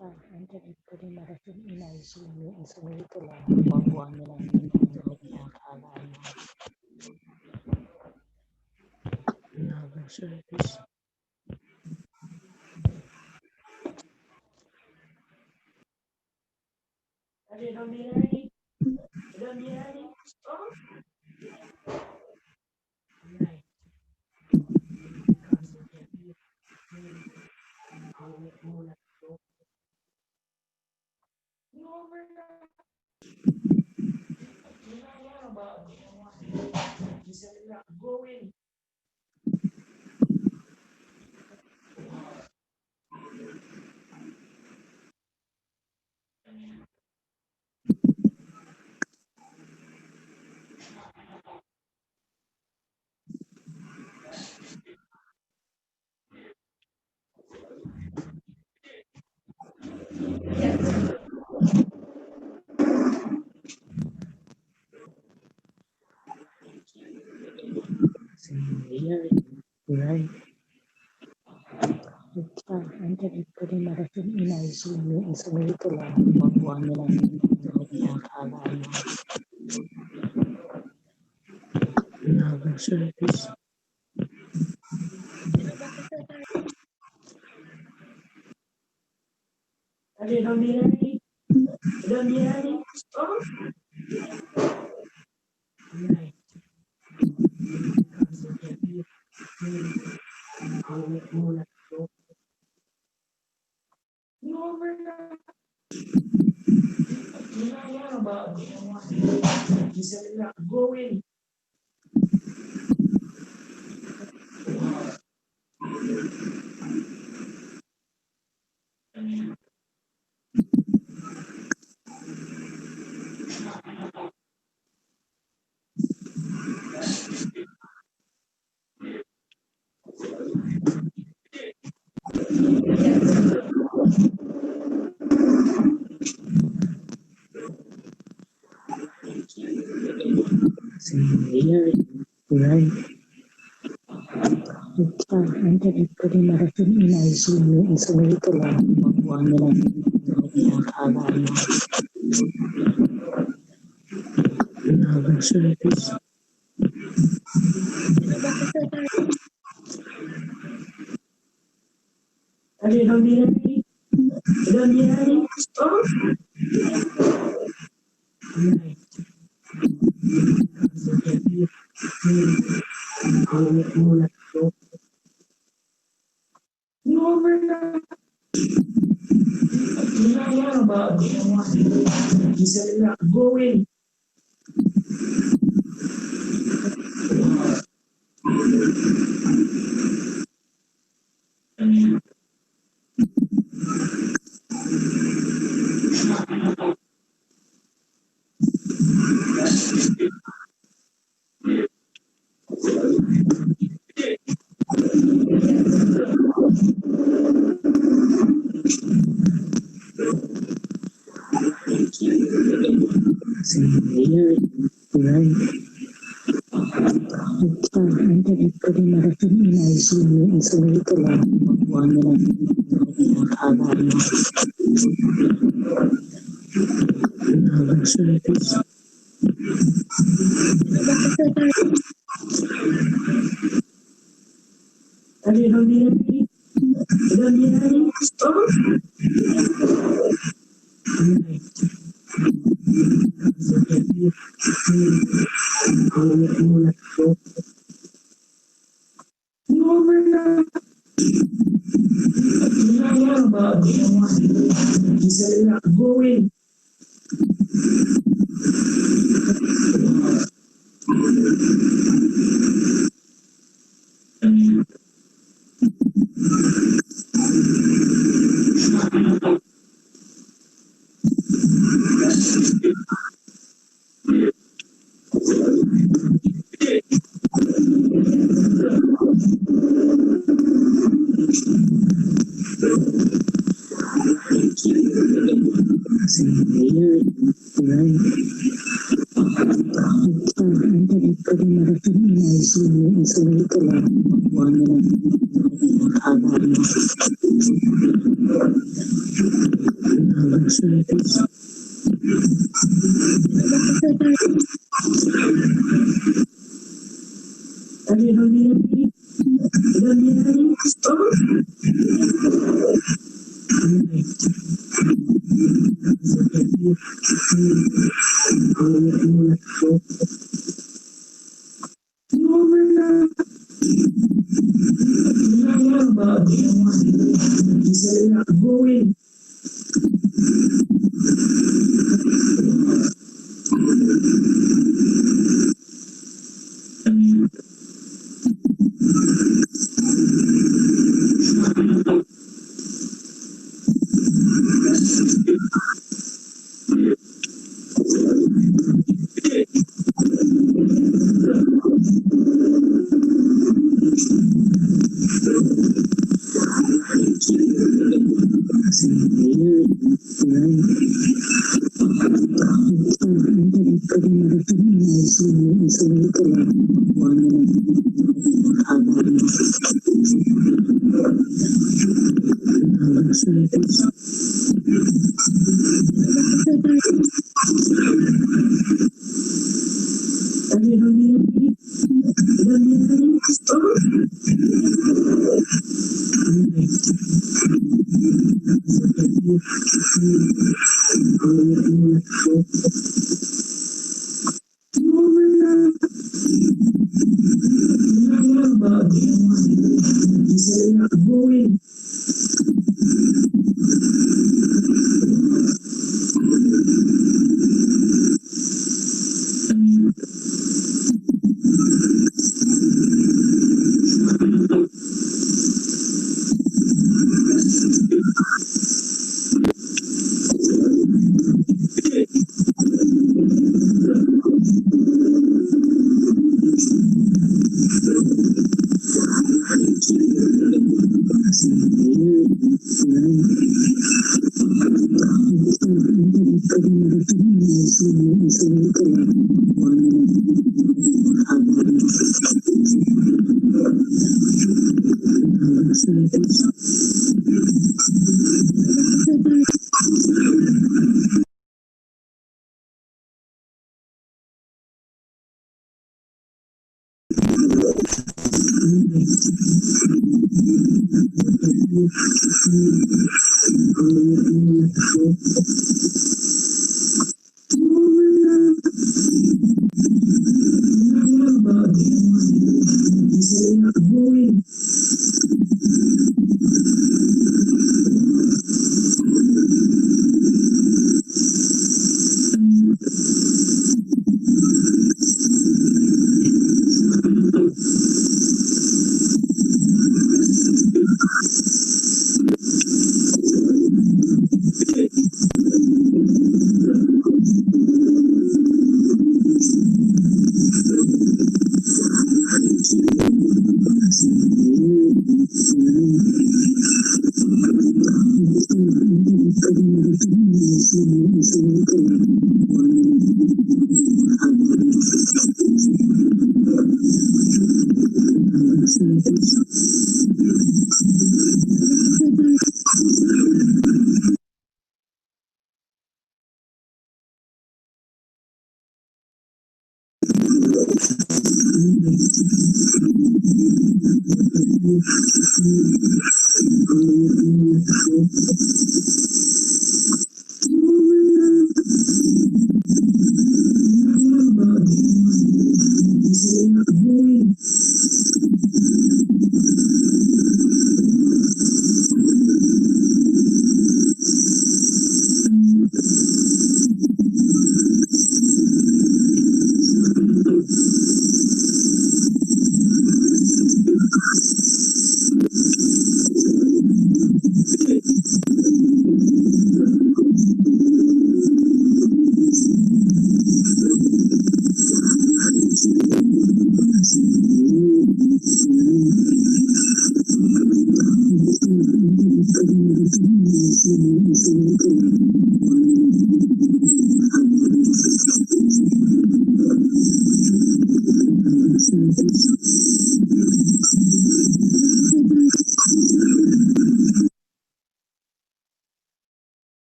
Anche piccoli marathon in ICU and sumito lang makuha nila ng akala na service. Right. Anche piccoli marathon in ICU and sumito lang makuha nila ng akala na service. Right. Anche piccoli marathon in ICU and sumito lang makuha nila ng akala na service. Right. Anche piccoli marathon in ICU and sumito lang makuha nila ng akala na service. Right. Anche piccoli marathon in ICU and sumito lang makuha nila ng akala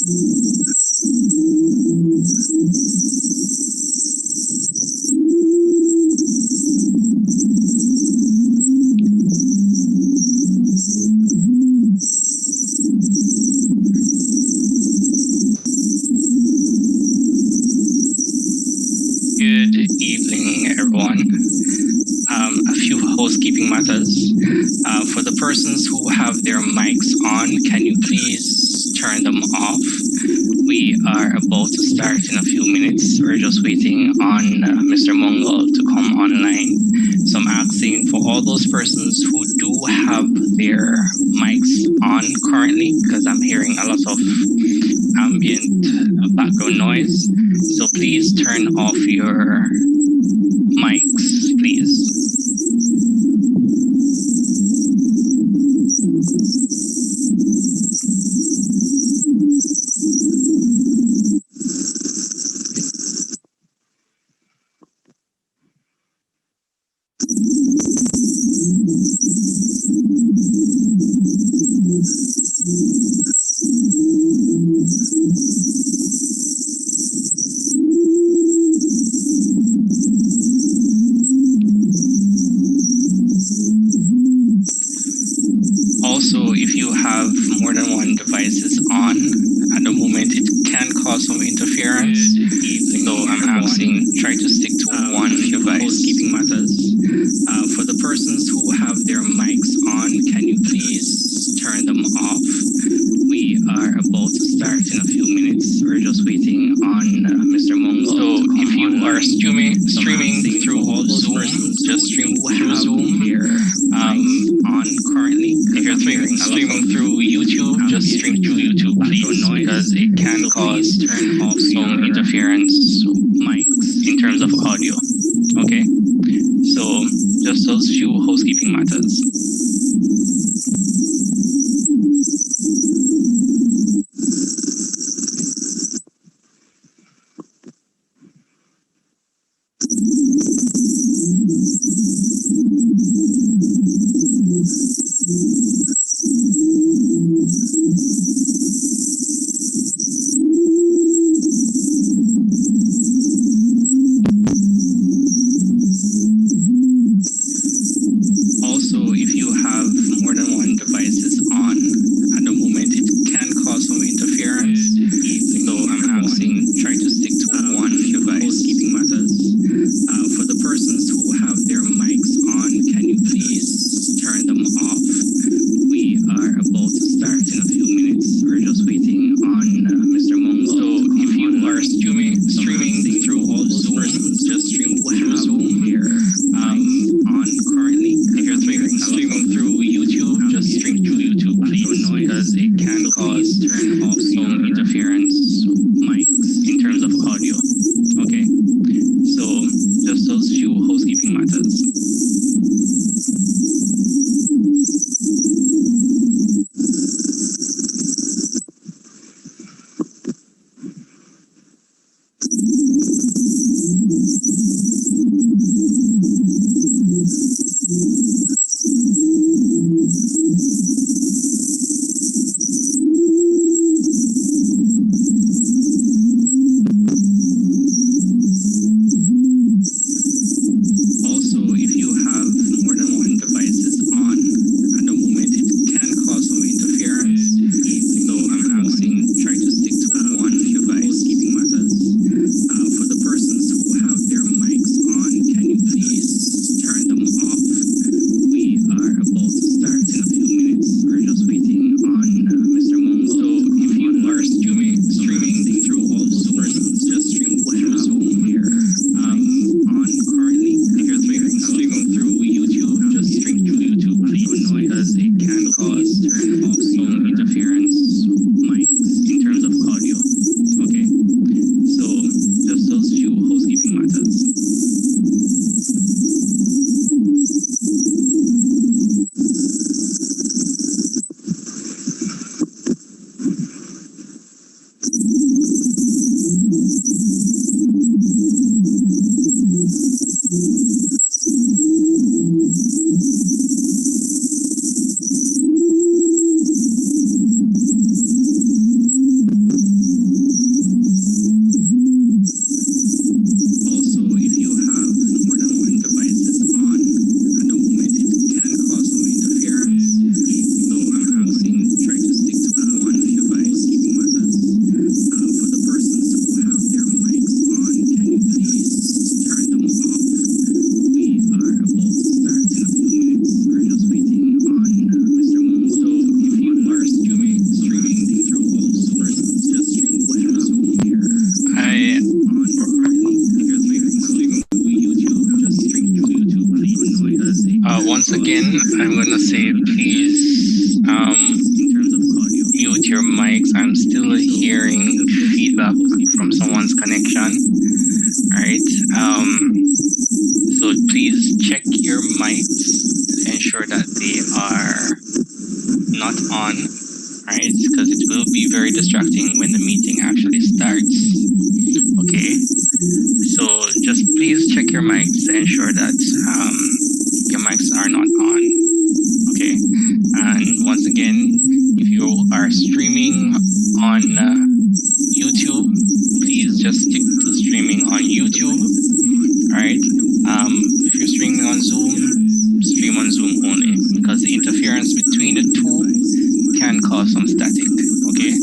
Good evening, everyone. A few housekeeping matters. For the persons who have their mics on, can you please turn them off? We are about to start in a few minutes. We're just waiting on Mr. Mongol to come online. So I'm asking for all those persons who do have their mics on currently, because I'm hearing a lot of ambient background noise. So please turn off your mics, please. Also, if you have more than one devices on at the moment, it can cause some interference. So I'm asking, try to stick to one device. Housekeeping matters. For the persons who have their mics on, can you please turn them off? We are about to start in a few minutes. We're just waiting on Mr. Mongol. So if you are streaming through Zoom, just stream through Zoom here on currently. If you're streaming through YouTube, just stream through YouTube, please, because it can cause some interference mics in terms of audio. Okay, so just those few housekeeping matters. Also, if you have more than one devices on at the moment, it can cause some interference. So I'm asking, try to stick to one device. Housekeeping matters. For the persons who have their mics on, can you please turn them off? We are about to start in a few minutes. We're just waiting on Mr. Mongol. So if you are streaming through Zoom, just stream through Zoom here on currently. If you're streaming through YouTube, just stream through YouTube, please, because it can cause some interference mics in terms of audio. Okay, so just those few housekeeping matters. Also, if you have more than one devices on at the moment, it can cause some interference. So I'm asking, try to stick to one device. Keeping matters. For the persons who have their mics on, can you please turn them off? again, I'm gonna say please mute your mics. I'm still hearing feedback from someone's connection. All right. So please check your mics to ensure that they are not on. All right, because it will be very distracting when the meeting actually starts. Okay. So just please check your mics to ensure that your mics are not on. Okay. And once again, if you are streaming on YouTube, please just stick to streaming on YouTube. All right. If you're streaming on Zoom, stream on Zoom only, because the interference between the two can cause some static. Okay.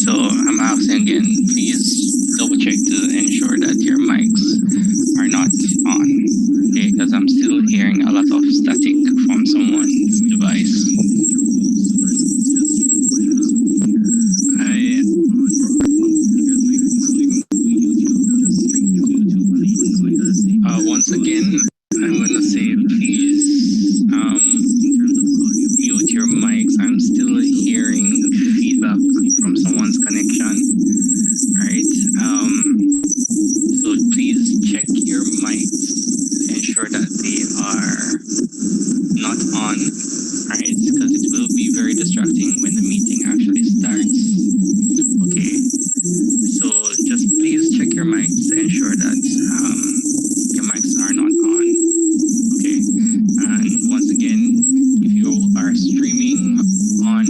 So I'm asking again, please double check to ensure that your mics are not on. Okay, because I'm still hearing a lot of static from someone's device. Once again, I'm gonna say please mute your mics. I'm still hearing feedback from someone's connection. All right. So please check your mics to ensure that they are not on. All right, because it will be very distracting when the meeting actually starts. Okay. So just please check your mics to ensure that your mics are not on. Okay. And once again, if you are streaming on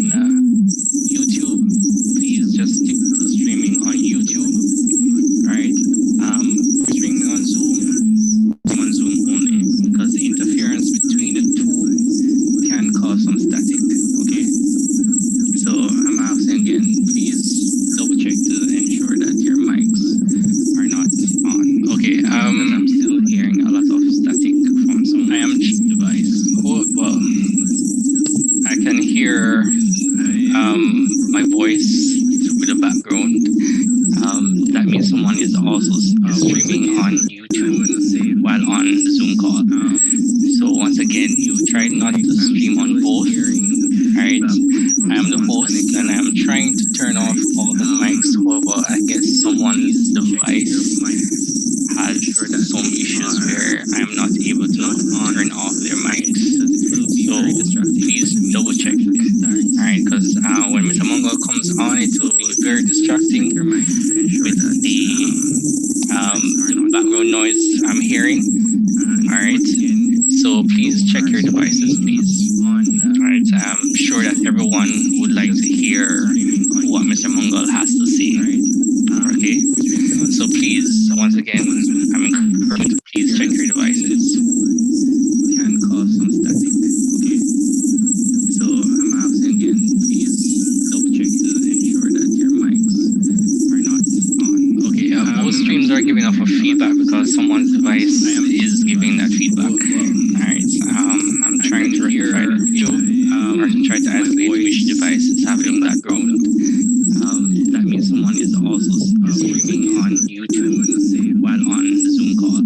YouTube, please just stick to streaming on YouTube. All right. Streaming on Zoom only, because the interference between the two can cause some static. Okay. So I'm asking again, please double check to ensure that your mics are not on. Okay. I'm still hearing a lot of static from someone's device. Well, I can hear my voice with the background. That means someone is also streaming on YouTube while on the Zoom call. So once again, you try not to stream on both. Alright, I am the host and I'm trying to turn off all the mics. However, I guess someone's device has some issues where I'm not able to turn off their mics. So please double check. Alright, because when Mr. Mongol comes on, it will be very distracting with the background noise I'm hearing. Alright, so please check your devices, please. Alright, I'm sure that everyone would like to hear what Mr. Mongol has to say. Okay, so please, once again, I'm encouraging you to please check your devices. Can cause some static. Okay, so I'm asking again, please double check to ensure that your mics are not on. Okay, both streams are giving off a feedback because someone's device is giving that feedback. Alright, I'm trying to rectify that too, or try to isolate which device is having that ground. That means someone is also streaming on YouTube while on the Zoom call.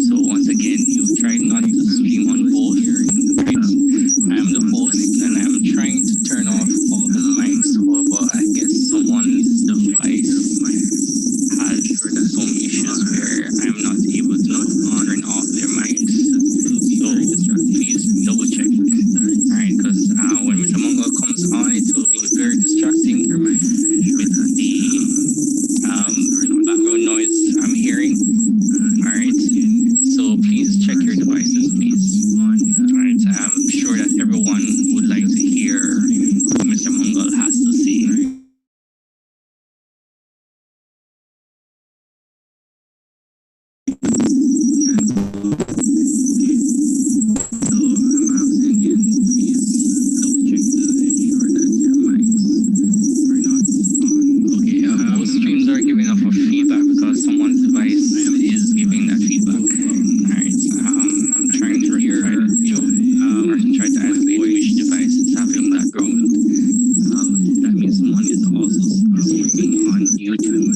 So once again, you try not to stream on both. Right? I am the host and I'm trying to turn off all the mics. However, I guess someone's device has some issues where I'm not able to turn off their mics. So please double check. Alright, because when Mr. Mongol comes on, it will be very distracting with the background noise I'm hearing. Alright, so please check your devices, please. Alright, I'm sure that everyone would like to hear what Mr. Mongol has to say. Both streams are giving off a feedback because someone's device is giving that feedback. Alright, I'm trying to hear or try to isolate which device is having that ground. That means someone is also streaming on YouTube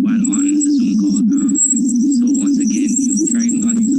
while on the Zoom call. So once again, you try not to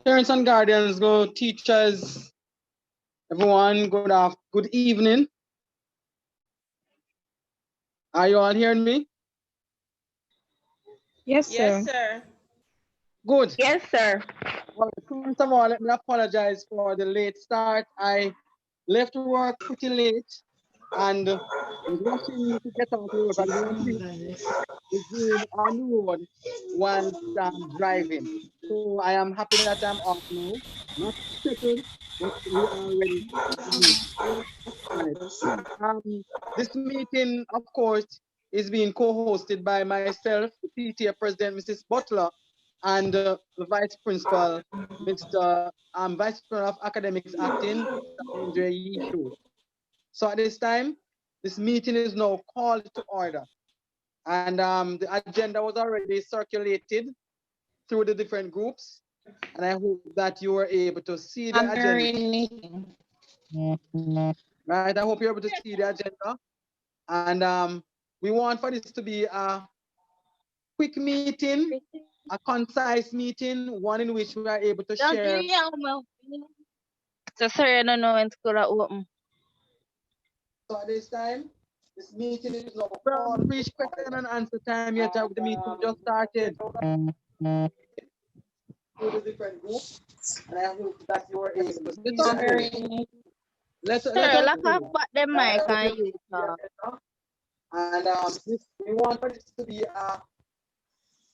Parents and guardians, go teachers, everyone, good evening. Are you all hearing me? Yes, sir. Yes, sir. Good. Yes, sir. Well, first of all, let me apologize for the late start. I left work pretty late and was rushing to get out of work. I don't think is doing on the road while driving. So I am happy that I'm off now. Not settled, but we are ready for the meeting. Right. This meeting, of course, is being co-hosted by myself, the PTA President, Mrs. Butler, and the Vice Principal, Mr. Vice Principal of Academics Acting, Mr. Andre Yishu. So at this time, this meeting is now called to order. And the agenda was already circulated through the different groups. And I hope that you were able to see the agenda. Right, I hope you're able to see the agenda. And we want for this to be a quick meeting, a concise meeting, one in which we are able to share. So sorry, I don't know when school are open. So at this time, this meeting is now called. Reach question and answer time yet. The meeting just started. Through the different groups, and I hope that you are able to see the agenda. Let's Lock up the mic and you talk. And we want for this to be a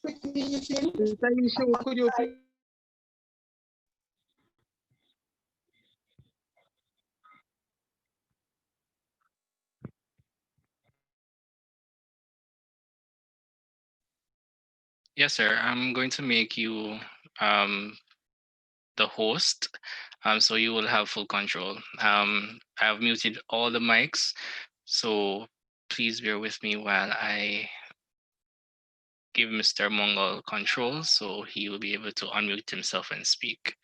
quick meeting. Mr. Yishu, could you please? Yes, sir. I'm going to make you the host, so you will have full control. I've muted all the mics, so please bear with me while I give Mr. Mongol control, so he will be able to unmute himself and speak.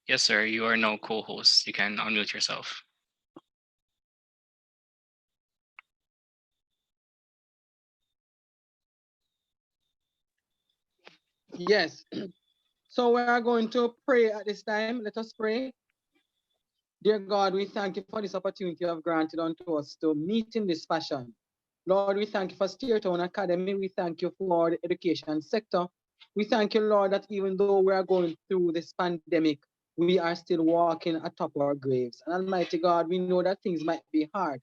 Yes, sir. You are now co-host. You can unmute yourself. Yes. So we are going to pray at this time. Let us pray. Dear God, we thank you for this opportunity you have granted unto us to meet in this fashion. Lord, we thank you for Steertown Academy. We thank you for the education sector. We thank you, Lord, that even though we are going through this pandemic, we are still walking atop our graves. And Almighty God, we know that things might be hard.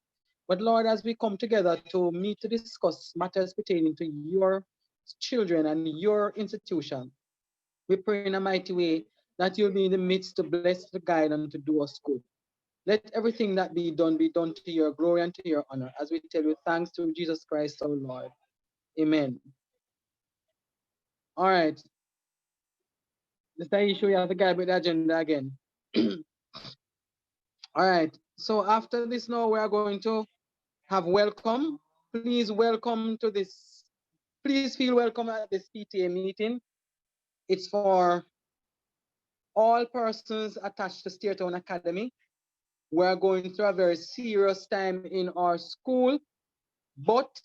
But Lord, as we come together to meet to discuss matters pertaining to your children and your institution, we pray in a mighty way that you'll be in the midst to bless, to guide, and to do us good. Let everything that be done to your glory and to your honor, as we tell you thanks to Jesus Christ our Lord. Amen. All right. Mr. Ishu, you have to guide with the agenda again. All right. So after this now, we are going to have welcome. Please welcome to this. Please feel welcome at this PTA meeting. It's for all persons attached to Steertown Academy. We're going through a very serious time in our school, but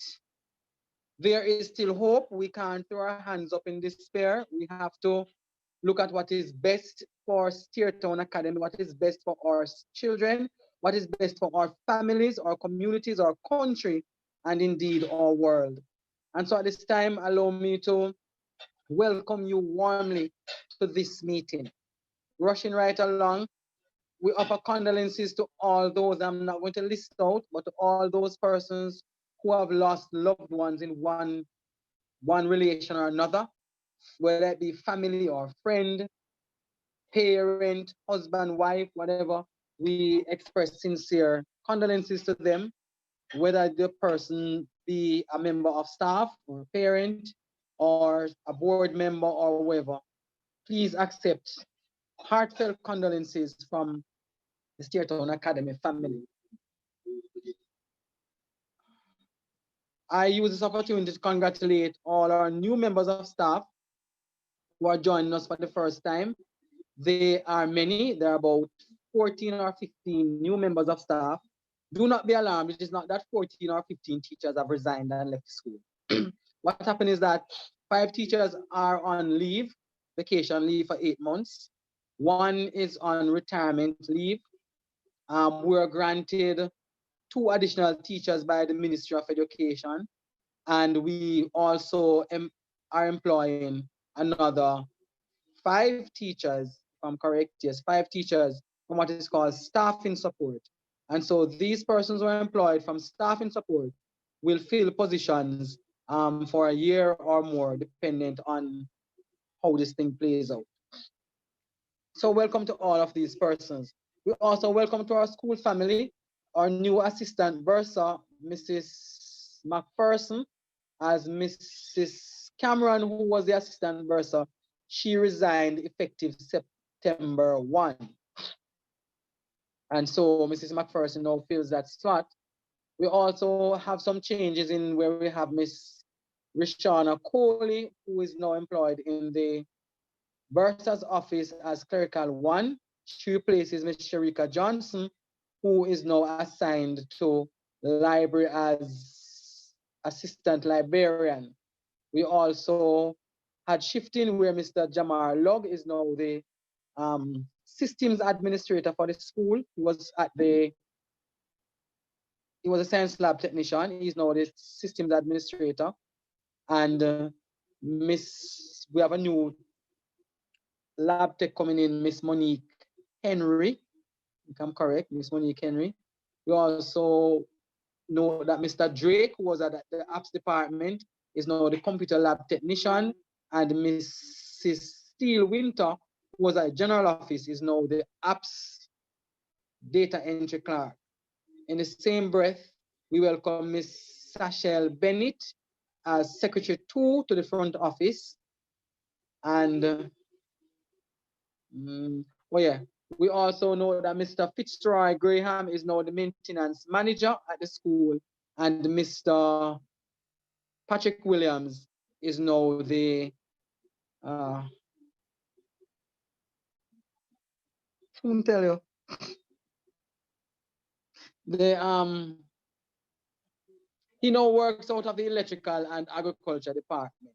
there is still hope. We can't throw our hands up in despair. We have to look at what is best for Steertown Academy, what is best for our children, what is best for our families, our communities, our country, and indeed our world. And so at this time, allow me to welcome you warmly to this meeting. Rushing right along, we offer condolences to all those I'm not going to list out, but to all those persons who have lost loved ones in one relation or another, whether it be family or friend, parent, husband, wife, whatever. We express sincere condolences to them, whether the person be a member of staff or a parent or a board member or whoever. Please accept heartfelt condolences from the Steertown Academy family. I use this opportunity to congratulate all our new members of staff who are joining us for the first time. They are many. There are about 14 or 15 new members of staff. Do not be alarmed. It is not that 14 or 15 teachers have resigned and left school. What happened is that 5 teachers are on leave, vacation leave for 8 months. 1 is on retirement leave. We are granted 2 additional teachers by the Ministry of Education. And we also are employing another 5 teachers, if I'm correct, yes, 5 teachers from what is called staffing support. And so these persons who are employed from staffing support will fill positions for a year or more, dependent on how this thing plays out. So welcome to all of these persons. We also welcome to our school family, our new assistant bursar, Mrs. McPherson, as Mrs. Cameron, who was the assistant bursar. She resigned effective September 1. And so Mrs. McPherson now fills that slot. We also have some changes in where we have Miss Rishana Coley, who is now employed in the bursar's office as clerical 1. She replaces Miss Sharika Johnson, who is now assigned to the library as assistant librarian. We also had shifting where Mr. Jamar Log is now the systems administrator for the school. He was a science lab technician. He's now the systems administrator. And we have a new lab tech coming in, Miss Monique Henry. If I'm correct, Miss Monique Henry. We also know that Mr. Drake, who was at the apps department, is now the computer lab technician, and Mrs. Steele Winter, who was at general office, is now the apps data entry clerk. In the same breath, we welcome Miss Sachelle Bennett as Secretary 2 to the front office. And we also know that Mr. Fitzroy Graham is now the maintenance manager at the school, and Mr. Patrick Williams is now the whom tell you he now works out of the electrical and agriculture department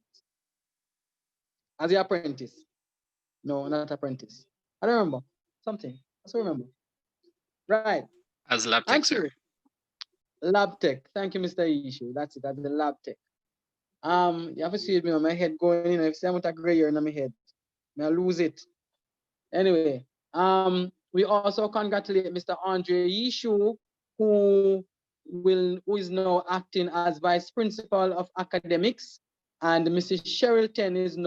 as the apprentice. No, not apprentice. I don't remember something. I still remember. Right. As lab tech, sir. Lab tech. Thank you, Mr. Ishu. That's it. That's the lab tech. You have to see me on my head going in. If I'm with a gray hair in my head, I lose it. Anyway, we also congratulate Mr. Andre Yishu, who is now acting as vice principal of academics, and Mrs. Sherrilton is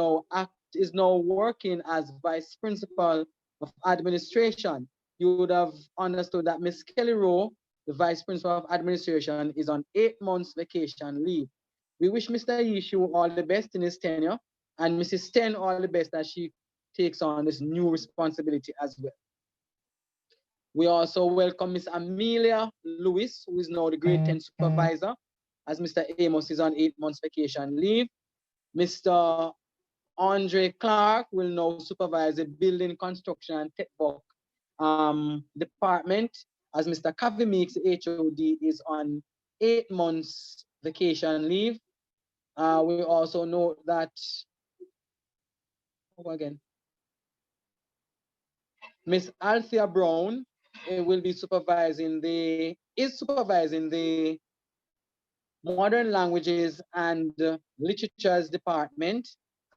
now working as vice principal of administration. You would have understood that Miss Kelly Rowe, the vice principal of administration, is on 8 months vacation leave. We wish Mr. Yishu all the best in his tenure, and Mrs. Sten all the best as she takes on this new responsibility as well. We also welcome Miss Amelia Lewis, who is now the grade 10 supervisor, as Mr. Amos is on 8 months vacation leave. Mr. Andre Clark will now supervise the building, construction, and tech work department, as Mr. Kavi Meeks, the HOD, is on 8 months vacation leave. We also note that, Miss Althea Brown will be supervising the modern languages and literatures department,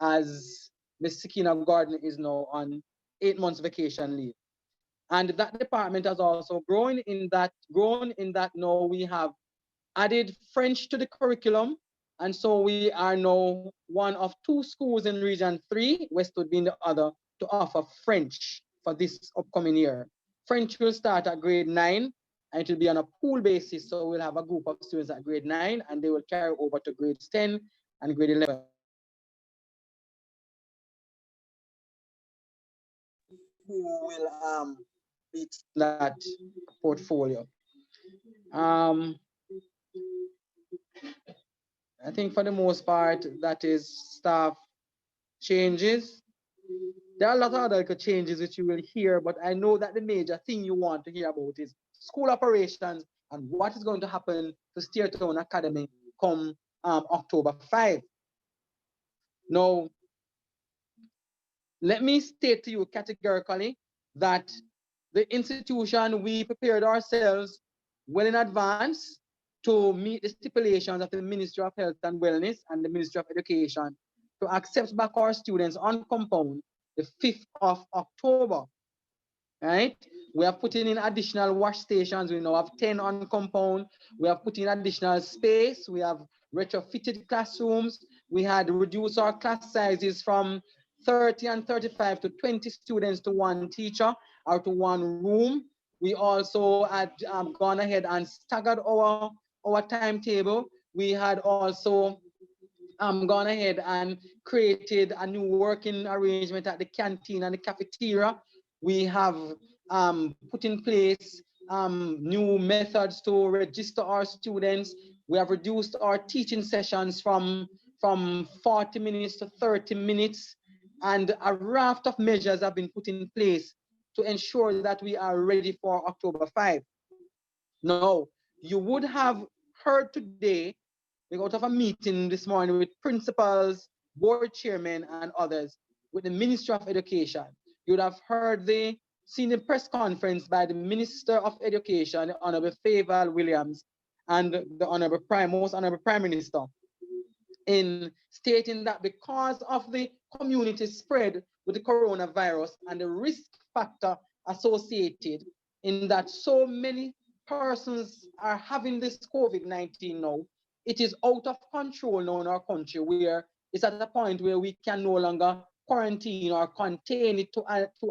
as Miss Sakina Gordon is now on 8 months vacation leave. And that department has also grown in that now we have added French to the curriculum. And so we are now one of 2 schools in Region 3, Westwood being the other, to offer French for this upcoming year. French will start at grade 9, and it will be on a pool basis. So we'll have a group of students at grade 9, and they will carry over to grades 10 and grade 11. Who will beat that portfolio. I think for the most part, that is staff changes. There are a lot of other changes which you will hear, but I know that the major thing you want to hear about is school operations and what is going to happen to Steertown Academy come October 5. Now, let me state to you categorically that the institution, we prepared ourselves well in advance to meet the stipulations of the Ministry of Health and Wellness and the Ministry of Education to accept back our students on compound the 5th of October, right? We have put in additional wash stations. We now have 10 on compound. We have put in additional space. We have retrofitted classrooms. We had reduced our class sizes from 30 and 35 to 20 students to one teacher or to one room. We also had gone ahead and staggered our timetable. We had also gone ahead and created a new working arrangement at the canteen and the cafeteria. We have put in place new methods to register our students. We have reduced our teaching sessions from 40 minutes to 30 minutes. And a raft of measures have been put in place to ensure that we are ready for October 5. Now, you would have heard today, we got off a meeting this morning with principals, board chairmen, and others with the Ministry of Education. You would have heard the senior press conference by the Minister of Education, the Honorable Fayval Williams, and the most Honorable Prime Minister, in stating that because of the community spread with the coronavirus and the risk factor associated in that so many persons are having this COVID-19 now, it is out of control now in our country, where it's at a point where we can no longer quarantine or contain it to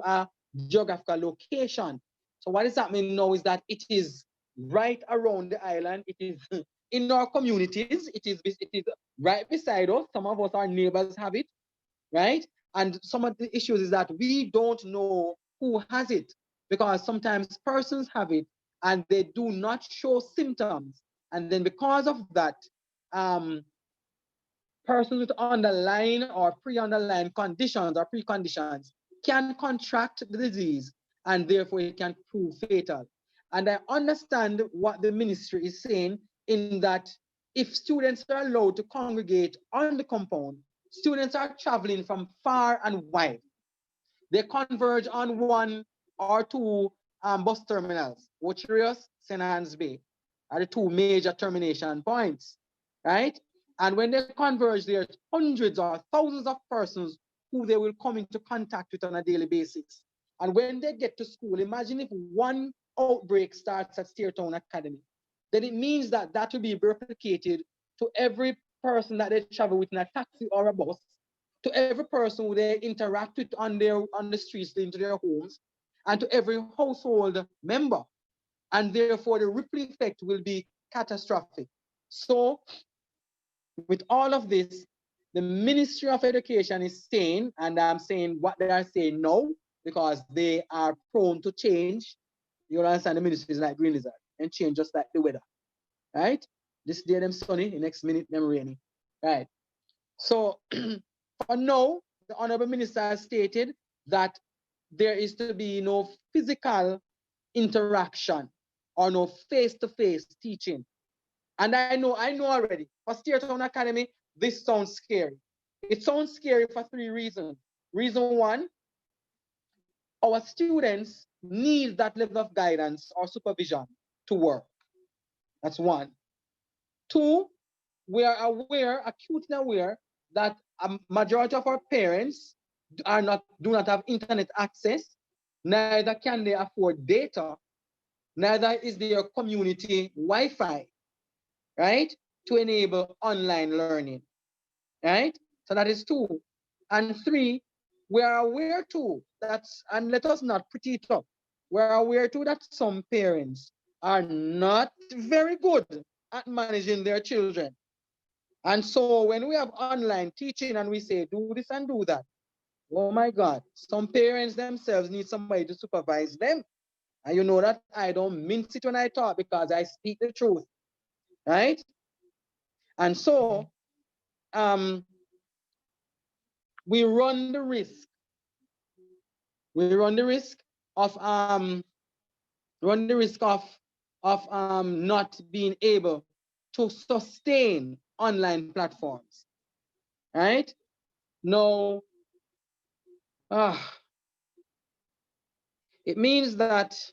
a geographical location. So what is happening now is that it is right around the island. It is in our communities. It is right beside us. Some of us, our neighbors, have it, right? And some of the issues is that we don't know who has it, because sometimes persons have it and they do not show symptoms. And then because of that, persons with underlying or pre-underlying conditions or preconditions can contract the disease, and therefore it can prove fatal. And I understand what the ministry is saying, in that if students are allowed to congregate on the compound, students are traveling from far and wide. They converge on one or two bus terminals, Ocherios, St. Anne's Bay, are the two major termination points, right? And when they converge, there's hundreds or thousands of persons who they will come into contact with on a daily basis. And when they get to school, imagine if one outbreak starts at Steertown Academy, then it means that that will be replicated to every person that they travel with in a taxi or a bus, to every person who they interact with on the streets into their homes, and to every household member. And therefore the ripple effect will be catastrophic. So with all of this, the Ministry of Education is saying, and I'm saying what they are saying now, because they are prone to change. You understand, the ministry is like green lizard and change just like the weather, right? This day them sunny, the next minute them rainy, right? So for now, the Honorable Minister has stated that there is to be no physical interaction or no face-to-face teaching. And I know already, for Steertown Academy, this sounds scary. It sounds scary for three reasons. Reason one, our students need that level of guidance or supervision to work. That's one. Two, we are aware, acutely aware, that a majority of our parents do not have internet access, neither can they afford data, neither is there community Wi-Fi, right, to enable online learning, right? So that is two. And three, we are aware too and let us not pretty it up, we're aware too that some parents are not very good at managing their children. And so when we have online teaching and we say, do this and do that, oh my God, some parents themselves need somebody to supervise them. And you know that I don't mince it when I talk, because I speak the truth, right? And so we run the risk. We run the risk of not being able to sustain online platforms, right? Now, it means that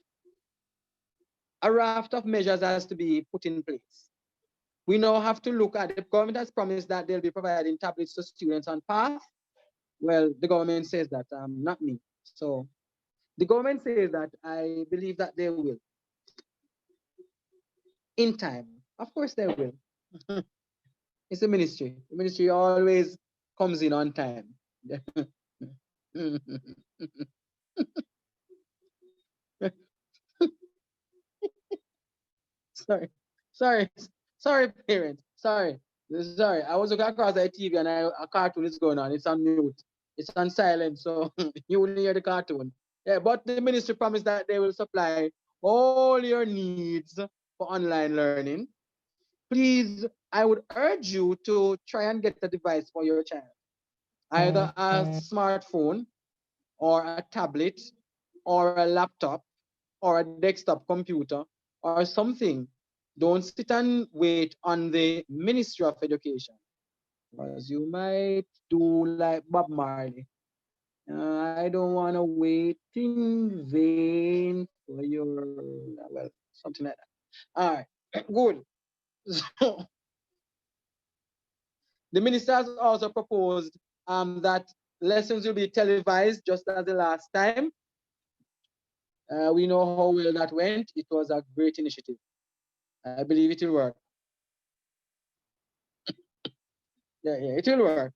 a raft of measures has to be put in place. We now have to look at, the government has promised that they'll be providing tablets to students on path. Well, the government says that, not me. So the government says that, I believe that they will. In time. Of course they will. It's a ministry. The ministry always comes in on time. Sorry, parents. Sorry. I was looking across the TV and a cartoon is going on. It's on mute. It's on silent, so you wouldn't hear the cartoon. Yeah, but the ministry promised that they will supply all your needs for online learning. Please, I would urge you to try and get a device for your child. Either a smartphone or a tablet or a laptop or a desktop computer or something. Don't sit and wait on the Ministry of Education, because you might do like Bob Marley. I don't want to wait in vain for your, well, something like that. All right, good. So, the minister has also proposed that lessons will be televised just as the last time. We know how well that went. It was a great initiative. I believe it will work. Yeah, it will work.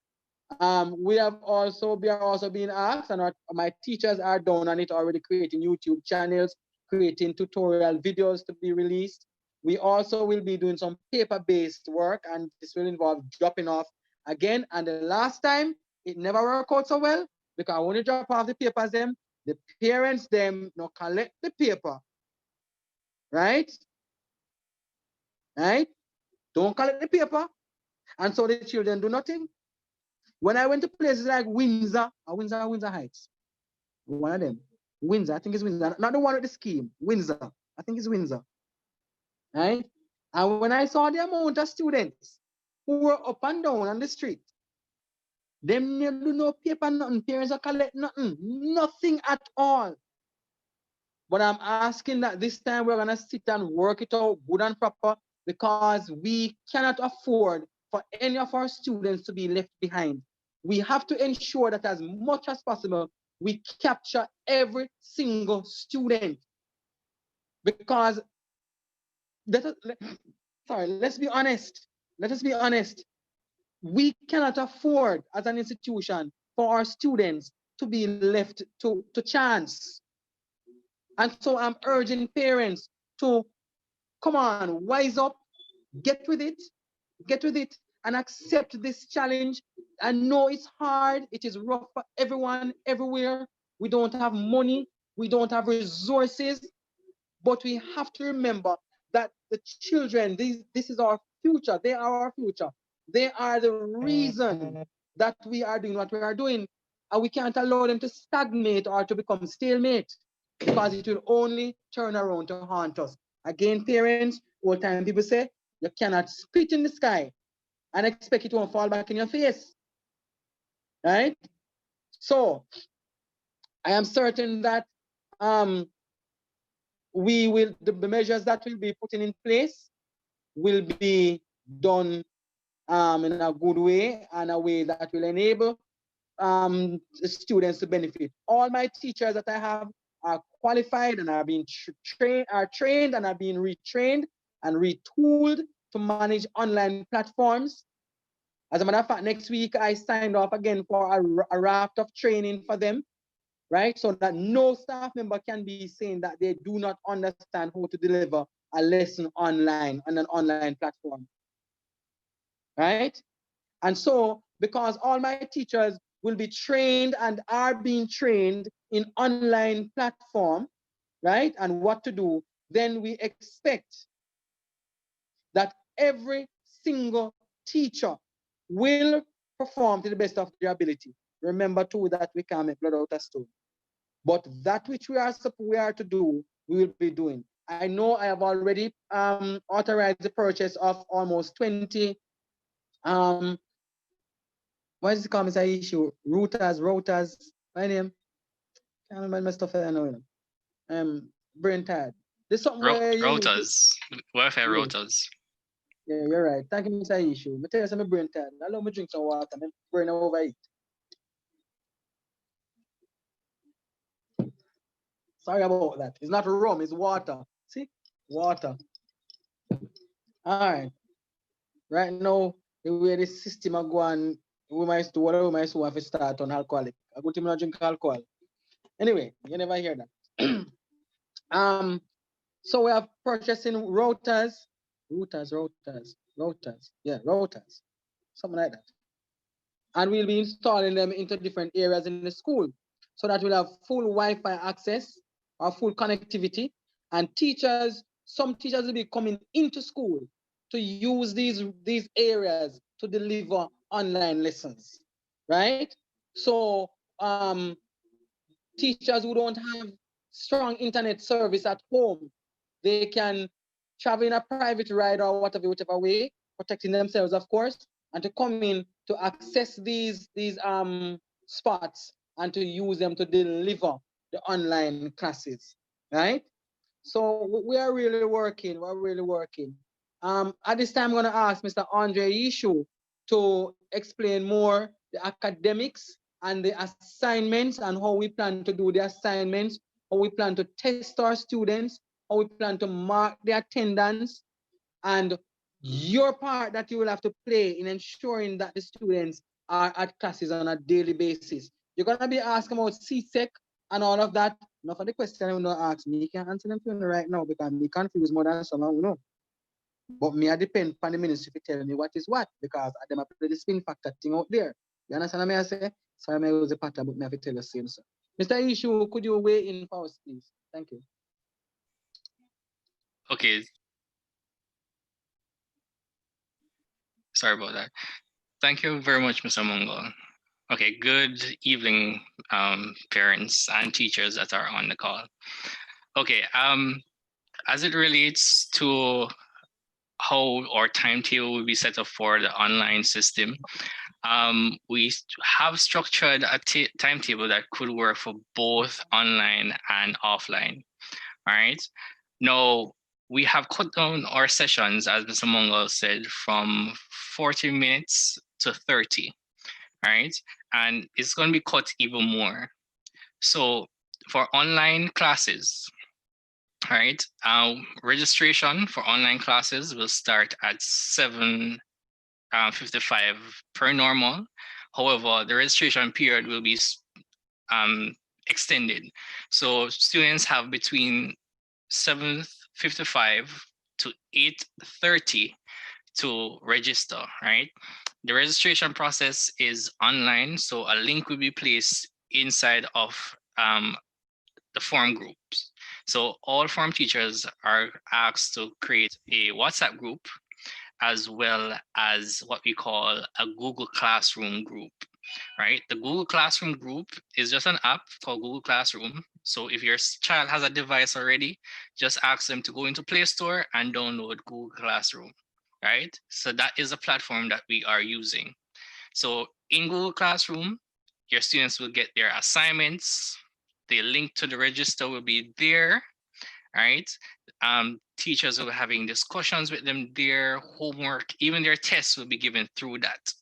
We are also being asked, and my teachers are down on it already, creating YouTube channels, creating tutorial videos to be released. We also will be doing some paper-based work, and this will involve dropping off again. And the last time, it never worked out so well, because when you drop off the papers, the parents no collect the paper, right? Right? Don't collect the paper, and so the children do nothing. When I went to places like Windsor Heights, one of them, Windsor, I think it's Windsor, not the one with the scheme, Windsor, I think it's Windsor, right? And when I saw the amount of students who were up and down on the street, them do no paper, nothing, parents are collect nothing at all. But I'm asking that this time we're gonna sit and work it out good and proper, because we cannot afford for any of our students to be left behind. We have to ensure that as much as possible, we capture every single student. Because, let's be honest. Let us be honest. We cannot afford as an institution for our students to be left to chance. And so I'm urging parents to, come on, wise up, get with it, and accept this challenge. I know it's hard, it is rough for everyone, everywhere. We don't have money, we don't have resources, but we have to remember that the children, this is our future, they are our future. They are the reason that we are doing what we are doing. And we can't allow them to stagnate or to become stalemate, because it will only turn around to haunt us. Again, parents, old time people say, you cannot spit in the sky and expect it won't fall back in your face, right? So I am certain that the measures that will be put in place will be done in a good way, and a way that will enable students to benefit. All my teachers that I have are qualified and are being trained and are being retrained and retooled to manage online platforms. As a matter of fact, next week I signed off again for a raft of training for them, right? So that no staff member can be saying that they do not understand how to deliver a lesson online on an online platform, right? And so, because all my teachers will be trained and are being trained in online platform, right? And what to do, then we expect that every single teacher will perform to the best of their ability. Remember too that we can't make blood out of stone. But that which we are to do, we will be doing. I know I have already authorized the purchase of almost 20 what is it called, Mr. Issue? Routers, my name? Can't remember my stuff I know. Brain tired. There's something where you Routers, Wi-Fi Yeah. routers. Yeah, you're right. Thank you, Mr. Issue. I tell you something, brain tired. I love me drink some water. My brain overeat. Sorry about that. It's not rum, it's water. See? Water. All right. Right now, the way the system are going, we might do whatever we might do have to start on alcoholic. I go to not drink alcohol. Anyway, you never hear that. So we are purchasing routers. Yeah, routers. Something like that. And we'll be installing them into different areas in the school so that we'll have full Wi-Fi access or full connectivity. And teachers, some teachers will be coming into school to use these areas to deliver online lessons, right? So teachers who don't have strong internet service at home, they can travel in a private ride or whatever way, protecting themselves, of course, and to come in to access these spots and to use them to deliver the online classes, right? So we are really working. We're really working. At this time, I'm going to ask Mr. Andre Ishu to explain more the academics and the assignments and how we plan to do the assignments, how we plan to test our students, how we plan to mark the attendance, and your part that you will have to play in ensuring that the students are at classes on a daily basis. You're going to be asking about CSEC and all of that. Enough of the question you don't ask me, you can answer them to me right now because me confused more than someone who know. But me I depend on the ministry to tell me what is what because I them a play the spin factor thing out there. You understand what I say? Sorry, I use the pattern, but me have to tell you the same. So. Mr. Ishu, could you weigh in for us, please? Thank you. Okay. Sorry about that. Thank you very much, Mr. Mungo. Okay, good evening, parents and teachers that are on the call. Okay, as it relates to how our timetable will be set up for the online system, we have structured a timetable that could work for both online and offline. All right. Now, we have cut down our sessions, as Mr. Mungo said, from 40 minutes to 30. All right. And it's going to be cut even more. So for online classes, all right, registration for online classes will start at 7:55 per normal. However, the registration period will be extended. So students have between 7:55 to 8:30 to register, right? The registration process is online, so a link will be placed inside of the form groups. So all form teachers are asked to create a WhatsApp group as well as what we call a Google Classroom group, right? The Google Classroom group is just an app called Google Classroom. So if your child has a device already, just ask them to go into Play Store and download Google Classroom, right? So that is a platform that we are using. So in Google Classroom, your students will get their assignments. The link to the register will be there, right? Teachers will be having discussions with them, their homework, even their tests will be given through that.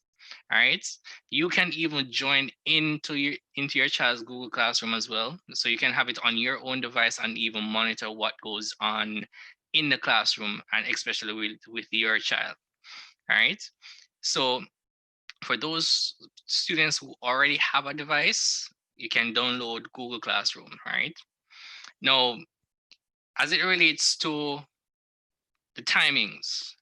All right. You can even join into your child's Google Classroom as well. So you can have it on your own device and even monitor what goes on in the classroom and especially with your child. All right. So for those students who already have a device, you can download Google Classroom, right? Now, as it relates to the timings,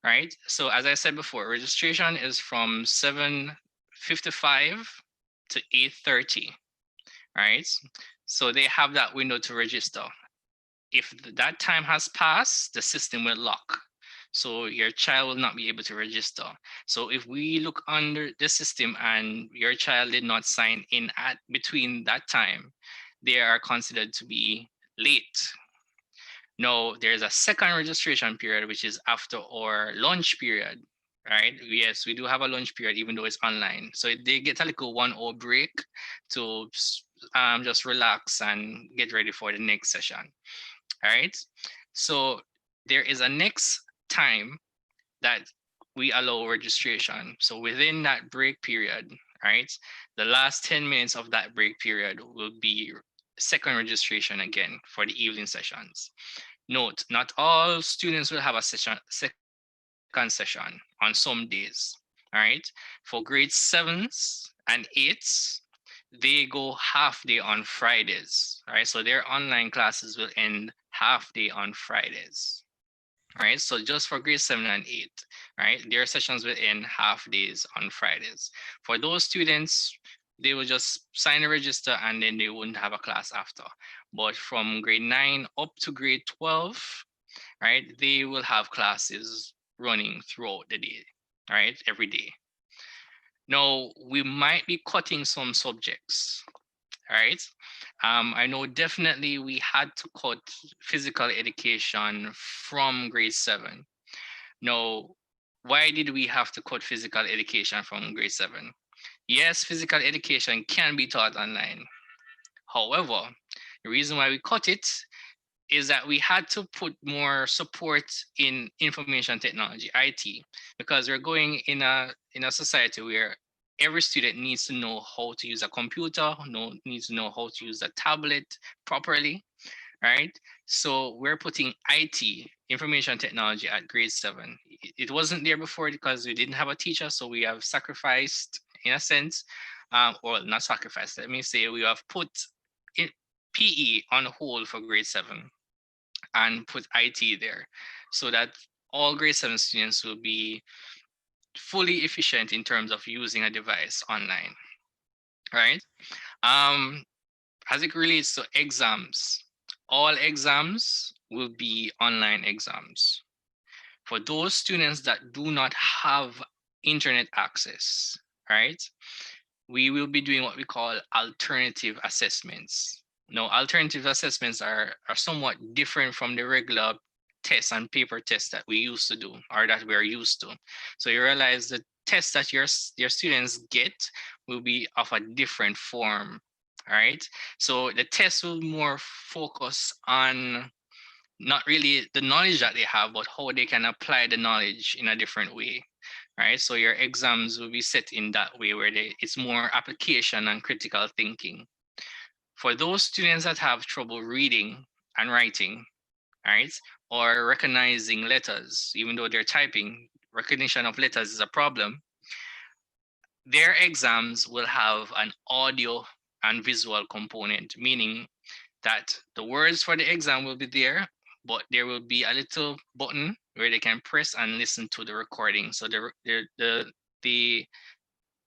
right? So as I said before, registration is from 7:55 to 8:30, right? So they have that window to register. If that time has passed, the system will lock. So your child will not be able to register. So if we look under the system and your child did not sign in at between that time, they are considered to be late. Now, there's a second registration period, which is after our lunch period, right? Yes, we do have a lunch period, even though it's online. So they get a little 1 hour break to just relax and get ready for the next session, all right? So there is a next time that we allow registration. So within that break period, right, the last 10 minutes of that break period will be second registration again for the evening sessions. Note, not all students will have a second session on some days, all right? For grade 7s and 8s, they go half day on Fridays, all right? So their online classes will end half day on Fridays, all right? So just for grade 7 and 8, right? Their sessions will end half days on Fridays. For those students, they will just sign a register and then they wouldn't have a class after. But from grade 9 up to grade 12, right, they will have classes running throughout the day, right, every day. Now, we might be cutting some subjects, right? I know definitely we had to cut physical education from grade 7. Now, why did we have to cut physical education from grade 7? Yes, physical education can be taught online. However, the reason why we cut it is that we had to put more support in information technology, IT, because we're going in a society where every student needs to know how to use a computer, needs to know how to use a tablet properly, right? So we're putting IT, information technology, at grade 7. It wasn't there before because we didn't have a teacher, so we have sacrificed, in a sense, or not sacrificed, let me say, we have put PE on hold for grade 7 and put IT there so that all grade 7 students will be fully efficient in terms of using a device online, right? As it relates to exams, all exams will be online exams. For those students that do not have internet access, right? We will be doing what we call alternative assessments. Now, alternative assessments are somewhat different from the regular tests and paper tests that we used to do or that we're used to. So you realize the tests that your students get will be of a different form, all right? So the test will more focus on not really the knowledge that they have, but how they can apply the knowledge in a different way, right? So your exams will be set in that way where it's more application and critical thinking. For those students that have trouble reading and writing, right, or recognizing letters, even though they're typing, recognition of letters is a problem, their exams will have an audio and visual component, meaning that the words for the exam will be there, but there will be a little button where they can press and listen to the recording. So the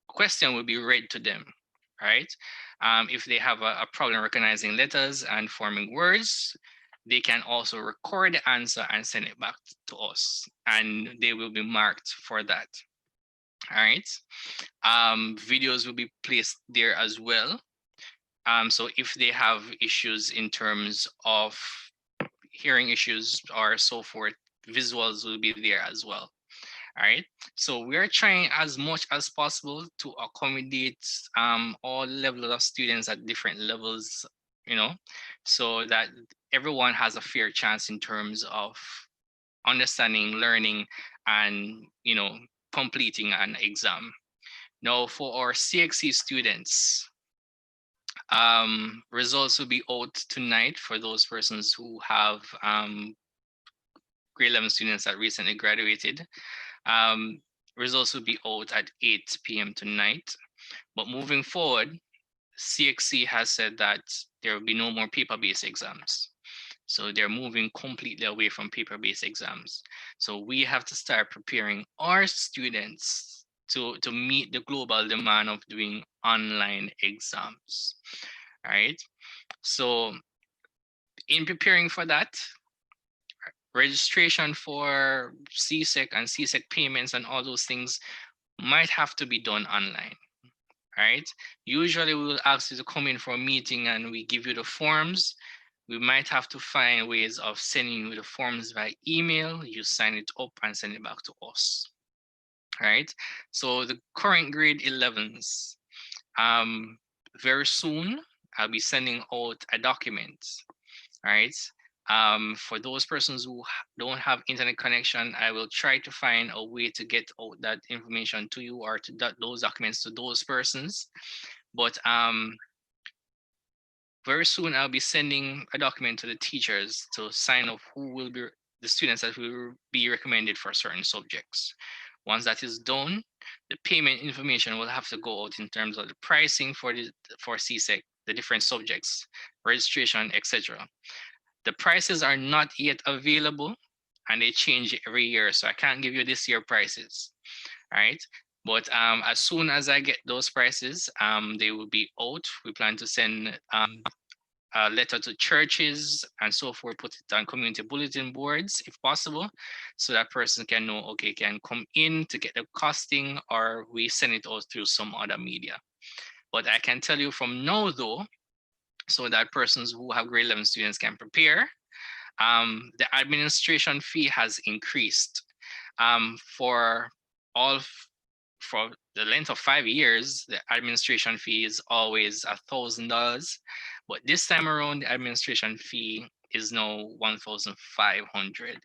question will be read to them, right? If they have a problem recognizing letters and forming words, they can also record the answer and send it back to us, and they will be marked for that. All right. Videos will be placed there as well. So if they have issues in terms of hearing issues or so forth, visuals will be there as well. All right. So we're trying as much as possible to accommodate all levels of students at different levels, so that everyone has a fair chance in terms of understanding, learning, and completing an exam. Now, for our CXC students, results will be out tonight for those persons who have grade 11 students that recently graduated. Results will be out at 8 p.m. tonight. But moving forward, CXC has said that there will be no more paper-based exams. So they're moving completely away from paper-based exams. So we have to start preparing our students to meet the global demand of doing online exams. All right. So in preparing for that, registration for CSEC and CSEC payments and all those things might have to be done online, right? Usually we will ask you to come in for a meeting and we give you the forms. We might have to find ways of sending you the forms by email. You sign it up and send it back to us, right? So the current grade 11s, very soon I'll be sending out a document, right? For those persons who don't have internet connection, I will try to find a way to get out that information to you or to those documents to those persons. But very soon I'll be sending a document to the teachers to sign up who will be the students that will be recommended for certain subjects. Once that is done, the payment information will have to go out in terms of the pricing for CSEC, the different subjects, registration, etc. The prices are not yet available and they change every year. So I can't give you this year prices, right? But as soon as I get those prices, they will be out. We plan to send a letter to churches and so forth, put it on community bulletin boards if possible, so that person can know, okay, can come in to get the costing, or we send it out through some other media. But I can tell you from now though, so that persons who have grade 11 students can prepare, the administration fee has increased. For the length of 5 years, the administration fee is always $1,000, but this time around, the administration fee is now $1,500.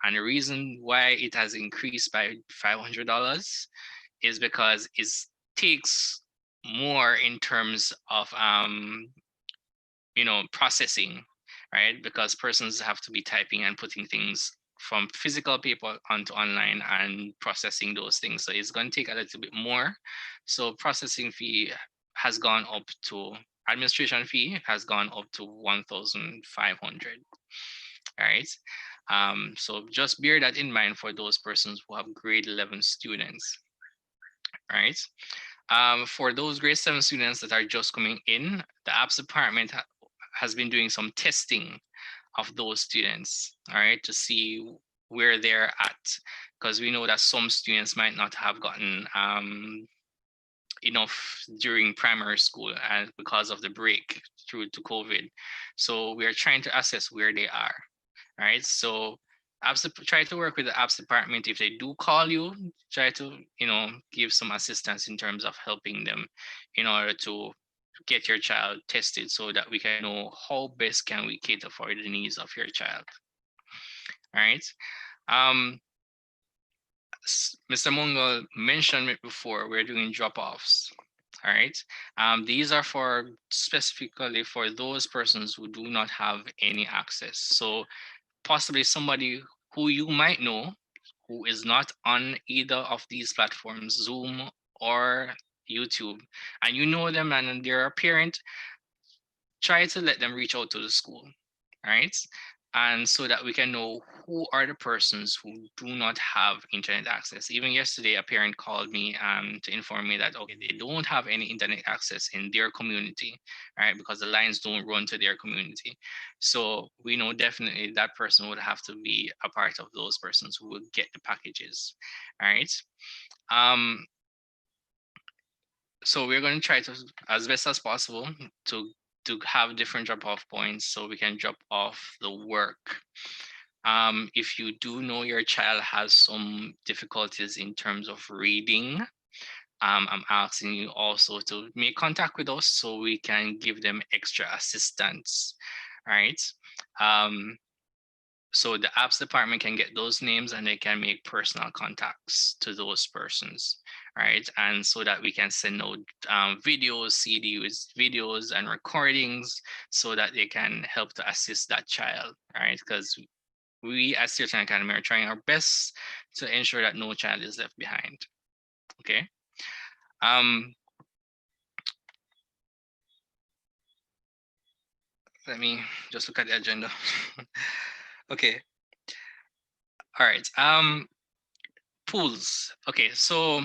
And the reason why it has increased by $500 is because it takes more in terms of processing, right? Because persons have to be typing and putting things from physical paper onto online and processing those things. So it's going to take a little bit more. So processing fee has gone up to, administration fee has gone up to 1,500. All right. So just bear that in mind for those persons who have grade 11 students. All right. For those grade 7 students that are just coming in, the apps department has been doing some testing of those students, all right, to see where they're at, because we know that some students might not have gotten enough during primary school and because of the break through to COVID. So we are trying to assess where they are, right? So try to work with the apps department. If they do call you, try to give some assistance in terms of helping them in order to get your child tested, so that we can know how best can we cater for the needs of your child. All right. Mr. Mungal mentioned it before, we're doing drop-offs. All right. These are for specifically for those persons who do not have any access. So possibly somebody who you might know who is not on either of these platforms, Zoom or YouTube, and you know them and they're a parent, try to let them reach out to the school, right? And so that we can know who are the persons who do not have internet access. Even yesterday, a parent called me to inform me that, okay, they don't have any internet access in their community, right? Because the lines don't run to their community. So we know definitely that person would have to be a part of those persons who will get the packages, right? So we're going to try to, as best as possible, to have different drop-off points so we can drop off the work. If you do know your child has some difficulties in terms of reading, I'm asking you also to make contact with us so we can give them extra assistance, right? So the apps department can get those names and they can make personal contacts to those persons, right? And so that we can send out videos, CDs, videos and recordings so that they can help to assist that child, right? Because we at Search Academy are trying our best to ensure that no child is left behind, okay? Let me just look at the agenda. Okay. All right. Pools. Okay, so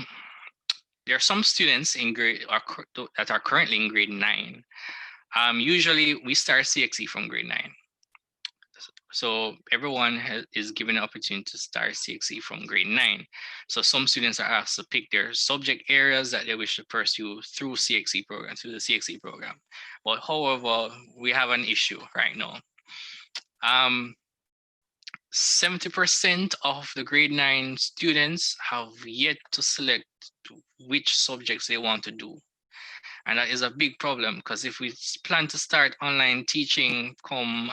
there are some students in that are currently in grade 9. Usually we start CXE from grade 9. So everyone is given an opportunity to start CXC from grade 9. So some students are asked to pick their subject areas that they wish to pursue through CXC program, through the CXC program. But however, we have an issue right now. 70% of the grade 9 students have yet to select which subjects they want to do. And that is a big problem, because if we plan to start online teaching come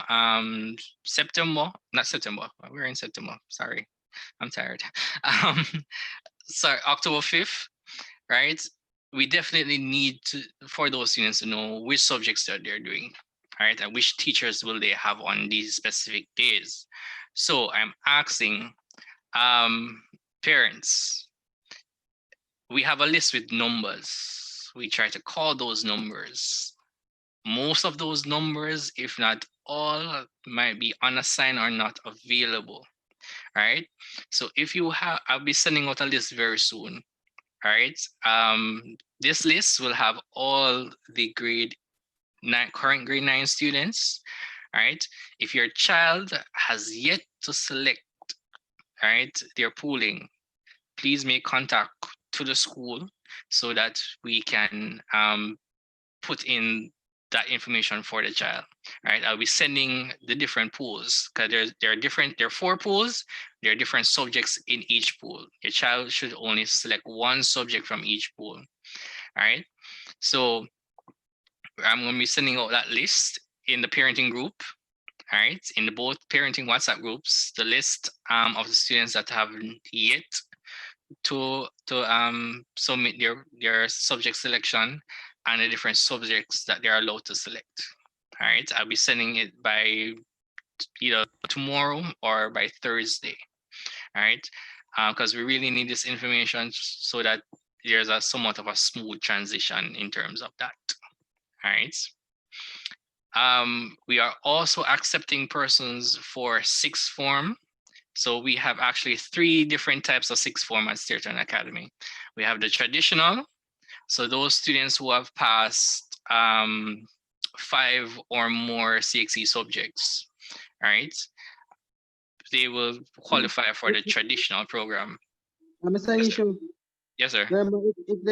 September, not September, we're in September, sorry, I'm tired. Sorry, October 5th, right? We definitely need to, for those students to know which subjects that they're doing, right? And which teachers will they have on these specific days. So I'm asking parents, we have a list with numbers. We try to call those numbers. Most of those numbers, if not all, might be unassigned or not available, right? So if you have, I'll be sending out a list very soon, right? This list will have all the current grade 9 students, right? If your child has yet to select, right, their pooling, please make contact to the school so that we can put in that information for the child, right? I'll be sending the different pools, because there are 4 pools, there are different subjects in each pool. Your child should only select one subject from each pool, all right? So I'm going to be sending out that list in the parenting group, all right? In the both parenting WhatsApp groups, the list of the students that have yet to submit their subject selection and the different subjects that they're allowed to select. All right, I'll be sending it by either tomorrow or by Thursday. All right, because we really need this information so that there's a somewhat of a smooth transition in terms of that. All right. We are also accepting persons for sixth form. So we have actually 3 different types of sixth form at Stairton Academy. We have the traditional. So those students who have passed 5 or more CXE subjects, right? They will qualify for the traditional program. Mr. Yes, Issue, yes, sir. remember, if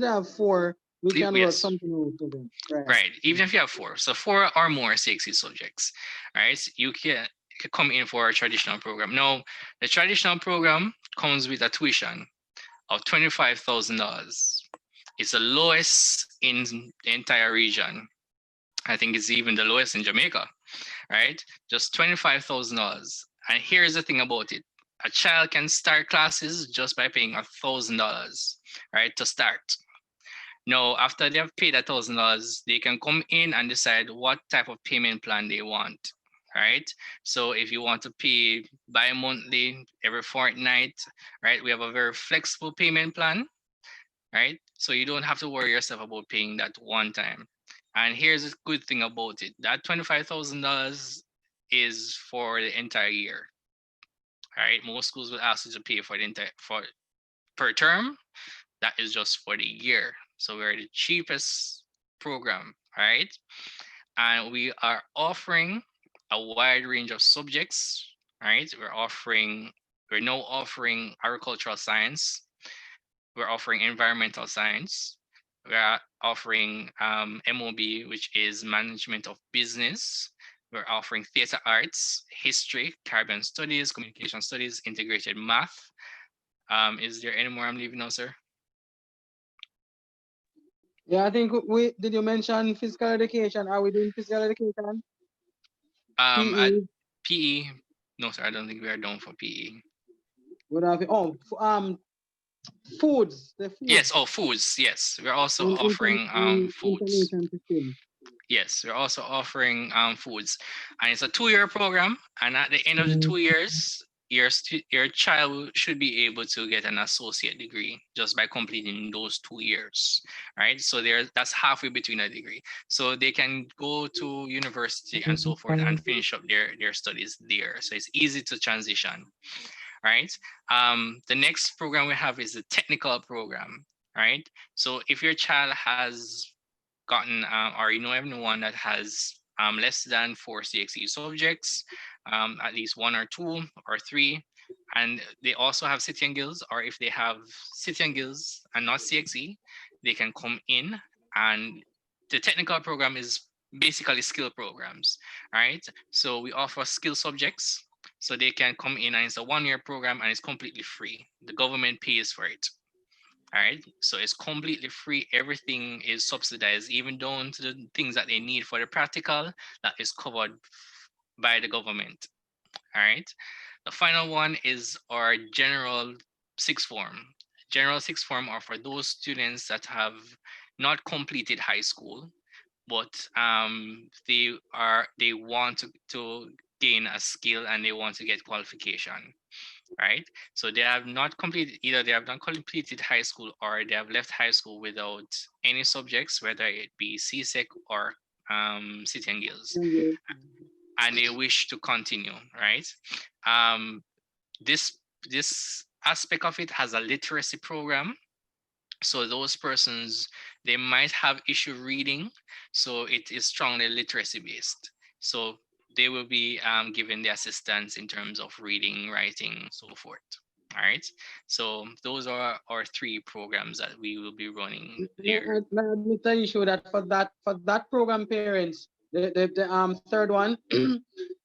they have 4, we can work Yes. something out to them. Right, even if you have 4. So 4 or more CXE subjects, right? You can come in for a traditional program. Now, the traditional program comes with a tuition of $25,000. It's the lowest in the entire region. I think it's even the lowest in Jamaica, right? Just $25,000. And here's the thing about it. A child can start classes just by paying $1,000, right, to start. Now, after they have paid $1,000, they can come in and decide what type of payment plan they want, right? So if you want to pay bi-monthly, every fortnight, right, we have a very flexible payment plan, right? So you don't have to worry yourself about paying that one time. And here's the good thing about it. That $25,000 is for the entire year, right? Most schools will ask you to pay for the entire, per term. That is just for the year. So we're the cheapest program, right? And we are offering a wide range of subjects, right? We're now offering agricultural science. We're offering environmental science. We're offering MOB, which is management of business. We're offering theater arts, history, Caribbean studies, communication studies, integrated math. Is there any more I'm leaving out, sir? Yeah, I think did you mention physical education? Are we doing physical education? PE, no, sir, I don't think we are done for PE. What have foods. The foods. Yes, foods. Yes, we're also offering foods. Yes, we're also offering foods, and it's a 2-year program. And at the end of the 2 years, your child should be able to get an associate degree just by completing those 2 years, right? So that's halfway between a degree. So they can go to university and so forth and finish up their studies there. So it's easy to transition, right? The next program we have is the technical program, right? So if your child has gotten, or you know anyone that has less than 4 CXE subjects, at least 1 or 2 or 3. And they also have City and Guilds, or if they have City and Guilds and not CXE, they can come in. And the technical program is basically skill programs, right? So we offer skill subjects, so they can come in, and it's a 1-year program and it's completely free. The government pays for it. All right, so it's completely free. Everything is subsidized, even down to the things that they need for the practical, that is covered by the government. All right, the final one is our general sixth form. General sixth form are for those students that have not completed high school, but they want to gain a skill and they want to get qualification. Right? So they have not completed, either they have not completed high school or they have left high school without any subjects, whether it be CSEC or City and Guilds, and they wish to continue, right? This aspect of it has a literacy program. So those persons, they might have issue reading, so it is strongly literacy based. So they will be given the assistance in terms of reading, writing, so forth. All right. So those are our 3 programs that we will be running here. Let me tell you that for that program, parents, the third one,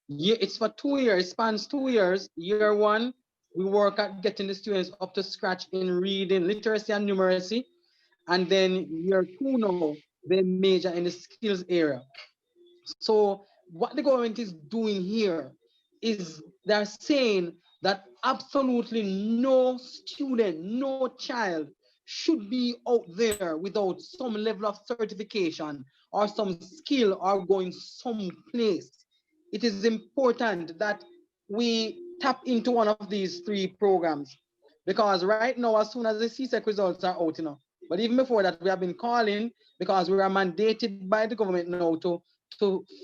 yeah, it's for 2 years, spans 2 years. Year 1, we work at getting the students up to scratch in reading, literacy, and numeracy. And then year 2 now, they major in the skills area. So what the government is doing here is they're saying that absolutely no student, no child should be out there without some level of certification or some skill or going someplace. It is important that we tap into one of these 3 programs, because right now, as soon as the CSEC results are out, but even before that, we have been calling, because we are mandated by the government now to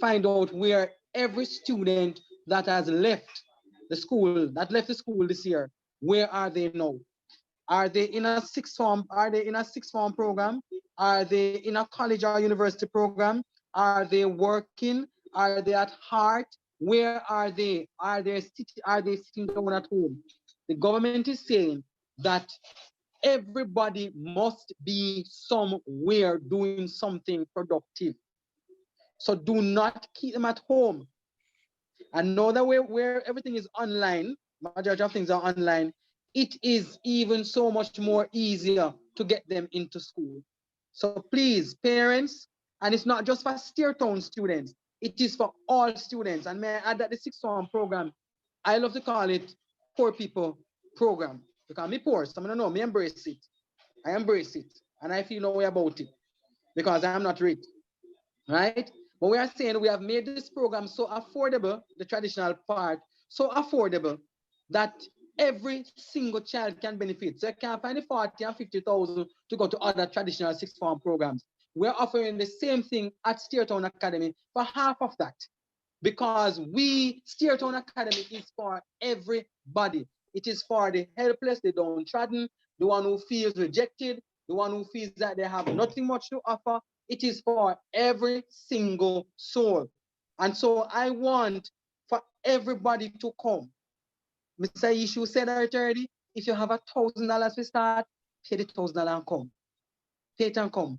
find out where every student that has left the school this year, where are they now? Are they in a sixth form? Are they in a sixth form program? Are they in a college or university program? Are they working? Are they at heart? Where are they? Are they sitting down at home? The government is saying that everybody must be somewhere doing something productive. So do not keep them at home. And know that where everything is online, majority of things are online, it is even so much more easier to get them into school. So please, parents, and it's not just for Steertown students, it is for all students. And may I add that the sixth form program, I love to call it poor people program, because me poor, so I don't know, me embrace it. I embrace it, and I feel no way about it, because I'm not rich, right? But we are saying we have made this program so affordable, the traditional part, so affordable that every single child can benefit. So you can't find the 40 and 50,000 to go to other traditional sixth form programs. We're offering the same thing at Steertown Academy for half of that, because Steertown Academy is for everybody. It is for the helpless, the downtrodden, the one who feels rejected, the one who feels that they have nothing much to offer. It is for every single soul. And so I want for everybody to come. Mr. Ishu said already, if you have $1,000 to start, pay the $1,000 and come. Pay it and come.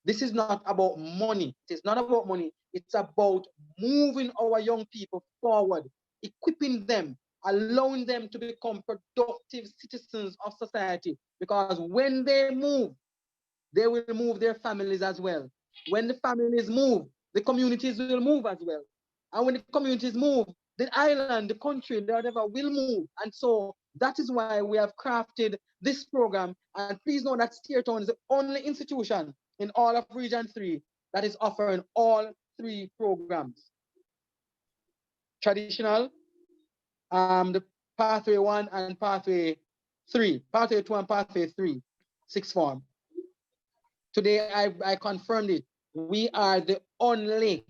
This is not about money. It is not about money. It's about moving our young people forward, equipping them, allowing them to become productive citizens of society. Because when they move, they will move their families as well. When the families move, the communities will move as well. And when the communities move, the island, the country, whatever will move. And so that is why we have crafted this program. And please know that Steertown is the only institution in all of Region 3 that is offering all 3 programs. Traditional, the Pathway 1 and Pathway 3, Pathway 2 and Pathway 3, sixth form. Today, I confirmed it. We are the only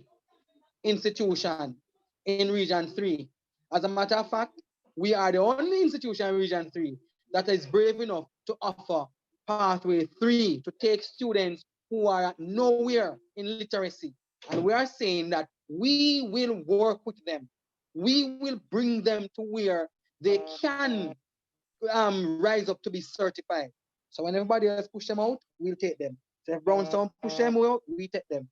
institution in Region 3. As a matter of fact, we are the only institution in Region 3 that is brave enough to offer Pathway 3 to take students who are nowhere in literacy. And we are saying that we will work with them. We will bring them to where they can rise up to be certified. So when everybody else push them out, we'll take them. So if Brownstown push them out, we take them.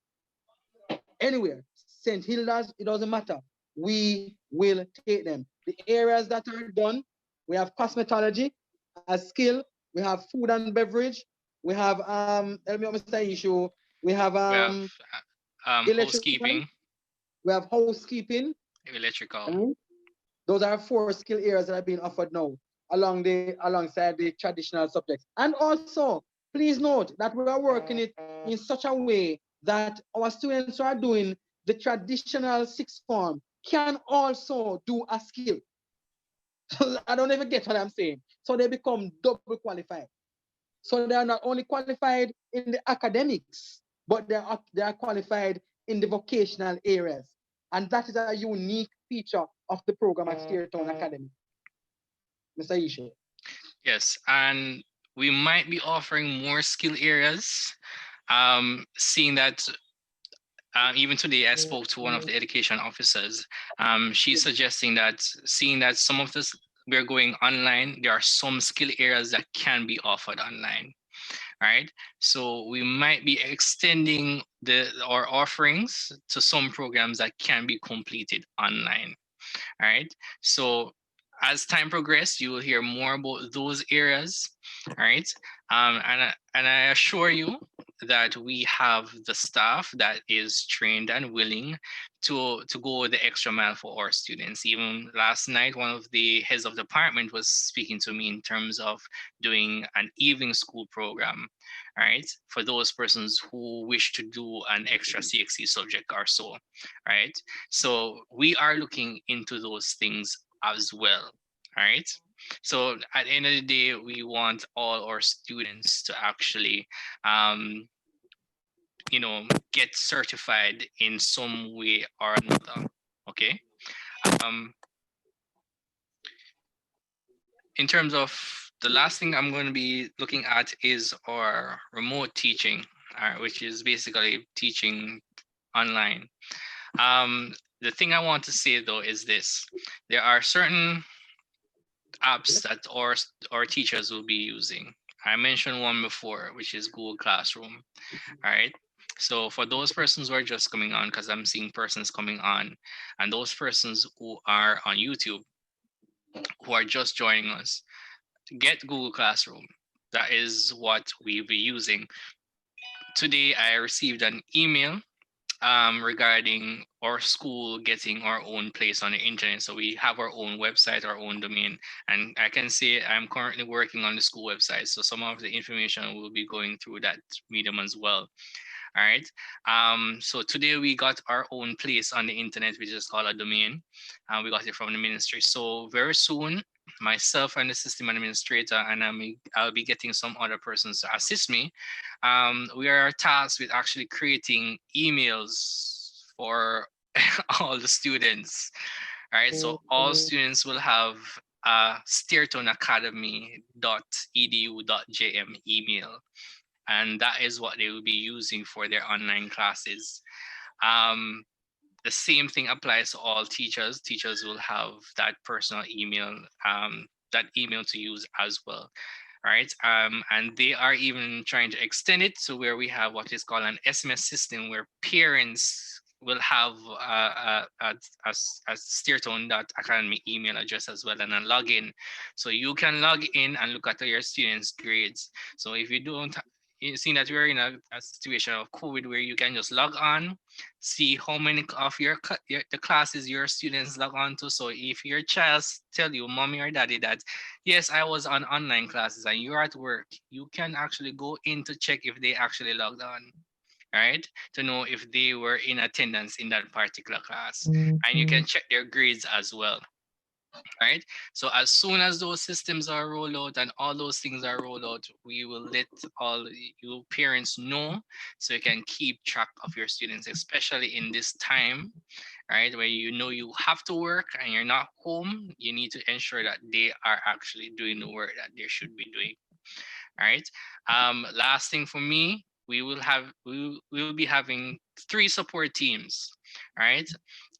Anywhere, St. Hilda's, it doesn't matter. We will take them. The areas that are done, we have cosmetology as skill, we have food and beverage, we have help me Mr. Issue, we have housekeeping, we have housekeeping, electrical. Those are 4 skill areas that are being offered now alongside the traditional subjects. And also, please note that we are working it in such a way that our students who are doing the traditional 6th form can also do a skill. I don't even get what I'm saying. So they become double qualified. So they are not only qualified in the academics, but they are qualified in the vocational areas. And that is a unique feature of the program at Steertown Academy. Mr. Ishe. Yes, and we might be offering more skill areas. Seeing that even today I spoke to one of the education officers. She's suggesting that seeing that some of this we're going online, there are some skill areas that can be offered online. Right, so we might be extending our offerings to some programs that can be completed online. All right, so as time progresses, you will hear more about those areas. All right, and I assure you that we have the staff that is trained and willing to go the extra mile for our students. Even last night, one of the heads of department was speaking to me in terms of doing an evening school program, right, for those persons who wish to do an extra CXC subject or so, right? So we are looking into those things as well, right? So at the end of the day, we want all our students to actually get certified in some way or another. Okay. In terms of the last thing I'm going to be looking at is our remote teaching, which is basically teaching online. The thing I want to say though is this: there are certain apps that our teachers will be using. I mentioned one before, which is Google Classroom. All right. So for those persons who are just coming on, because I'm seeing persons coming on, and those persons who are on YouTube, who are just joining us, get Google Classroom. That is what we'll be using. Today, I received an email regarding our school getting our own place on the internet. So we have our own website, our own domain. And I can say I'm currently working on the school website. So some of the information will be going through that medium as well. All right. So today we got our own place on the internet, which is called a domain. We got it from the ministry. So very soon, myself and the system administrator, and I'll be getting some other persons to assist me. We are tasked with actually creating emails for all the students. All right. So all students will have steertownacademy.edu.jm email. And that is what they will be using for their online classes. The same thing applies to all teachers. Teachers will have that personal email, that email to use as well. All right. And they are even trying to extend it to where we have what is called an SMS system, where parents will have a steertone.academy email address as well, and a login. So you can log in and look at your students' grades. So if you don't, you see that we're in a situation of COVID where you can just log on, see how many of the classes your students log on to. So if your child tell you, mommy or daddy, that yes, I was on online classes and you're at work, you can actually go in to check if they actually logged on, right? To know if they were in attendance in that particular class. And you can check their grades as well. Right. So as soon as those systems are rolled out and all those things are rolled out, we will let all you parents know so you can keep track of your students, especially in this time, right? Where you know you have to work and you're not home, you need to ensure that they are actually doing the work that they should be doing. All right. Last thing for me, we will be having 3 support teams, right?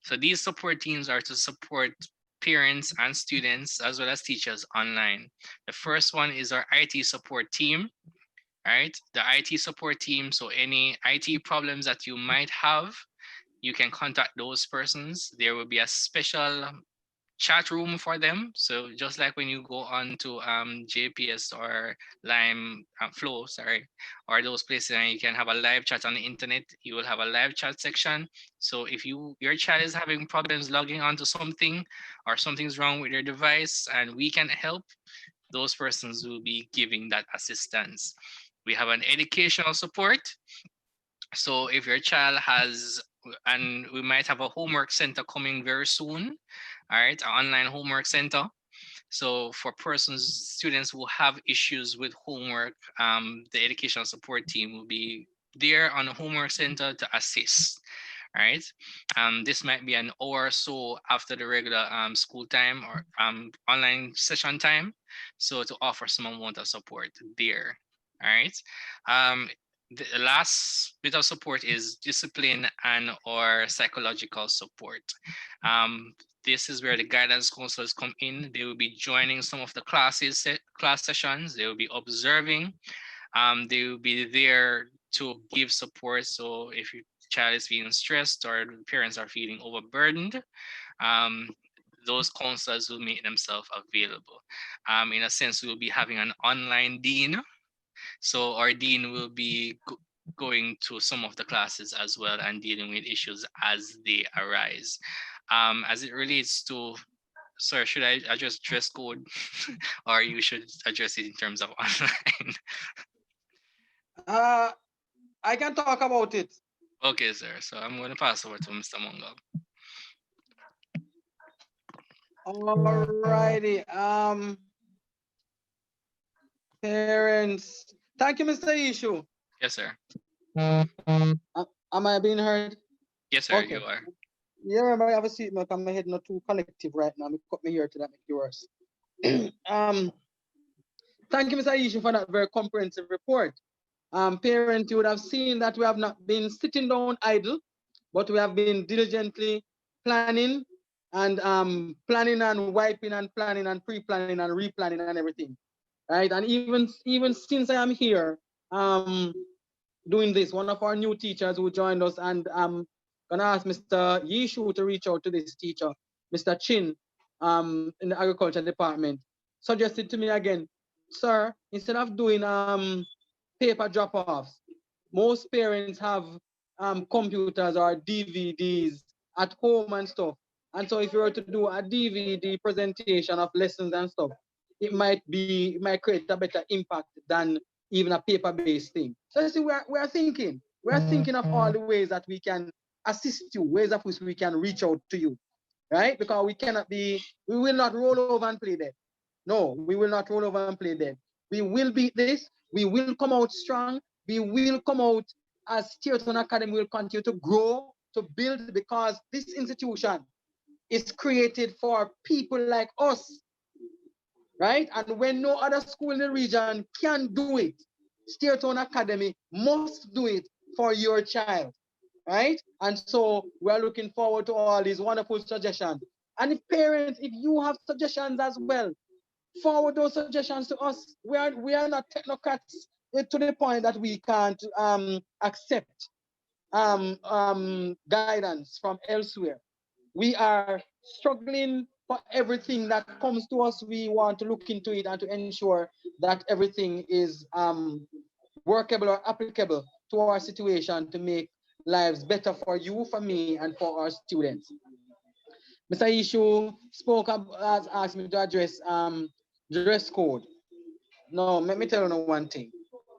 So these support teams are to support parents and students as well as teachers online. The first one is our IT support team, right? The IT support team. So any IT problems that you might have, you can contact those persons. There will be a special chat room for them. So just like when you go on to JPS or Lime Flow, sorry, or those places, and you can have a live chat on the internet, you will have a live chat section. So if your child is having problems logging onto something or something's wrong with their device and we can help, those persons will be giving that assistance. We have an educational support. So if your child has, and we might have a homework center coming very soon, all right, an online homework center. So for students who have issues with homework, the educational support team will be there on the homework center to assist, right? This might be an hour or so after the regular school time or online session time. So to offer some amount of support there, all right? The last bit of support is discipline and or psychological support. This is where the guidance counselors come in. They will be joining some of the class sessions. They will be observing. They will be there to give support. So if your child is feeling stressed or the parents are feeling overburdened, those counselors will make themselves available. In a sense, we'll be having an online dean. So our dean will be going to some of the classes as well and dealing with issues as they arise. As it relates to, sir, should I address dress code or you should address it in terms of online? I can talk about it. Okay, sir. So I'm going to pass over to Mr. Mungal. Alrighty. Parents. Thank you, Mr. Ishu. Yes, sir. Am I being heard? Yes, sir, Okay. you are. Yeah, remember I have a seat milk. I'm head not too collective right now. Me cut me here to that make it worse. Thank you, Mr. Ishu, for that very comprehensive report. Parents, you would have seen that we have not been sitting down idle, but we have been diligently planning and planning and wiping and planning and pre-planning and replanning and everything, right? And even since I am here doing this, one of our new teachers who joined us, and I'm gonna ask Mr. Yishu to reach out to this teacher, Mr. Chin, in the agriculture department, suggested to me again, sir, instead of doing paper drop-offs, most parents have computers or DVDs at home and stuff. And so if you were to do a DVD presentation of lessons and stuff, it might create a better impact than even a paper-based thing. So you see, we're thinking of all the ways that we can assist you, ways of which we can reach out to you, right? Because we will not roll over and play dead. No, we will not roll over and play dead. We will beat this. We will come out strong. We will come out as Steerton Academy will continue to grow, to build, because this institution is created for people like us, right? And when no other school in the region can do it, Steerton Academy must do it for your child, right? And so we're looking forward to all these wonderful suggestions. And if parents, if you have suggestions as well, forward those suggestions to us. We are not technocrats to the point that we can't accept guidance from elsewhere. We are struggling for everything that comes to us. We want to look into it and to ensure that everything is workable or applicable to our situation to make lives better for you, for me, and for our students. Mr. Ishu spoke up, has asked me to address dress code. No, let me tell you one thing.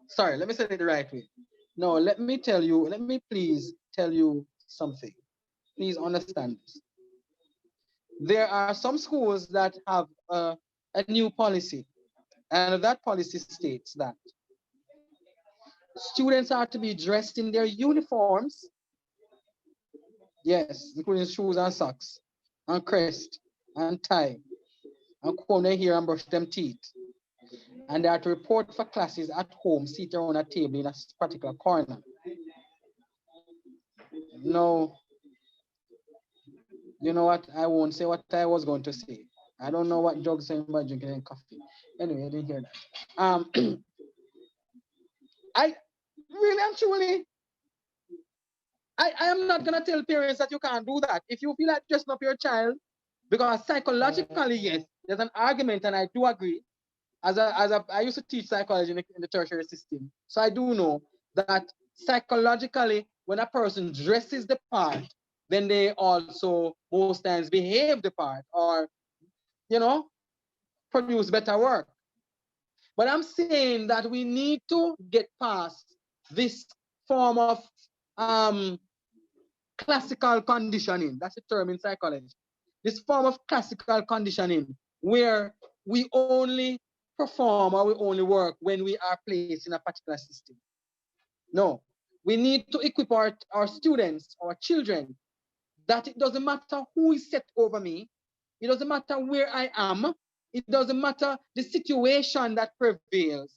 Sorry, let me say it the right way. No, let me please tell you something. Please understand this. There are some schools that have a new policy, and that policy states that students are to be dressed in their uniforms, yes, including shoes and socks, and crest, and tie, and comb their hair and brush them teeth. And they are to report for classes at home, seated around a table in a particular corner. No, you know what? I won't say what I was going to say. I don't know what Jog's saying about drinking coffee. Anyway, I didn't hear that. I really and truly, I am not gonna tell parents that you can't do that. If you feel like dressing up your child, because psychologically, yes, there's an argument, and I do agree. I used to teach psychology in the tertiary system, so I do know that psychologically, when a person dresses the part, then they also most times behave the part, or you know, produce better work. But I'm saying that we need to get past this form of um, classical conditioning. That's the term in psychology. This form of classical conditioning where we only perform or we only work when we are placed in a particular system. No, we need to equip our students, our children, that it doesn't matter who is set over me, it doesn't matter where I am, it doesn't matter the situation that prevails.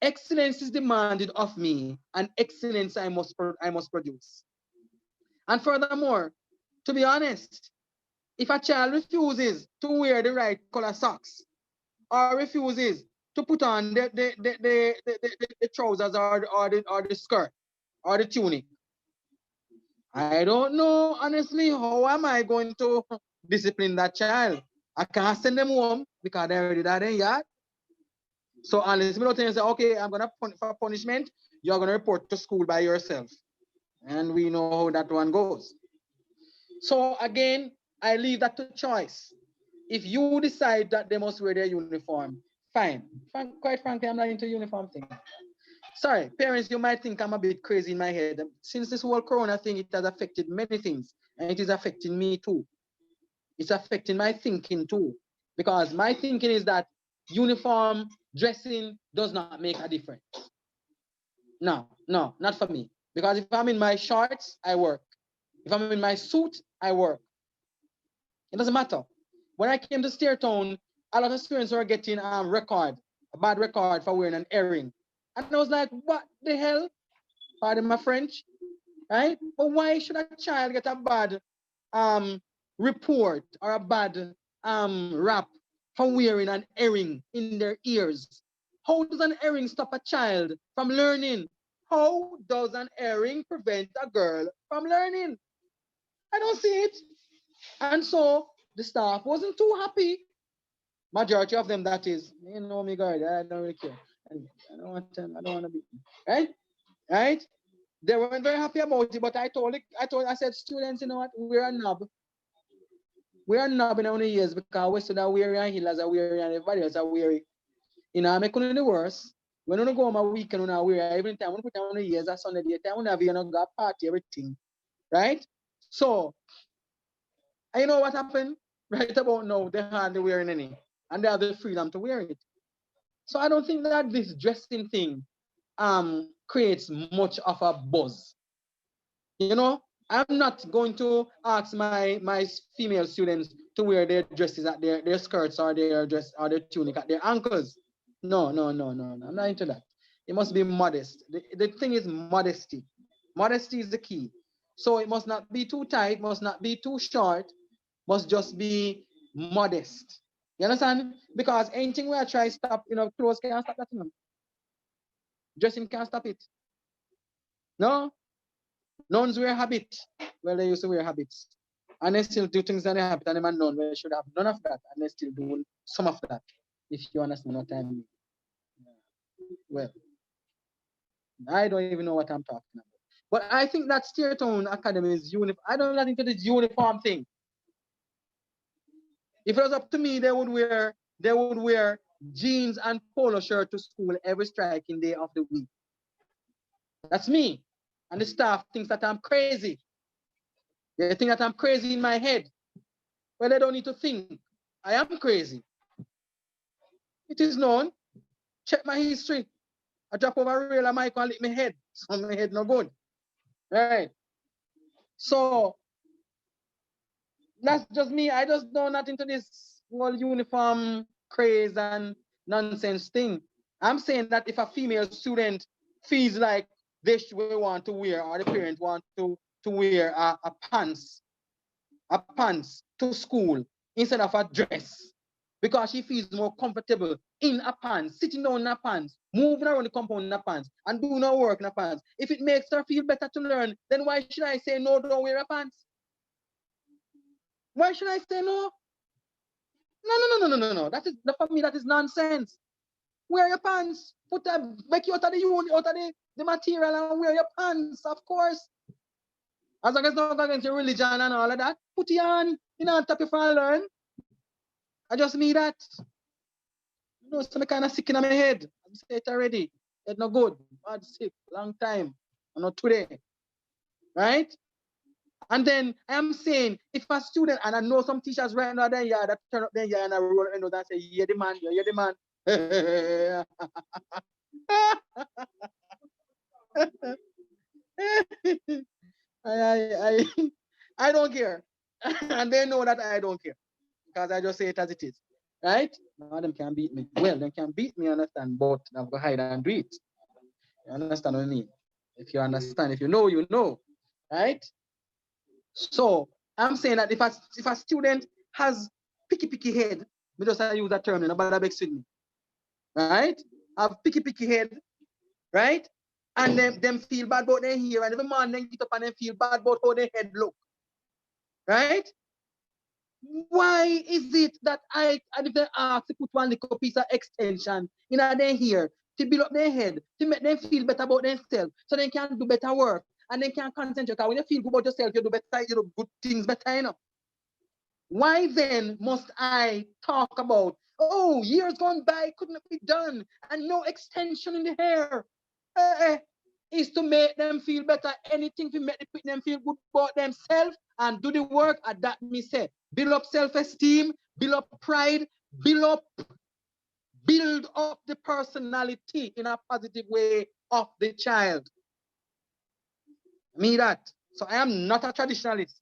Excellence is demanded of me, and excellence I must produce. And furthermore, to be honest, if a child refuses to wear the right color socks, or refuses to put on the trousers or the skirt or the tunic, I don't know, honestly, how am I going to discipline that child? I can't send them home because they already died in yard. So unless me don't say, okay, I'm gonna for punishment, you're gonna report to school by yourself. And we know how that one goes. So again, I leave that to choice. If you decide that they must wear their uniform, fine. Quite frankly, I'm not into uniform thing. Sorry, parents, you might think I'm a bit crazy in my head. Since this whole corona thing, it has affected many things, and it is affecting me too. It's affecting my thinking too, because my thinking is that uniform dressing does not make a difference. No, not for me. Because if I'm in my shorts, I work. If I'm in my suit, I work. It doesn't matter. When I came to Steertown, a lot of students were getting a bad record for wearing an earring. And I was like, what the hell? Pardon my French, right? But why should a child get a bad report or a bad rap for wearing an earring in their ears? How does an earring stop a child from learning? How does an earring prevent a girl from learning? I don't see it. And so the staff wasn't too happy. Majority of them, that is, you know me, God, I don't really care. I don't want to, I don't want to be, right? Right? They weren't very happy about it, but I said, students, you know what? We're a knob. We're a knob in our years because we said that we're and healers are weary and everybody else are weary. You know, I'm making it worse. When I go on my weekend, when I wear every time, when I put on the years, that's Sunday, time, when I have, you know, got party, everything. Right? So, and you know what happened? Right about now, they hardly wearing any. And they have the freedom to wear it. So I don't think that this dressing thing creates much of a buzz. You know, I'm not going to ask my female students to wear their dresses at their skirts or their dress or their tunic at their ankles. No. I'm not into that. It must be modest. The thing is modesty. Modesty is the key. So it must not be too tight, must not be too short, must just be modest. You understand? Because anything where I try to stop, you know, clothes can't stop that. You know? Dressing can't stop it. No? Nuns wear habit. Well, they used to wear habits. And they still do things that they have, and them a nun where they should have none of that, and they still do some of that, if you understand what I mean. Well, I don't even know what I'm talking about. But I think that Steertown Academy is uniform. I don't think it's uniform thing. If it was up to me, they would wear jeans and polo shirt to school every striking day of the week. That's me. And the staff thinks that I'm crazy. They think that I'm crazy in my head. Well, they don't need to think. I am crazy. It is known. Check my history. I drop over a rail, I might lick my head. So my head no good. Right. So that's just me. I just know not into this whole uniform craze and nonsense thing. I'm saying that if a female student feels like they should want to wear or the parent want to to wear a pants to school instead of a dress because she feels more comfortable in a pants, sitting down in a pants, moving around the compound in a pants, and doing her work in a pants. If it makes her feel better to learn, then why should I say no, don't wear a pants? Why should I say no? No. That is for me, that is nonsense. Wear your pants. Make you out of the material and wear your pants, of course. As long as not against your religion and all of that, put it on. You know, top if I learn. I just need that. You know, some kind of sick in my head. I say it already. It's not good. Bad sick. Long time. And not today. Right? And then I am saying, if a student, and I know some teachers right now, then yeah, that turn up then yeah, and I roll and that say, yeah, the man, yeah, the man. I don't care. And they know that I don't care. Because I just say it as it is. Right? Now them can beat me. Well, they can beat me, understand, but I'm gonna hide and do it. You understand what I mean? If you understand, if you know, you know. Right? So I'm saying that if a student has picky head, me just use that term, nobody begs with me. Right? Have picky head, right? And them feel bad about their hair, and every man then get up and then feel bad about how their head look. Right? Why is it that if they ask to put one little piece of extension in their hair to build up their head, to make them feel better about themselves, so they can do better work and they can concentrate? Because when you feel good about yourself, you do better, you do good things better, you know. Why then must I talk about, oh, years gone by couldn't be done and no extension in the hair? Is to make them feel better. Anything to make them feel good about themselves and do the work. And that me say, build up self-esteem, build up pride, build up the personality in a positive way of the child. Me that. So I am not a traditionalist.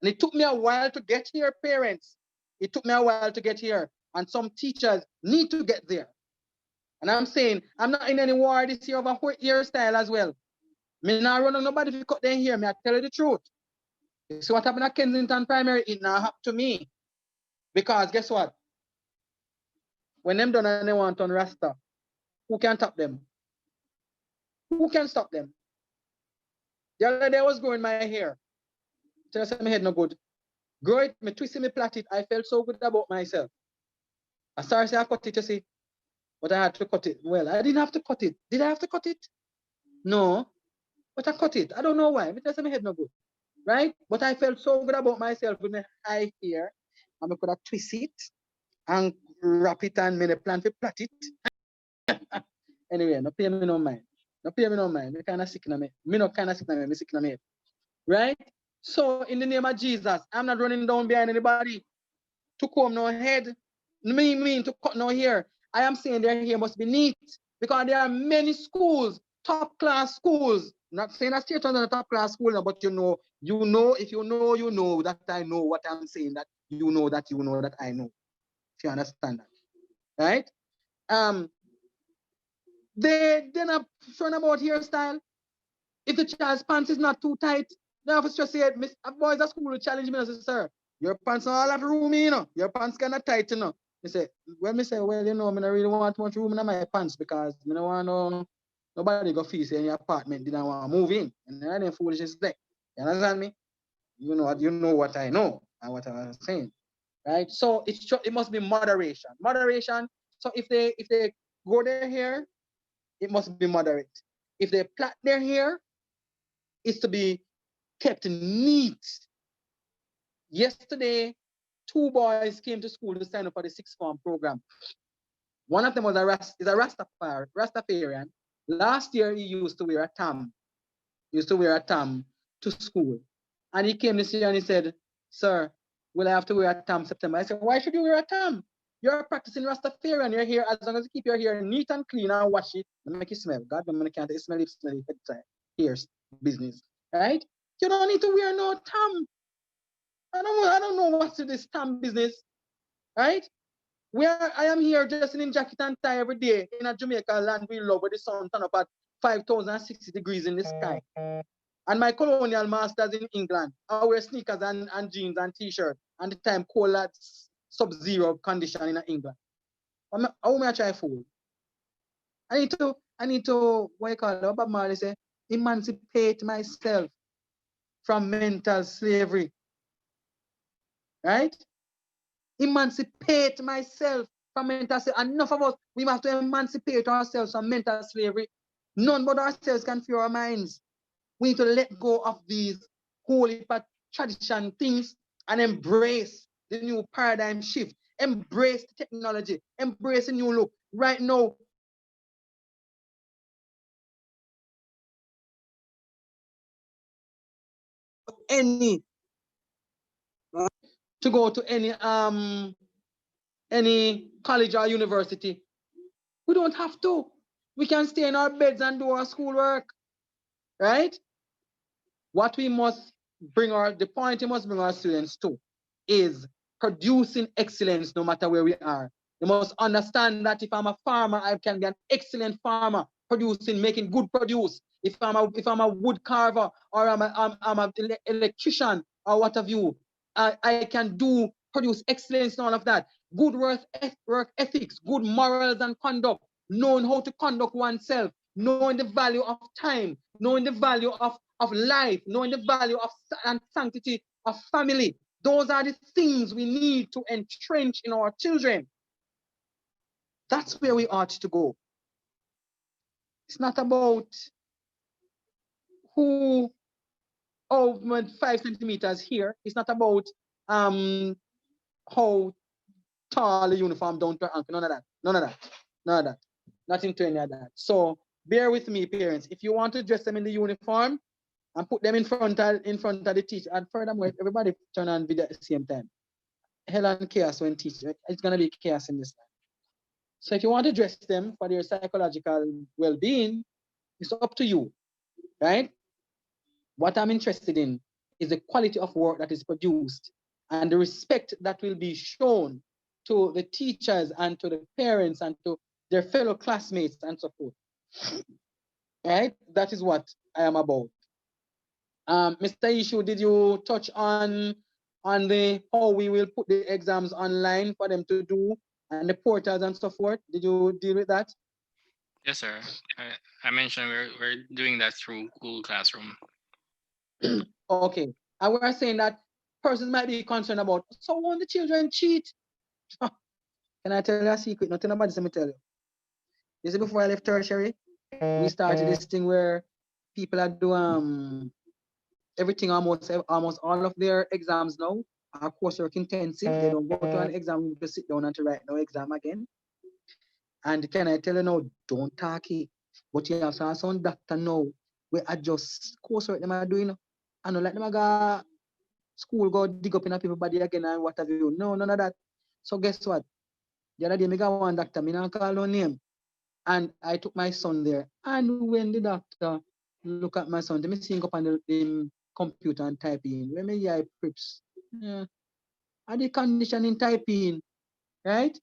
And it took me a while to get here, parents. It took me a while to get here. And some teachers need to get there. And I'm saying, I'm not in any war this year over hairstyle as well. Me not run on nobody if you cut their hair. Me I tell you the truth. So what happened at Kensington Primary, it now happened to me. Because guess what? When them done and they want on Rasta, who can stop them? Who can stop them? The other day I was growing my hair. Tell us my head no good. Grow it, me twist it, me plait it. I felt so good about myself. I started to say I cut it, you see. But I had to cut it. Well, I didn't have to cut it. Did I have to cut it? No. But I cut it. I don't know why. Because my head no good. Right? But I felt so good about myself with my high hair. And I could have twist it and wrap it and make a plan to plait it. Anyway, no pay me no mind. No pay me no mind. Me kind of sick in me. Me no kind of sick in me. Me sick in me. Right? So in the name of Jesus, I'm not running down behind anybody to comb no head. Me to cut no hair. I am saying their hair must be neat because there are many schools, top class schools. Not saying that State is a top class school, but you know, if you know, you know that I know what I'm saying, that you know that I know. If you understand that. Right? They're not showing about hairstyle. If the child's pants is not too tight, they have to just say, boys at school will challenge me and say, sir, your pants are all that roomy, you know. Your pants kind of tight, you know. Me say, well, you know, I don't really want much room in my pants because I don't want nobody go feel say in your apartment didn't want to move in. And then them foolishness there. You understand me? You know what I know and what I was saying. Right? So it must be moderation. Moderation. So if they grow their hair, it must be moderate. If they plait their hair, it's to be kept neat. Yesterday, 2 boys came to school to sign up for the 6th form program. One of them was a Rastafarian. Last year, he used to wear a tam. He used to wear a tam to school. And he came this year and he said, sir, will I have to wear a tam September? I said, why should you wear a tam? You're practicing Rastafarian. Your hair, as long as you keep your hair neat and clean and wash it, and make it smell. God, I can't smell it, here's business. Right? You don't need to wear no tam. I don't know what's this tam business. Right? Where I am here dressing in jacket and tie every day in a Jamaica land we love where the sun turn up at 5,060 degrees in the sky. And my colonial masters in England, I wear sneakers and jeans and t-shirt and the time cold at sub-zero condition in England. How may I try food? I need to, what you call it, Bob Marley say, emancipate myself from mental slavery. Right? Emancipate myself from mental slavery. Enough of us, we have to emancipate ourselves from mental slavery. None but ourselves can free our minds. We need to let go of these holy tradition things and embrace the new paradigm shift. Embrace the technology. Embrace the new look. Right now, any to go to any college or university. We don't have to. We can stay in our beds and do our schoolwork, right? What we must bring the point we must bring our students to is producing excellence no matter where we are. You must understand that if I'm a farmer, I can be an excellent farmer, making good produce. If I'm a wood carver or I'm an electrician or what have you, I can produce excellence in all of that. Good work ethics, good morals and conduct, knowing how to conduct oneself, knowing the value of time, knowing the value of life, knowing the value of and sanctity of family. Those are the things we need to entrench in our children. That's where we ought to go. It's not about who 5 centimeters here. It's not about how tall the uniform down to her ankle. None of that. None of that. None of that. Nothing to any of that. So bear with me, parents. If you want to dress them in the uniform and put them in front of the teacher, and furthermore, everybody turn on video at the same time. Hell and chaos when teaching. It's gonna be chaos in this time. So if you want to dress them for their psychological well-being, it's up to you, right? What I'm interested in is the quality of work that is produced and the respect that will be shown to the teachers and to the parents and to their fellow classmates and so forth. Right? That is what I am about. Mr. Ishu, did you touch on how we will put the exams online for them to do and the portals and so forth? Did you deal with that? Yes, sir. I mentioned we're doing that through Google Classroom. Okay. And we're saying that persons might be concerned about, so when the children cheat? Can I tell you a secret? Nothing about this, let me tell you. You see, before I left tertiary, we started this thing where people are doing everything, almost all of their exams now are coursework intensive. They don't go to an exam to sit down and to write no exam again. And can I tell you now, don't talk it. But you have some doctor now, we adjust coursework them are doing. I know like them go school, go dig up in a people body again and what have you. No, none of that. So guess what? The other day, I got one doctor, I don't call her name. And I took my son there. And when the doctor look at my son, they see him up on the computer and type in. When me I preps, yeah. And the condition in typing, right?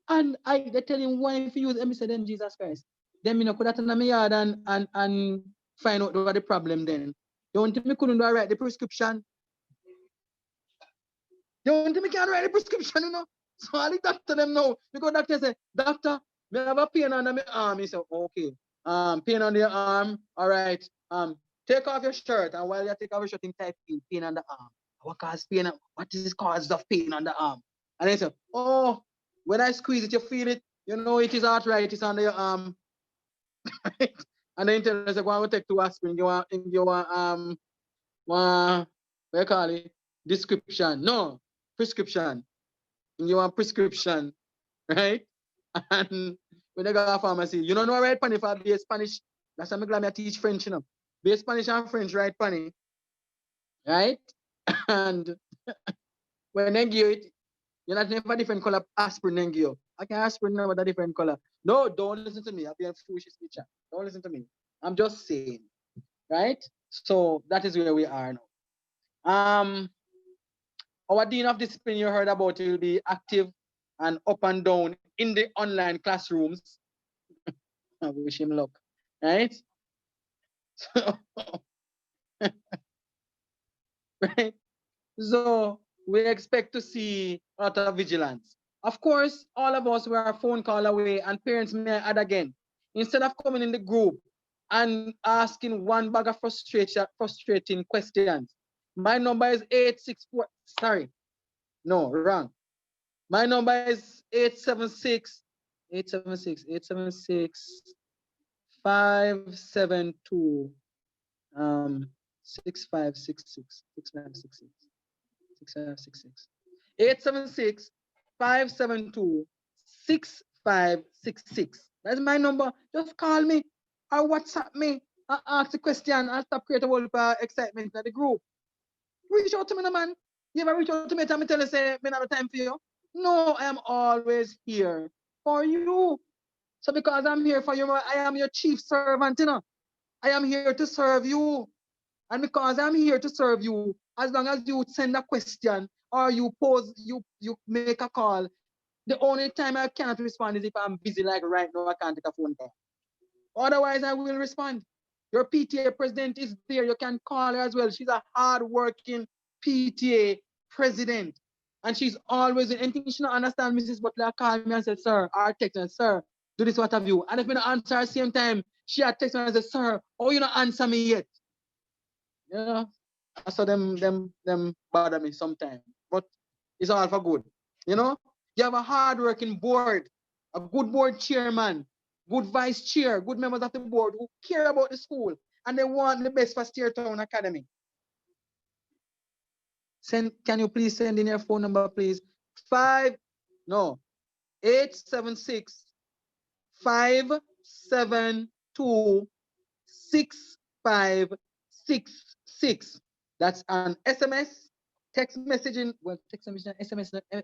And they tell him why if you use me say then Jesus Christ. Then me no could attend my yard and find out what the problem then. Don't think me couldn't write the prescription. Don't think me can't write the prescription, you know. So I doctor them now. Because doctor say, doctor, me have a pain under my arm. He said, okay. Pain on the arm. All right. Take off your shirt. And while you take off your shirt, in type in pain on the arm. What cause pain? What is the cause of pain on the arm? And he said, oh, when I squeeze it, you feel it. You know it is arthritis under your arm. And then tell us, go and take 2 aspirin. You want what you call it? Description. No, prescription. You want prescription, right? And when they go to pharmacy, you don't know right funny for be Spanish. That's why I'm glad I teach French, you know. Be Spanish and French, right funny. Right? And when they give it, you're not never different color aspirin then give you. I can aspirin now with a different color. No, don't listen to me. I'll be a foolish teacher. Don't listen to me. I'm just saying. Right? So that is where we are now. Our Dean of Discipline you heard about will be active and up and down in the online classrooms. I wish him luck. Right? So, Right? So we expect to see a lot of vigilance. Of course, all of us were a phone call away, and parents may add again. Instead of coming in the group and asking one bag of frustrating questions, my number is 864. Sorry, no, wrong. My number is 876 572 6566 6566 876 572 6566. That's my number. Just call me or WhatsApp me and ask the question and stop creating a whole excitement in the group. Reach out to me, no, man. You ever reach out to me and tell me, say, I don't have time for you? No, I am always here for you. So because I'm here for you, I am your chief servant, you know. I am here to serve you. And because I'm here to serve you, as long as you send a question or you make a call, the only time I cannot respond is if I'm busy, like right now, I can't take a phone call. Otherwise, I will respond. Your PTA president is there. You can call her as well. She's a hard-working PTA president. And she's always in anything she don't understand, Mrs. Butler call me and said, sir, or text me, sir, do this, what have you. And if I don't answer at the same time, she had text me and said, sir, oh, you don't answer me yet. You know, I saw them bother me sometimes. But it's all for good. You know, you have a hard-working board, a good board chairman, good vice chair, good members of the board who care about the school and they want the best for Steertown Academy. Can you please send in your phone number, please? 876 572 6566. That's an SMS, text messaging. Well, text messaging,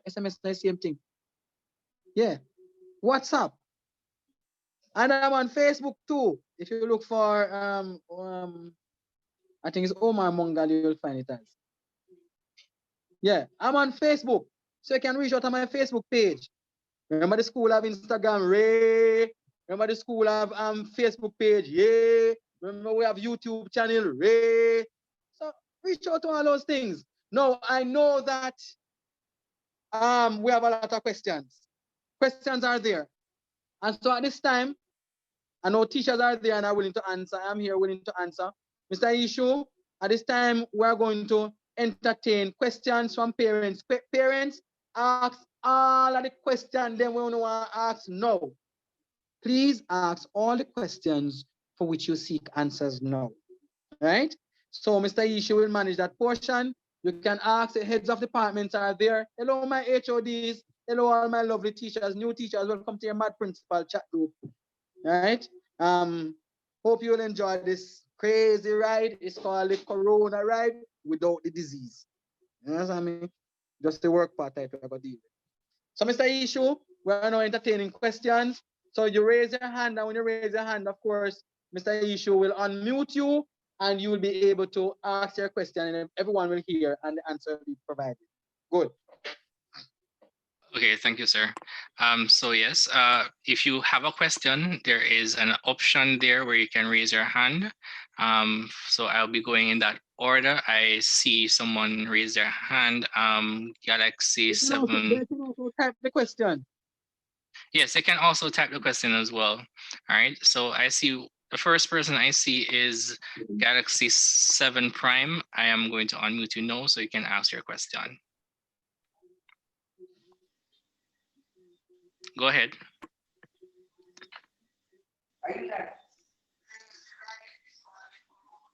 SMS is the same thing. Yeah. WhatsApp. And I'm on Facebook too. If you look for I think it's Omar Mongal, you'll find it as. Yeah, I'm on Facebook. So you can reach out on my Facebook page. Remember the school have Instagram, Ray. Remember the school have Facebook page, yeah. Remember we have YouTube channel, Ray. So reach out to all those things. No, I know that we have a lot of questions. Questions are there. And so at this time, I know teachers are there and are willing to answer. I'm here willing to answer. Mr. Ishu, at this time, we're going to entertain questions from parents. Parents, ask all of the questions they want to ask now. Please ask all the questions for which you seek answers now. Right? So Mr. Ishu will manage that portion. You can ask, the heads of departments are there. Hello, my HODs. Hello, all my lovely teachers, new teachers. Welcome to your Mad Principal chat group. Right? Hope you will enjoy this crazy ride. It's called the Corona ride without the disease. You know what I mean? Just the work part type of deal. So, Mr. Ishu, we're now entertaining questions. So you raise your hand, and when you raise your hand, of course, Mr. Ishu will unmute you, and you will be able to ask your question, and everyone will hear, and the answer will be provided. Good. Okay, thank you, sir. So yes, if you have a question, there is an option there where you can raise your hand. So I'll be going in that order. I see someone raise their hand. Galaxy 7. They can also type the question. Yes, they can also type the question as well. All right. So I see the first person I see is Galaxy 7 Prime. I am going to unmute you now so you can ask your question. Go ahead.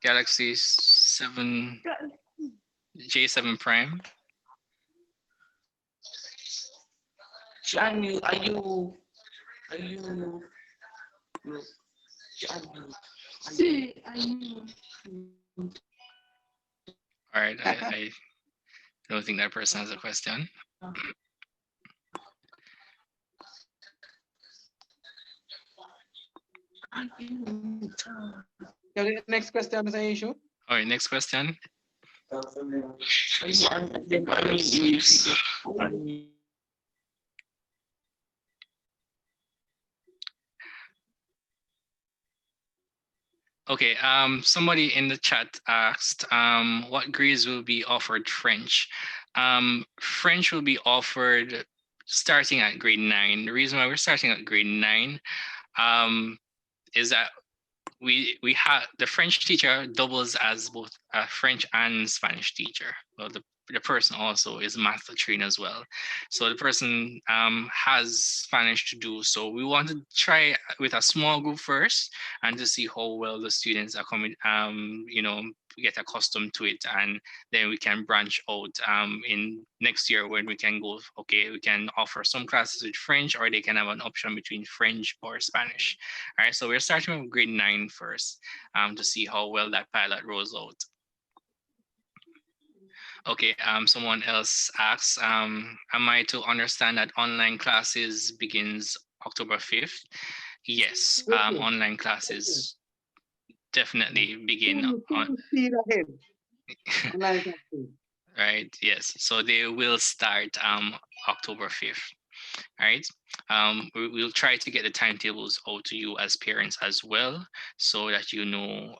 Galaxy 7 J7 Prime. Johnny, are you See, All right, I don't think that person has a question. Next question, Mr. Ishu. All right, next question. Okay, somebody in the chat asked, what grades will be offered French? French will be offered starting at grade 9. The reason why we're starting at grade 9 is that we have the French teacher doubles as both a French and Spanish teacher. Well, the person also is math trained as well. So the person has Spanish to do. So we want to try with a small group first and to see how well the students are coming, you know, get accustomed to it, and then we can branch out in next year when we can go, okay, we can offer some classes with French, or they can have an option between French or Spanish. All right, so we're starting with grade 9 first to see how well that pilot rolls out. Okay, someone else asks, am I to understand that online classes begins October 5th? Yes, online classes definitely begin on. Right, yes, so they will start October 5th. All right, we'll try to get the timetables out to you as parents as well, so that you know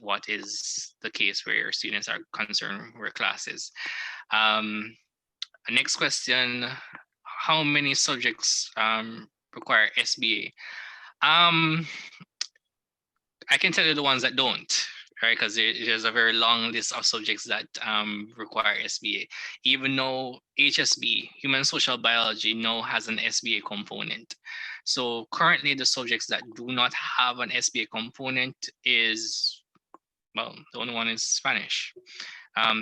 what is the case where your students are concerned with classes. Next question, how many subjects require SBA? I can tell you the ones that don't, right? Because there's a very long list of subjects that require SBA. Even though HSB, Human Social Biology, now has an SBA component. So currently the subjects that do not have an SBA component is, well, the only one is Spanish.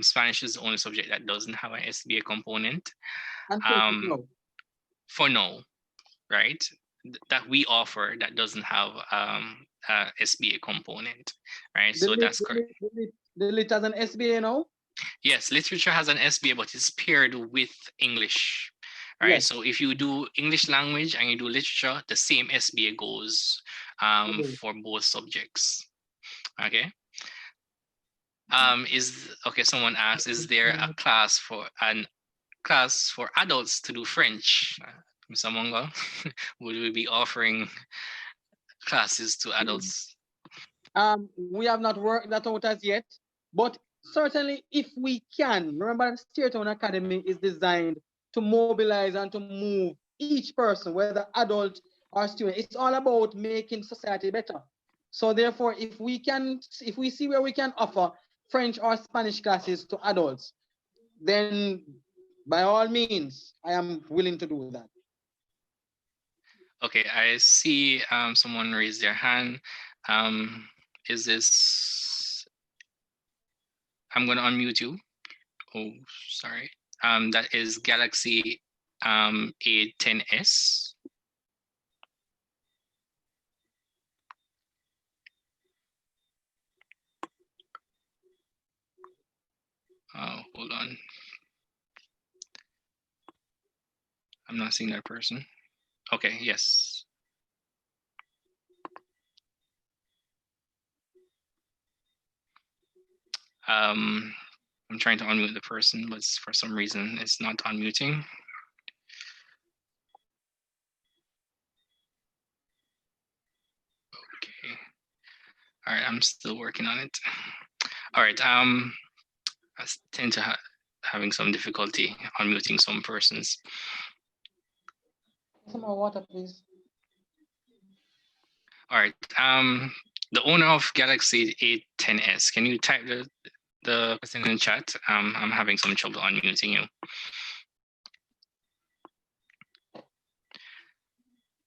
Spanish is the only subject that doesn't have an SBA component. For now, right? That we offer that doesn't have SBA component, right? So that's correct. The lit has an SBA now? Yes, literature has an SBA, but it's paired with English, right? Yes. So if you do English language and you do literature, the same SBA goes for both subjects. Okay. Someone asks, is there a class for adults to do French? Mr. Mongo, would we be offering classes to adults? We have not worked that out as yet, but certainly if we can, remember Steertown Academy is designed to mobilize and to move each person, whether adult or student. It's all about making society better. So therefore, if we see where we can offer French or Spanish classes to adults, then by all means, I am willing to do that. Okay, I see someone raise their hand. Is this, I'm gonna unmute you. Oh, sorry. That is Galaxy A10s. Hold on. I'm not seeing that person. Okay, yes. I'm trying to unmute the person, but for some reason it's not unmuting. Okay. All right, I'm still working on it. All right, I tend to having some difficulty unmuting some persons. Some more water, please. All right, the owner of Galaxy A10s, can you type the question in the chat? I'm having some trouble unmuting you.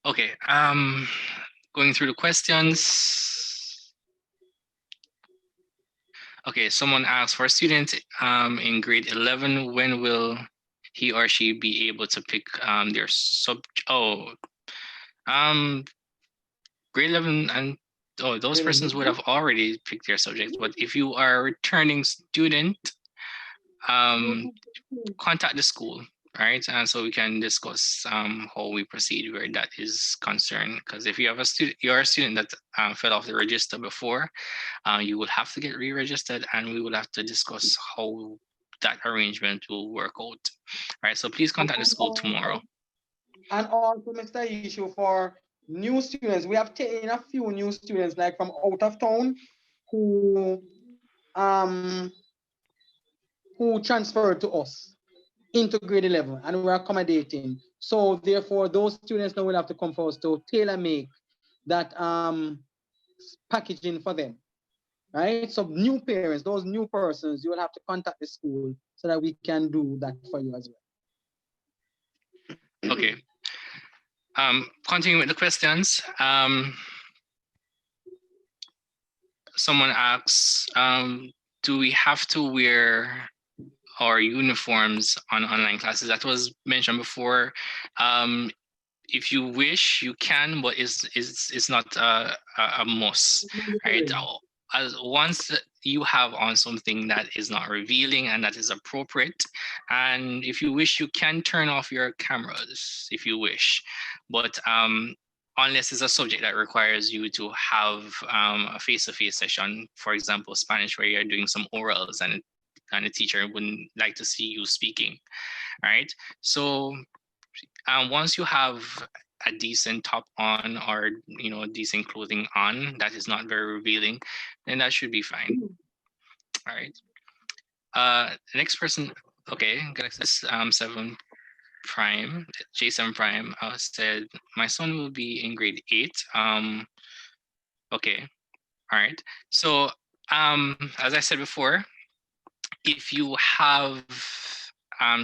Okay, going through the questions. Okay, someone asked, for a student in grade 11, when will he or she be able to pick their grade 11 and those persons would have already picked their subjects. But if you are a returning student, contact the school, right? And so we can discuss how we proceed where that is concerned. Because if you have you're a student that fell off the register before, you will have to get re-registered, and we will have to discuss how that arrangement will work out. Right, so please contact the school tomorrow. And also, Mr. Issue, for new students. We have taken a few new students like from out of town who transferred to us into grade 11, and we're accommodating. So therefore, those students now will have to come for us to tailor make that packaging for them, right? So new parents, those new persons, you will have to contact the school so that we can do that for you as well. Okay. Continuing with the questions. Someone asks, do we have to wear our uniforms on online classes? That was mentioned before. If you wish, you can, but it's not a must, right? As once you have on something that is not revealing and that is appropriate, and if you wish, you can turn off your cameras if you wish, but unless it's a subject that requires you to have a face-to-face session, for example, Spanish, where you're doing some orals and the teacher wouldn't like to see you speaking, right? So once you have a decent top on, or decent clothing on that is not very revealing, then that should be fine. All right. The next person, okay, Galaxy 7 Prime, J7 Prime said, my son will be in grade 8. Okay, all right. So as I said before, if you have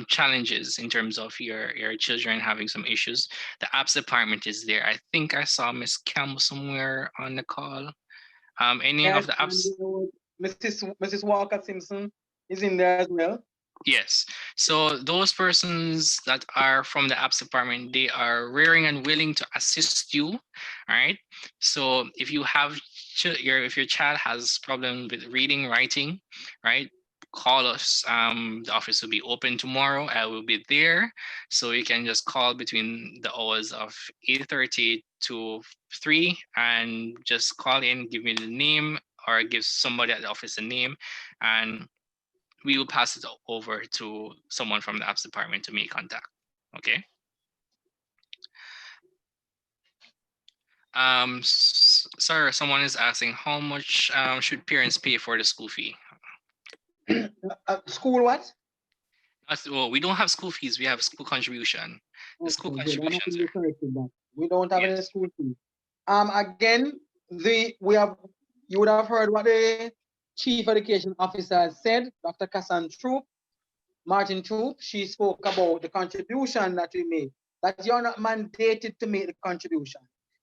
challenges in terms of your children having some issues, the apps department is there. I think I saw Miss Campbell somewhere on the call. Any of the apps? Mrs. Walker Simpson is in there as well. Yes. So those persons that are from the apps department, they are raring and willing to assist you. All right. So if you have if your child has problems with reading, writing, right, call us. The office will be open tomorrow. I will be there. So you can just call between the hours of 8:30 to 3 and just call in, give me the name, or give somebody at the office a name, and we will pass it over to someone from the apps department to make contact. Okay. Sir, someone is asking, how much should parents pay for the school fee? School what? Well, we don't have school fees. We have school contribution. The school contributions. We don't have any school fee. Again, you would have heard what the Chief Education Officer said, Dr. Kassan Troop, Martin Troop. She spoke about the contribution that we made, that you're not mandated to make the contribution.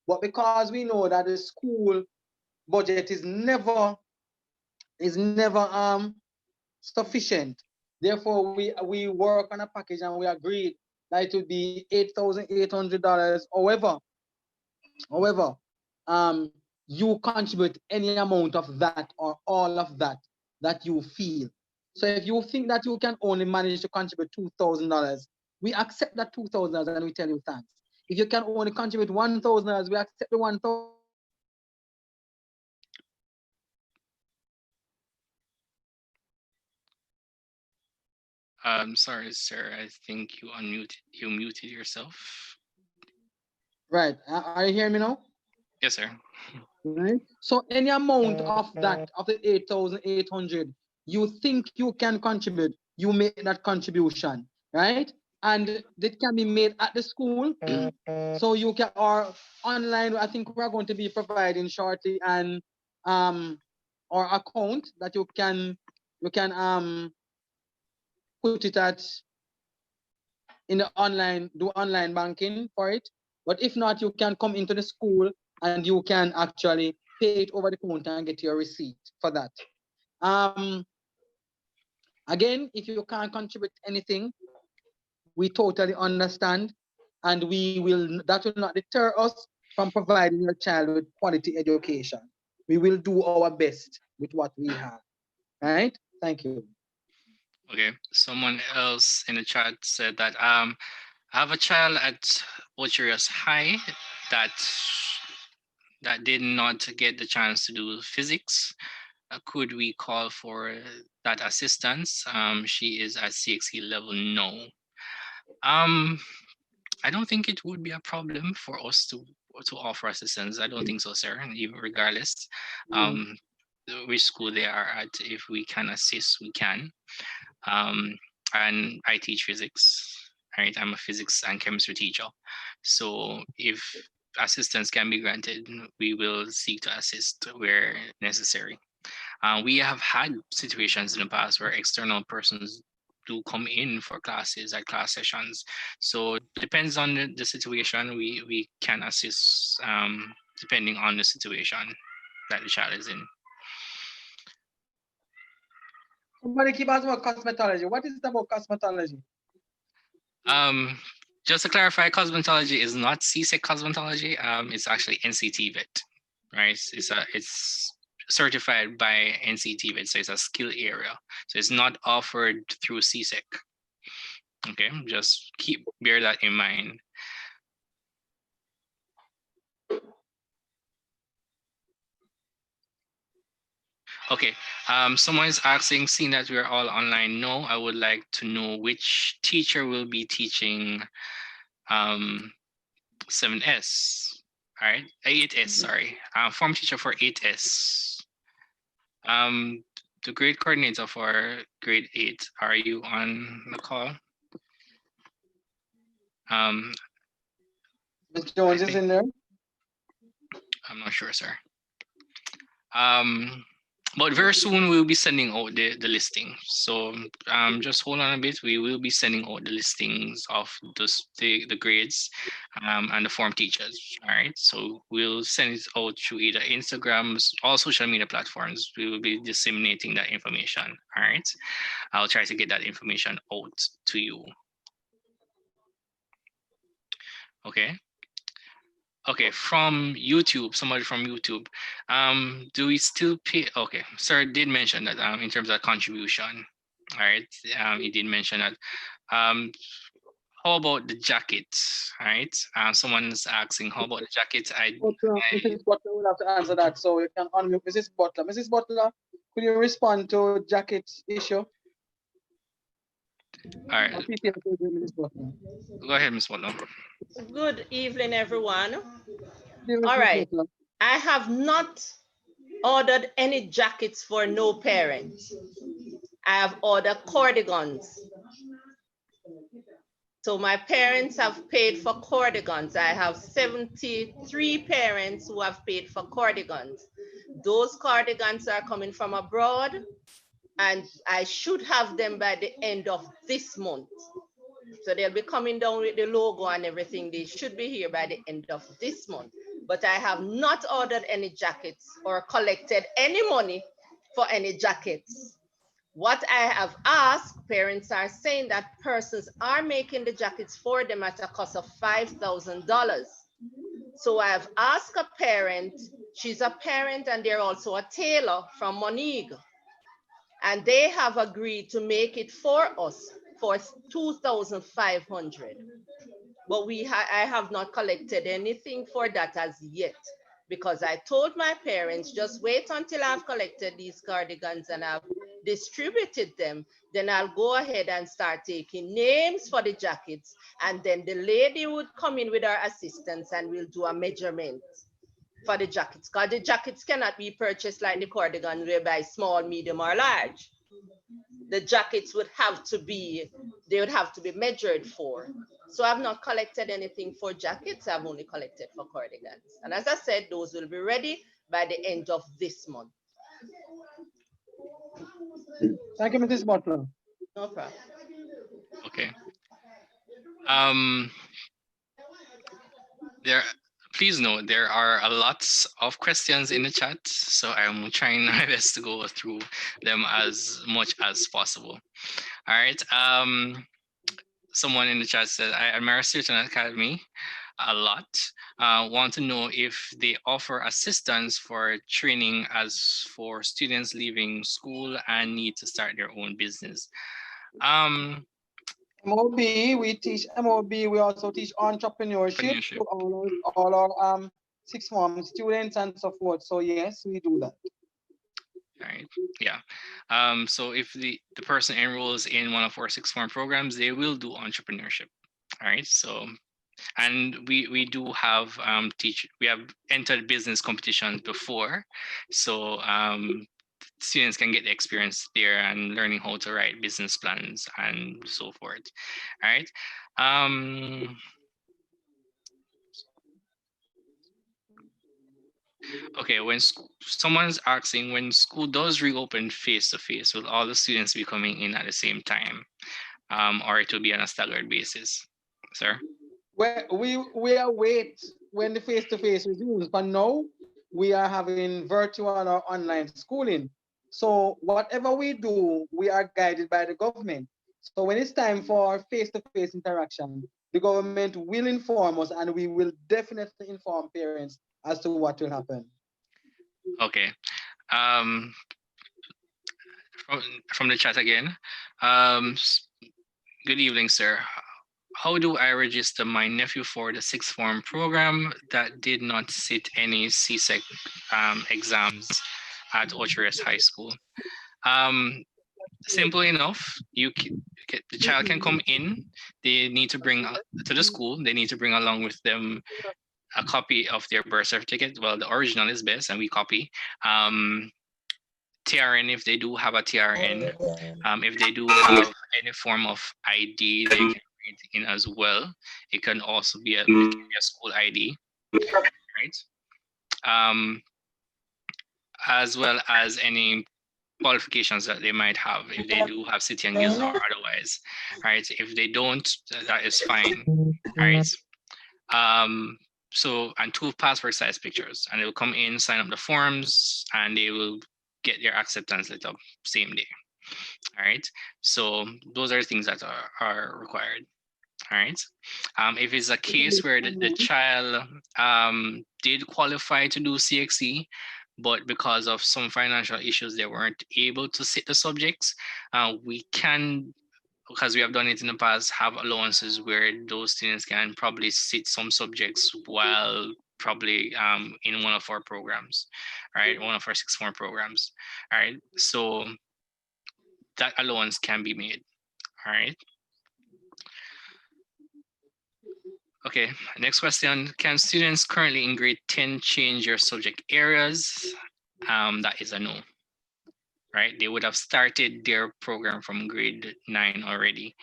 But because we know that the school budget is never sufficient, therefore we work on a package and we agreed that it would be $8,800. However, you contribute any amount of that or all of that you feel. So if you think that you can only manage to contribute $2,000, we accept that $2,000 and we tell you thanks. If you can only contribute $1,000, we accept the $1,000. Sorry, sir. I think you muted yourself. Right. Are you hearing me now? Yes, sir. Right. So any amount of that, of the 8,800, you think you can contribute, you make that contribution, right? And it can be made at the school. So you can, or online, I think we're going to be providing shortly an or account that you can put it at in the online, do online banking for it. But if not, you can come into the school and you can actually pay it over the counter and get your receipt for that. Again, if you can't contribute anything, we totally understand, and that will not deter us from providing your child with quality education. We will do our best with what we have. All right? Thank you. Okay. Someone else in the chat said that I have a child at Ocherius High that did not get the chance to do physics. Could we call for that assistance? She is at CXE level no. I don't think it would be a problem for us to offer assistance. I don't think so, sir. And even regardless, which school they are at, if we can assist, we can. And I teach physics, right? I'm a physics and chemistry teacher. So if assistance can be granted, we will seek to assist where necessary. We have had situations in the past where external persons do come in for classes at class sessions. So depends on the situation, we can assist depending on the situation that the child is in. Somebody keep asking about cosmetology. What is it about cosmetology? Just to clarify, cosmetology is not CSEC cosmetology. It's actually NCTVET, right? It's certified by NCTVET, so it's a skill area. So it's not offered through CSEC. Okay, just bear that in mind. Okay, someone is asking, seeing that we're all online, no, I would like to know which teacher will be teaching 7S, all right, 8S, sorry, form teacher for 8S. The grade coordinator for grade 8, are you on the call? Ms. Jones is in there? I'm not sure, sir. But very soon we'll be sending out the listing. So just hold on a bit. We will be sending out the listings of the grades and the form teachers. All right. So we'll send it out through either Instagram, all social media platforms. We will be disseminating that information. All right. I'll try to get that information out to you. Okay. Okay, from YouTube, somebody from YouTube. Do we still pay? Okay, sir did mention that in terms of contribution. All right, he did mention that. How about the jackets? All right, someone's asking, how about the jackets? Mrs. Butler will have to answer that, so you can unmute Mrs. Butler. Mrs. Butler, could you respond to jacket issue? All right. Go ahead, Ms. Butler. Good evening, everyone. All right. I have not ordered any jackets for no parents. I have ordered cardigans. So my parents have paid for cardigans. I have 73 parents who have paid for cardigans. Those cardigans are coming from abroad, and I should have them by the end of this month. So they'll be coming down with the logo and everything. They should be here by the end of this month. But I have not ordered any jackets or collected any money for any jackets. What I have asked, parents are saying that persons are making the jackets for them at a cost of $5,000. So I have asked a parent, she's a parent and they're also a tailor from Monique. And they have agreed to make it for us for $2,500. But I have not collected anything for that as yet, because I told my parents, just wait until I've collected these cardigans and I've distributed them, then I'll go ahead and start taking names for the jackets. And then the lady would come in with her assistants and we'll do a measurement for the jackets, because the jackets cannot be purchased like the cardigan whereby small, medium, or large. The jackets would have to be, they would have to be measured for. So I've not collected anything for jackets, I've only collected for cardigans. And as I said, those will be ready by the end of this month. Thank you, Mrs. Butler. No problem. Okay. Please note, there are a lot of questions in the chat, so I'm trying my best to go through them as much as possible. All right. Someone in the chat said, I admire Certain Academy a lot. Want to know if they offer assistance for training as for students leaving school and need to start their own business. MOB, we teach MOB, we also teach entrepreneurship to all our sixth form students and so forth. So yes, we do that. All right. Yeah. So if the person enrolls in one of our sixth form programs, they will do entrepreneurship. All right. So And we do have we have entered business competitions before, so students can get the experience there and learning how to write business plans and so forth. All right. Okay, when someone's asking, when school does reopen face-to-face, will all the students be coming in at the same time, or it will be on a staggered basis, sir? Well, we await when the face-to-face resumes, but now we are having virtual or online schooling. So whatever we do, we are guided by the government. So when it's time for face-to-face interaction, the government will inform us, and we will definitely inform parents as to what will happen. Okay. From the chat again. Good evening, sir. How do I register my nephew for the sixth form program that did not sit any CSEC exams at Ocherest High School? Simple enough. The child can come in. They need to bring to the school. They need to bring along with them a copy of their birth certificate. Well, the original is best, and we copy. TRN if they do have a TRN. If they do have any form of ID, they can bring it in as well. It can also be a school ID, right? As well as any qualifications that they might have, if they do have city and guilds or otherwise, right? If they don't, that is fine, right? So, and 2 passport size pictures, and they will come in, sign up the forms, and they will get their acceptance letter same day. All right. So those are things that are required. All right. If it's a case where the child did qualify to do CXC, but because of some financial issues, they weren't able to sit the subjects, we can, because we have done it in the past, have allowances where those students can probably sit some subjects while probably in one of our programs, right? One of our sixth form programs, all right? So that allowance can be made, all right? Okay, next question. Can students currently in grade 10 change your subject areas? That is a no, right? They would have started their program from grade 9 already.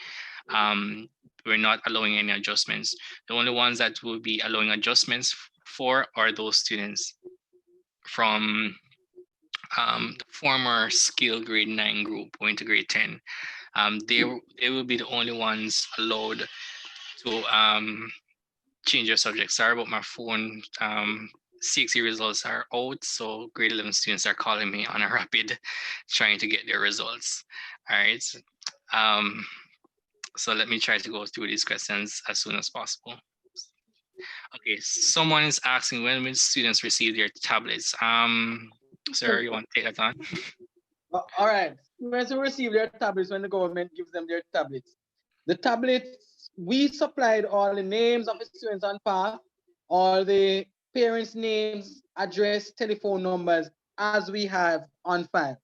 We're not allowing any adjustments. The only ones that will be allowing adjustments for are those students from the former skill grade 9 group going to grade 10. They will be the only ones allowed to change your subject. Sorry about my phone. CXC results are out, so grade 11 students are calling me on a rapid trying to get their results. All right. So let me try to go through these questions as soon as possible. Okay, someone is asking when will students receive their tablets? Sir, you want to take that on? All right. Students will receive their tablets when the government gives them their tablets. The tablets, we supplied all the names of the students on path, all the parents' names, address, telephone numbers, as we have on file.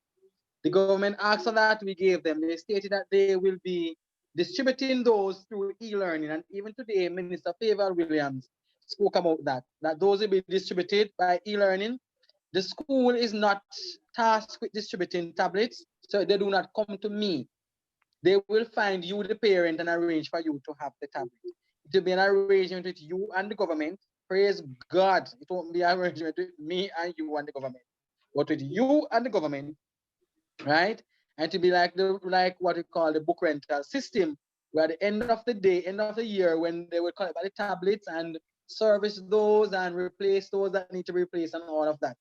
The government asked for that, we gave them. They stated that they will be distributing those through e-learning. And even today, Minister Favour Williams spoke about that those will be distributed by e-learning. The school is not tasked with distributing tablets, so they do not come to me. They will find you, the parent, and arrange for you to have the tablet. It will be an arrangement with you and the government. Praise God, it won't be an arrangement with me and you and the government, but with you and the government, right? And to be like what we call the book rental system, where at the end of the day, end of the year, when they will collect the tablets and service those and replace those that need to be replaced and all of that.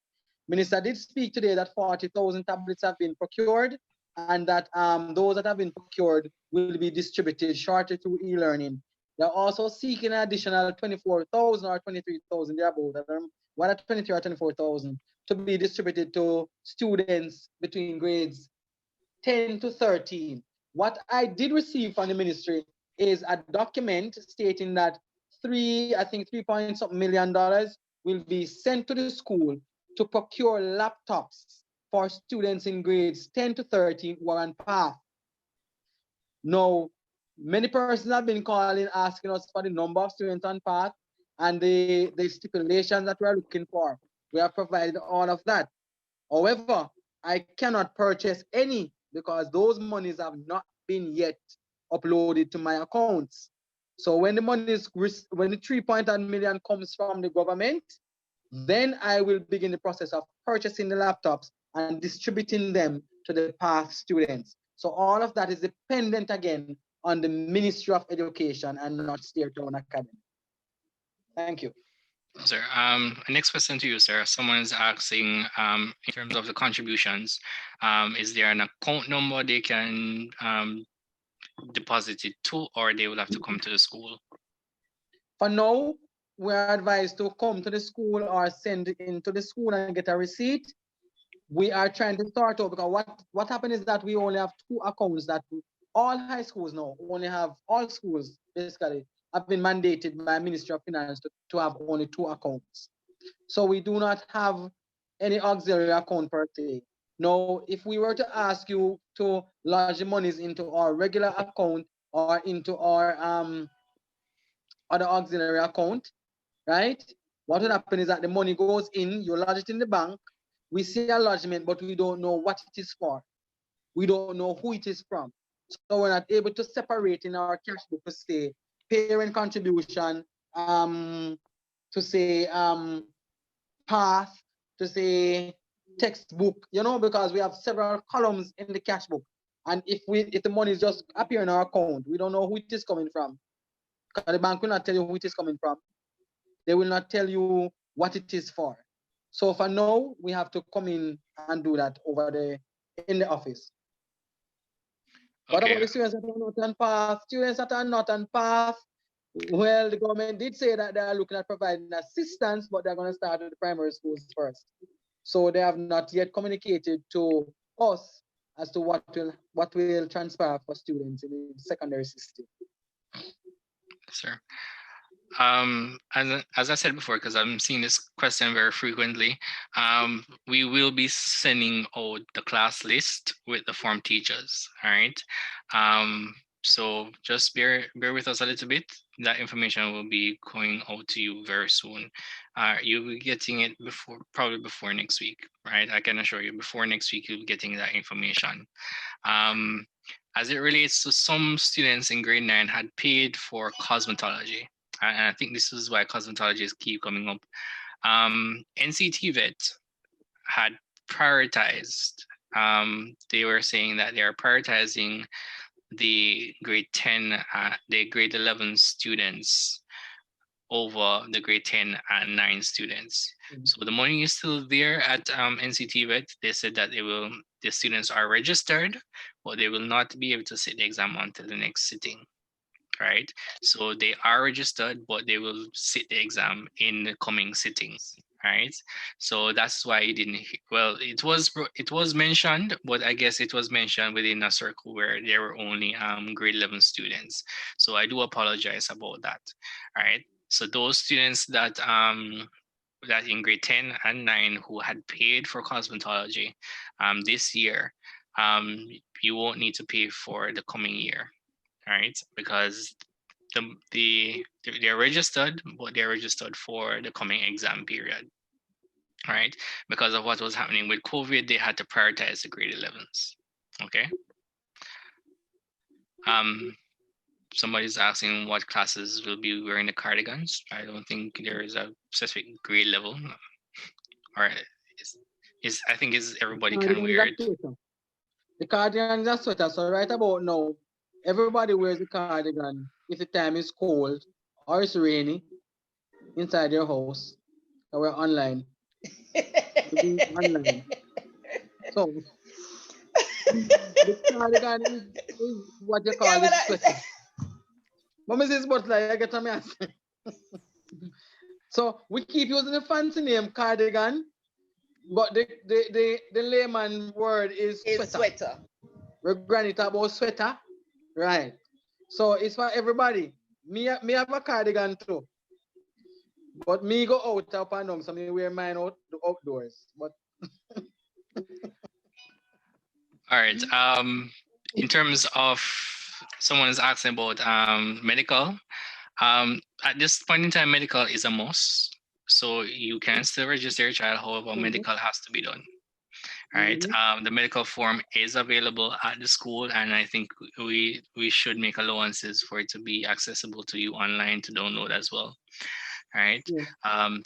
Minister did speak today that 40,000 tablets have been procured, and that those that have been procured will be distributed shortly through e-learning. They're also seeking an additional 24,000 or 23,000, they're about, one at 23 or 24,000 to be distributed to students between grades 10 to 13. What I did receive from the ministry is a document stating that $3 million will be sent to the school to procure laptops for students in grades 10 to 13 who are on path. Now, Many persons have been calling, asking us for the number of students on path and the stipulations that we are looking for. We have provided all of that. However, I cannot purchase any because those monies have not been yet uploaded to my accounts. So when the money is, when the 3.1 million comes from the government, then I will begin the process of purchasing the laptops and distributing them to the PATH students. So all of that is dependent again on the Ministry of Education and not Stair Town Academy. Thank you. Sir, next question to you, sir. Someone is asking, in terms of the contributions, is there an account number they can deposit it to, or they will have to come to the school? For now, we are advised to come to the school or send it into the school and get a receipt. We are trying to start out because what happened is that we only have 2 accounts that all high schools now only have, all schools basically have been mandated by Ministry of Finance to have only 2 accounts. So we do not have any auxiliary account per se. Now, if we were to ask you to lodge the monies into our regular account or into our other auxiliary account, right? What will happen is that the money goes in, you lodge it in the bank, we see a lodgement, but we don't know what it is for. We don't know who it is from. So we're not able to separate in our cash book to say parent contribution, to say path, to say textbook, you know, because we have several columns in the cash book. And if the money is just appear in our account, we don't know who it is coming from. Because the bank will not tell you who it is coming from. They will not tell you what it is for. So for now, we have to come in and do that over there in the office. What about the students that are not on path? Students that are not on path, well, the government did say that they are looking at providing assistance, but they're going to start with the primary schools first. So they have not yet communicated to us as to what will transpire for students in the secondary system. Sir. As I said before, because I'm seeing this question very frequently, we will be sending out the class list with the form teachers. All right. So just bear with us a little bit. That information will be going out to you very soon. You'll be getting it probably before next week, right? I can assure you, before next week, you'll be getting that information. As it relates to some students in grade 9 had paid for cosmetology. And I think this is why cosmetologists keep coming up. NCTVET had prioritized, they were saying that they are prioritizing the grade 10, the grade 11 students over the grade 10 and 9 students. So the money is still there at NCTVET. They said that the students are registered, but they will not be able to sit the exam until the next sitting. Right, so they are registered, but they will sit the exam in the coming sittings. Right, so that's why it didn't. Well, it was mentioned, but I guess it was mentioned within a circle where there were only grade 11 students. So I do apologize about that. All right, so those students that that in grade 10 and 9 who had paid for cosmetology this year, you won't need to pay for the coming year. Right, because they're registered, but they're registered for the coming exam period. Right, because of what was happening with COVID, they had to prioritize the grade 11s. Okay. Somebody's asking what classes will be wearing the cardigans. I don't think there is a specific grade level, or I think everybody can wear it. The cardigan is a sweater, so right about now, everybody wears the cardigan if the time is cold or it's rainy inside your house. And we're online. Online. So the cardigan is what you call the sweater. But Mrs. Butler, I get a mess. So we keep using the fancy name cardigan, but the layman word is sweater. We're going to talk about sweater, right? So it's for everybody. Me have a cardigan too, but me go out up and down, so me wear mine outdoors. But all right. In terms of someone is asking about medical. At this point in time, medical is a must. So you can still register your child, however, medical has to be done. Right. The medical form is available at the school, and I think we should make allowances for it to be accessible to you online to download as well. Right.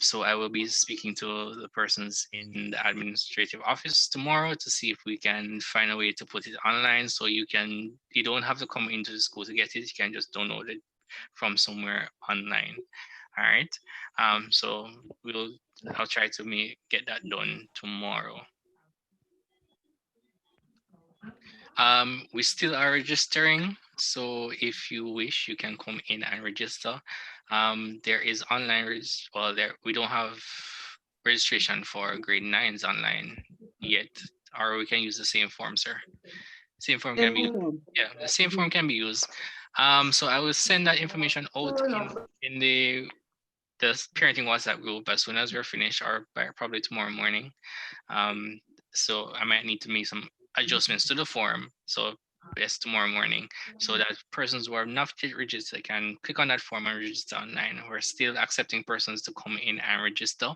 So I will be speaking to the persons in the administrative office tomorrow to see if we can find a way to put it online, so you don't have to come into the school to get it. You can just download it from somewhere online. All right. So I'll try to get that done tomorrow. We still are registering, so if you wish, you can come in and register. There is online, we don't have registration for grade 9s online yet, or we can use the same form, sir. Same form can be, the same form can be used. So I will send that information out in the parenting WhatsApp group as soon as we're finished, or probably tomorrow morning. So I might need to make some adjustments to the form. So best tomorrow morning, so that persons who are not yet registered can click on that form and register online. We're still accepting persons to come in and register.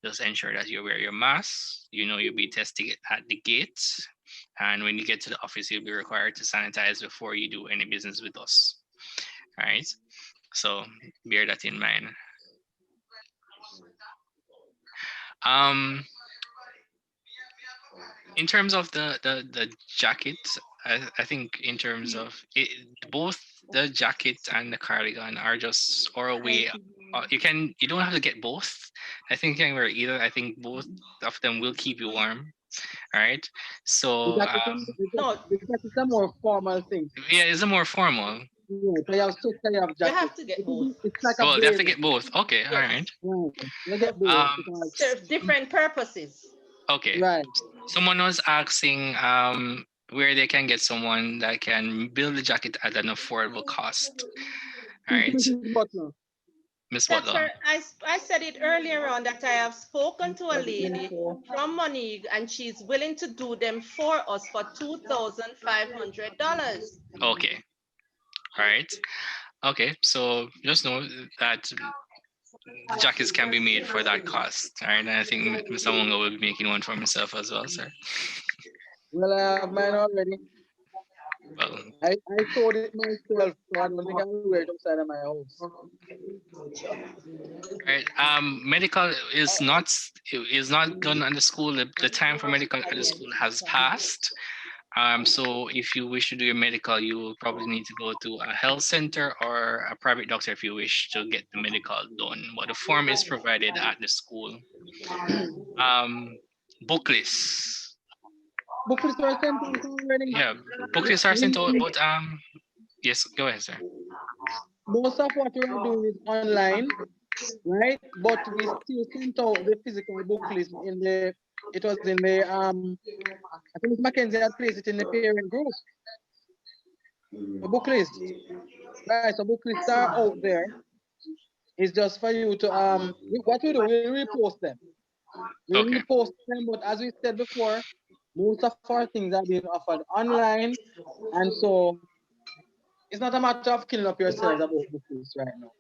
Just ensure that you wear your mask. You'll be tested at the gate. And when you get to the office, you'll be required to sanitize before you do any business with us. All right. So bear that in mind. In terms of the jacket, I think in terms of it, both the jacket and the cardigan are just or a way. You don't have to get both. I think you can wear either. I think both of them will keep you warm. All right. So the jacket is a more formal thing. Yeah, it's a more formal. Yeah, so you have suit, you have jacket. You have to get both. It's like a they have to get both. Okay, all right. You get both because serve different purposes. Okay. Right. Someone was asking where they can get someone that can build the jacket at an affordable cost. All right. Miss Butler. I said it earlier on that I have spoken to a lady from Monique, and she's willing to do them for us for $2,500. Okay. All right. Okay. So just know that the jackets can be made for that cost. All right. And I think Mr. Wonga will be making one for himself as well, sir. Well, I have mine already. Well, I sold it myself, so I don't think I will wear it outside of my house. Right. Medical is not done at the school. The time for medical at the school has passed. So if you wish to do your medical, you will probably need to go to a health center or a private doctor if you wish to get the medical done. But the form is provided at the school. Book lists. Book lists are sent out already. Yeah, book lists are sent out, but yes, go ahead, sir. Most of what we're doing is online, right? But we still sent out the physical book list I think it's Mackenzie that placed it in the parent group. The book list. Right, so book lists are out there. It's just for you to what we do, we repost them. We repost them, but as we said before, most of our things are being offered online, and so it's not a matter of killing up yourselves about book lists right now.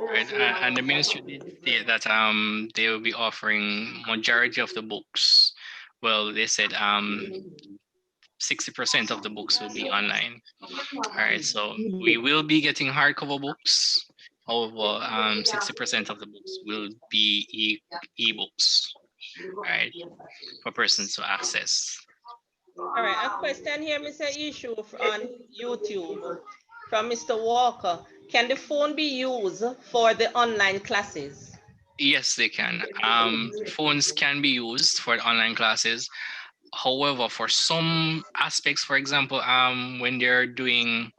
Right, and the ministry did say that they will be offering majority of the books. Well, they said 60% of the books will be online. All right, so we will be getting hardcover books. However, 60% of the books will be e-books, right, for persons to access. All right, a question here, Mr. Issue on YouTube from Mr. Walker. Can the phone be used for the online classes? Yes, they can. Phones can be used for online classes. However, for some aspects, for example, when they're doing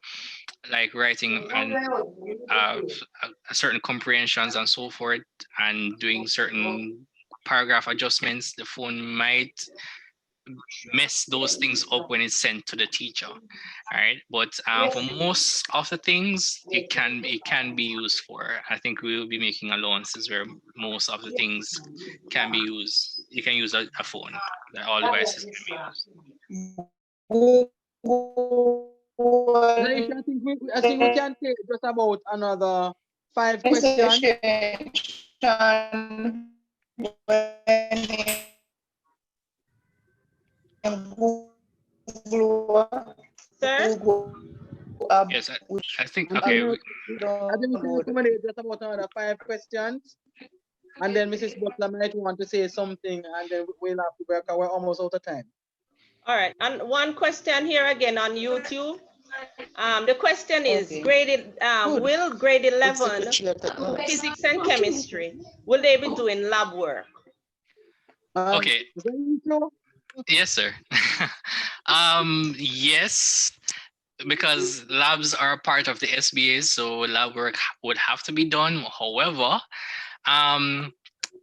like writing and certain comprehensions and so forth, and doing certain paragraph adjustments, the phone might mess those things up when it's sent to the teacher. All right, but for most of the things, it can be used for. I think we will be making allowances where most of the things can be used. You can use a phone. All devices can be used. Laisha, I think we can take just about another 5 questions. Sir? Yes, I think, I okay. think we can accommodate just about another 5 questions. And then Mrs. Butler might want to say something, and then we'll have to work. We're almost out of time. All right, and one question here again on YouTube. The question is, will grade 11 physics and chemistry, will they be doing lab work? Okay. Yes, sir. Yes, because labs are part of the SBA, so lab work would have to be done. However,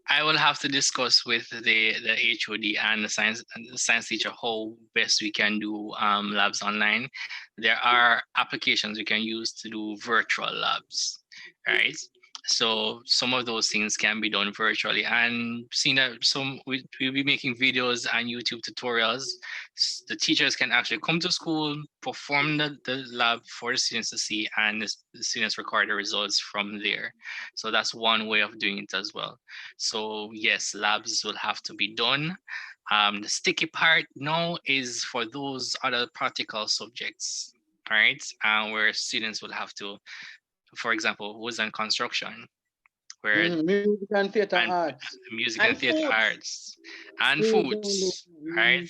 I will have to discuss with the HOD and the science teacher how best we can do labs online. There are applications we can use to do virtual labs, right? So some of those things can be done virtually, and seeing that we'll be making videos and YouTube tutorials. The teachers can actually come to school, perform the lab for the students to see, and the students record the results from there. So that's one way of doing it as well. So yes, labs will have to be done. The sticky part now is for those other practical subjects, right? Where students will have to, for example, who's in construction, where music and theater arts, music and theater arts, and foods, right?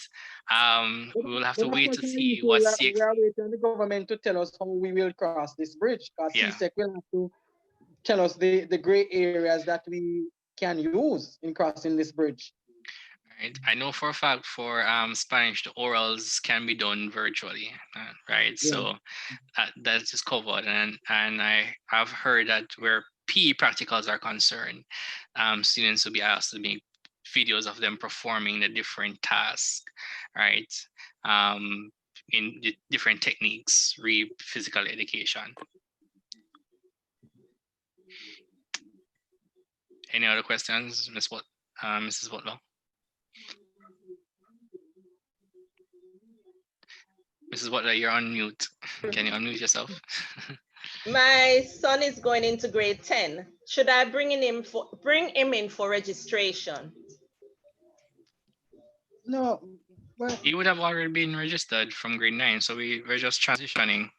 We will have to wait to see what's the. We are waiting on the government to tell us how we will cross this bridge, because CSEC will have to tell us the gray areas that we can use in crossing this bridge. Right. I know for a fact for Spanish, the orals can be done virtually, right? Yeah. So that is covered, and I have heard that where PE practicals are concerned, students will be asked to make videos of them performing the different tasks, right? In the different techniques, physical education. Any other questions, Mrs. Butler? Mrs. Butler, you're on mute. Can you unmute yourself? My son is going into grade 10. Should I bring him in for registration? No. He would have already been registered from grade 9, so we're just transitioning.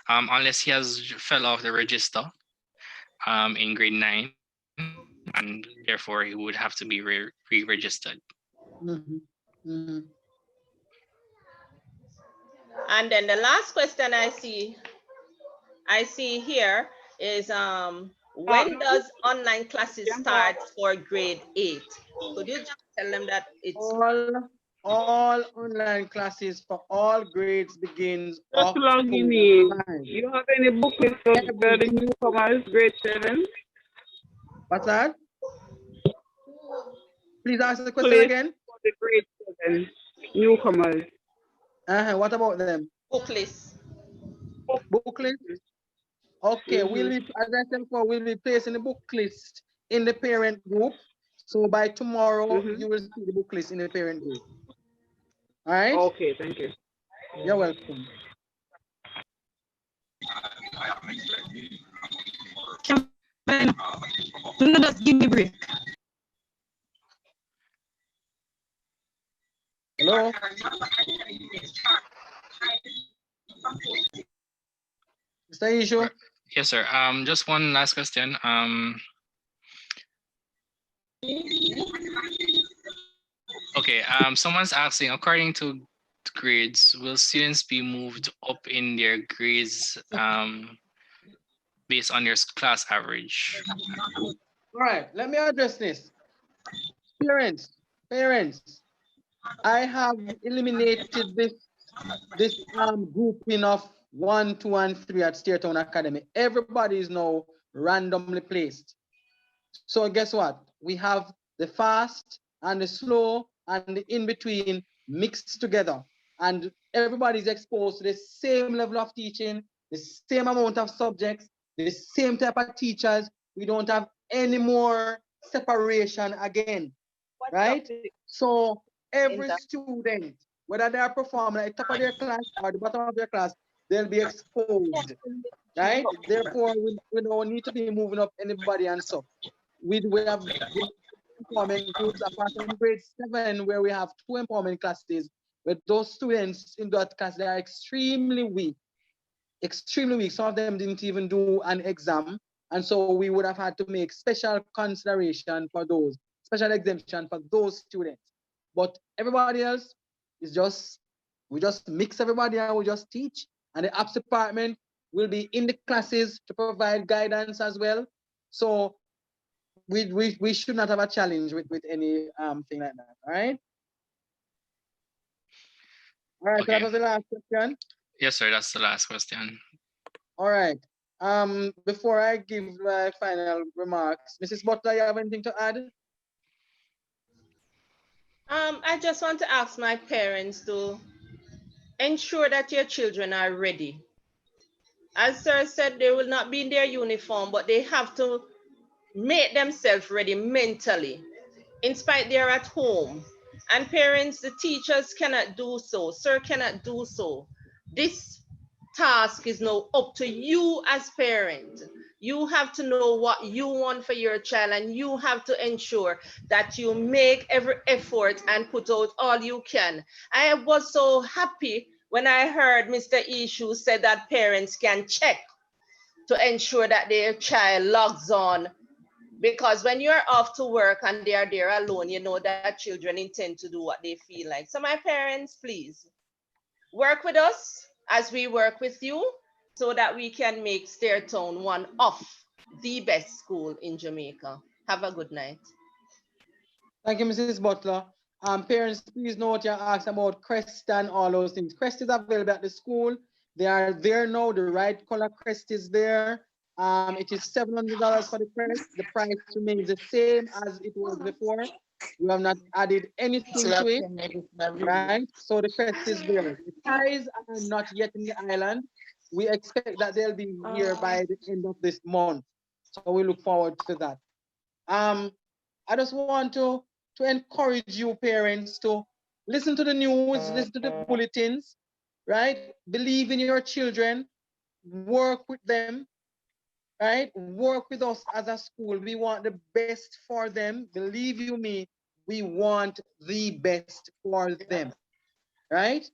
Unless he has fell off the register in grade 9, and therefore he would have to be re-registered. And then the last question I see here is when does online classes start for grade 8? Could you just tell them that it's all online classes for all grades begins Just logging in. You have any booklets for the newcomers, grade 7? What's that? Please ask the question again. For the grade 7 newcomers. What about them? Booklets. Booklets? Okay, we'll be, as I said before, we'll be placing the book list in the parent group. So by tomorrow, you will see the book list in the parent group. All right? Okay, thank you. You're welcome. Just give me a break. Hello? Mr. Ishu? Yes, sir. Just one last question. Okay, someone's asking, according to grades, will students be moved up in their grades based on their class average? All right, let me address this. Parents, I have eliminated this grouping of 1, 2, and 3 at Steertown Academy. Everybody is now randomly placed. So guess what? We have the fast and the slow and the in-between mixed together. And everybody's exposed to the same level of teaching, the same amount of subjects, the same type of teachers. We don't have any more separation again, right? So every student whether they are performing at the top of their class or the bottom of their class, they'll be exposed, right? Therefore, we don't need to be moving up anybody and so. We have empowerment groups apart from grade 7 where we have 2 empowerment classes, but those students in that class, they are extremely weak. Extremely weak. Some of them didn't even do an exam. And so we would have had to make special consideration for those, special exemption for those students. But everybody else is just, we just mix everybody and we just teach. And the apps department will be in the classes to provide guidance as well. So we should not have a challenge with any thing like that. All right. All right, okay. So that was the last question. Yes, sir, that's the last question. All right. Before I give my final remarks, Mrs. Butler, you have anything to add? I just want to ask my parents to ensure that your children are ready. As sir said, they will not be in their uniform, but they have to make themselves ready mentally. In spite they're at home. And parents, the teachers cannot do so. Sir cannot do so. This task is now up to you as parent. You have to know what you want for your child, and you have to ensure that you make every effort and put out all you can. I was so happy when I heard Mr. Ishu said that parents can check to ensure that their child logs on, because when you're off to work and they are there alone, you know that children intend to do what they feel like. So my parents, please work with us as we work with you so that we can make Stairtown one of the best school in Jamaica. Have a good night. Thank you, Mrs. Butler. Parents, please note your ask about crest and all those things. Crest is available at the school. They are there now. The right color crest is there. It is $700 for the crest. The price remains the same as it was before. We have not added anything to it, right? So the crest is there. The ties are not yet in the island. We expect that they'll be here by the end of this month. So we look forward to that. I just want to encourage you parents to listen to the news, listen to the bulletins, right? Believe in your children, work with them, right? Work with us as a school. We want the best for them. Believe you me, we want the best for them, right?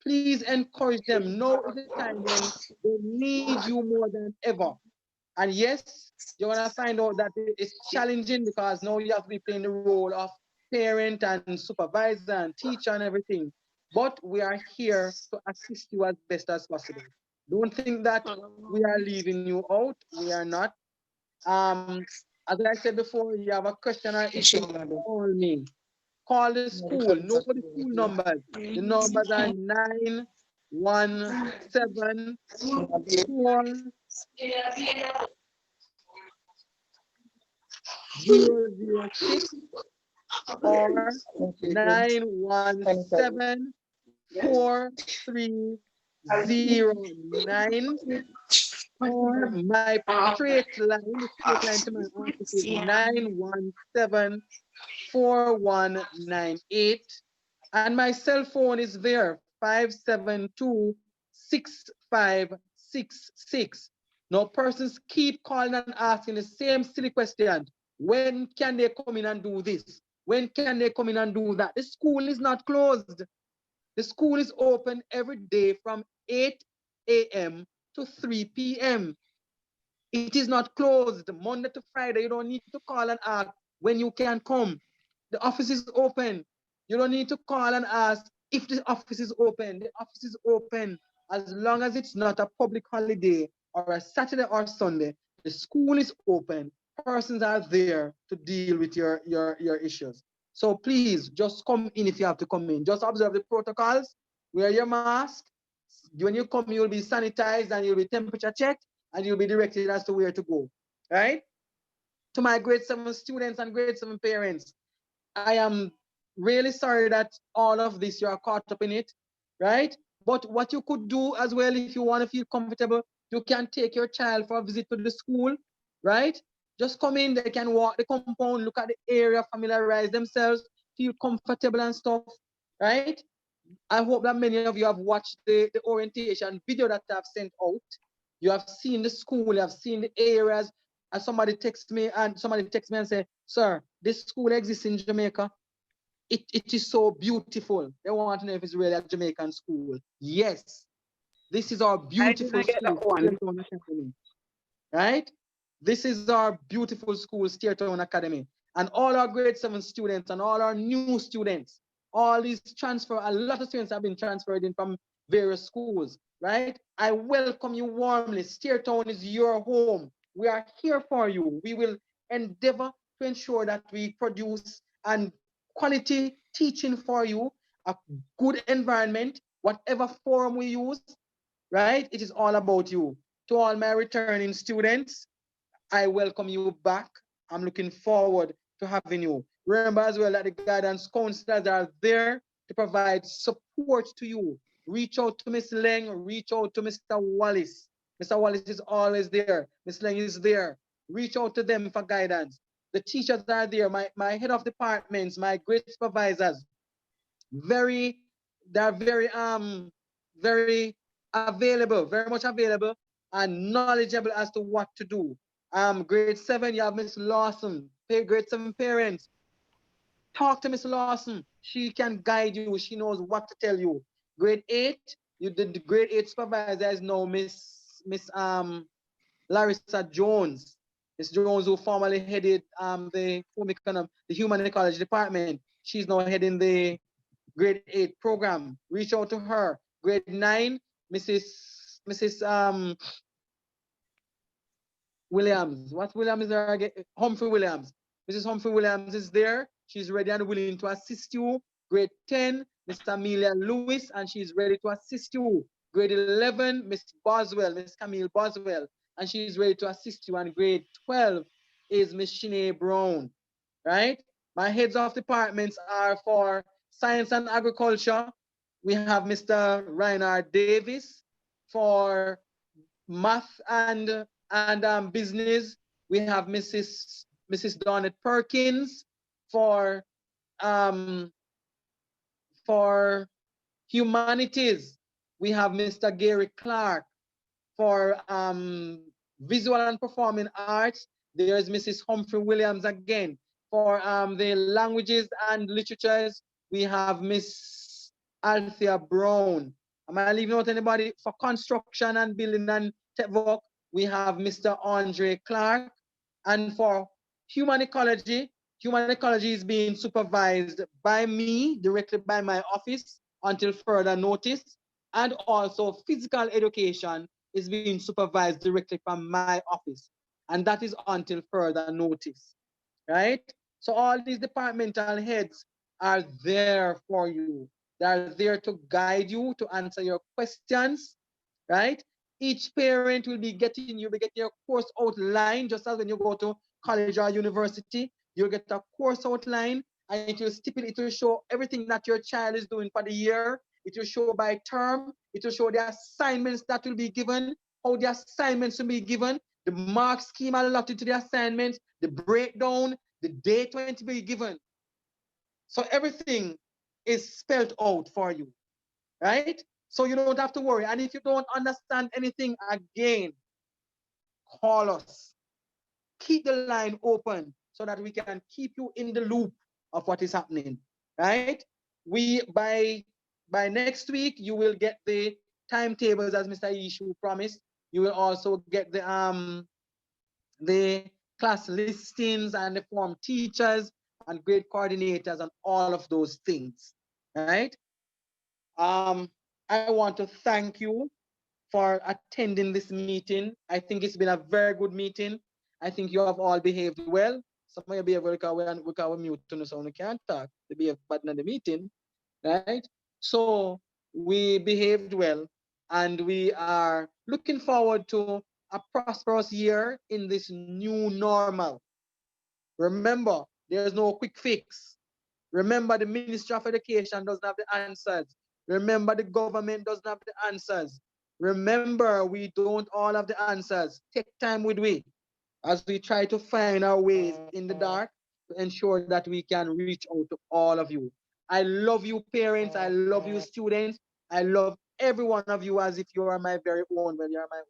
Please encourage them. Now is the time when they need you more than ever. And yes, you're gonna find out that it's challenging because now you have to be playing the role of parent and supervisor and teacher and everything. But we are here to assist you as best as possible. Don't think that we are leaving you out. We are not. As I said before, you have a question or issue, call me. Call the school. Know the school numbers. The numbers are 917-4 006 or 917-4309, or my straight line to my office is 917-4198, and my cell phone is there, 572-6566. Now persons keep calling and asking the same silly question. When can they come in and do this? When can they come in and do that? The school is not closed. The school is open every day from 8 a.m. to 3 p.m. It is not closed Monday to Friday. You don't need to call and ask when you can come. The office is open. You don't need to call and ask if the office is open. The office is open as long as it's not a public holiday or a Saturday or Sunday. The school is open. Persons are there to deal with your issues. So please just come in if you have to come in. Just observe the protocols. Wear your mask. When you come, you'll be sanitized and you'll be temperature checked and you'll be directed as to where to go, right? To my grade 7 students and grade 7 parents, I am really sorry that all of this you are caught up in it, right? But what you could do as well, if you want to feel comfortable, you can take your child for a visit to the school, right? Just come in, they can walk the compound, look at the area, familiarize themselves, feel comfortable and stuff, right? I hope that many of you have watched the orientation video that I've sent out. You have seen the school, you have seen the areas, and somebody texts me and say, sir, this school exists in Jamaica. It is so beautiful. They want to know if it's really a Jamaican school. Yes, this is our I beautiful didn't get school, that one. Steertown Academy, right? This is our beautiful school, Steertown Academy. And all our grade 7 students and all our new students, all these transfer, a lot of students have been transferred in from various schools, right? I welcome you warmly. Steertown is your home. We are here for you. We will endeavor to ensure that we produce and quality teaching for you, a good environment, whatever forum we use, right? It is all about you. To all my returning students, I welcome you back. I'm looking forward to having you. Remember as well that the guidance counselors are there to provide support to you. Reach out to Miss Leng, reach out to Mr. Wallace. Mr. Wallace is always there. Miss Leng is there. Reach out to them for guidance. The teachers are there, my head of departments, my grade supervisors, they're very available, very much available and knowledgeable as to what to do. Grade 7, you have Miss Lawson. Grade 7 parents, talk to Miss Lawson. She can guide you. She knows what to tell you. Grade 8, you did the grade 8 supervisor is now Miss Larissa Jones. Miss Jones, who formerly headed the human ecology department. She's now heading the grade 8 program. Reach out to her. Grade 9, Mrs. Williams. What Williams is there again? Humphrey Williams. Mrs. Humphrey Williams is there. She's ready and willing to assist you. Grade 10, Mr. Amelia Lewis, and she's ready to assist you. Grade 11, Miss Boswell, Miss Camille Boswell, and she's ready to assist you. And grade 12 is Miss Shanae Brown, right? My heads of departments are for science and agriculture. We have Mr. Reinhard Davis. For math and business, we have Mrs. Donnet Perkins. For humanities, we have Mr. Gary Clark. For visual and performing arts, there's Mrs. Humphrey Williams again. For the languages and literatures, we have Miss Althea Brown. Am I leaving out anybody? For construction and building and tech work, we have Mr. Andre Clark. And for human ecology is being supervised by me, directly by my office, until further notice. And also physical education is being supervised directly from my office. And that is until further notice, right? So all these departmental heads are there for you. They're there to guide you, to answer your questions, right? Each parent will be getting your course outline, just as when you go to college or university, you'll get a course outline and it will stipulate, it will show everything that your child is doing for the year. It will show by term, it will show the assignments that will be given, how the assignments will be given, the mark scheme allotted to the assignments, the breakdown, the date when to be given. So everything is spelled out for you, right? So you don't have to worry. And if you don't understand anything again, call us. Keep the line open so that we can keep you in the loop of what is happening, right? By next week, you will get the timetables as Mr. Ishu promised. You will also get the class listings and the form teachers and grade coordinators and all of those things, right? I want to thank you for attending this meeting. I think it's been a very good meeting. I think you have all behaved well. Some of you behave well because we're mute so we can't talk. They behave bad in the meeting, right? So we behaved well and we are looking forward to a prosperous year in this new normal. Remember, there's no quick fix. Remember, the Ministry of Education doesn't have the answers. Remember, the government doesn't have the answers. Remember, we don't all have the answers. Take time with we as we try to find our ways in the dark to ensure that we can reach out to all of you. I love you, parents. I love you, students. I love every one of you as if you are my very own when you're my own.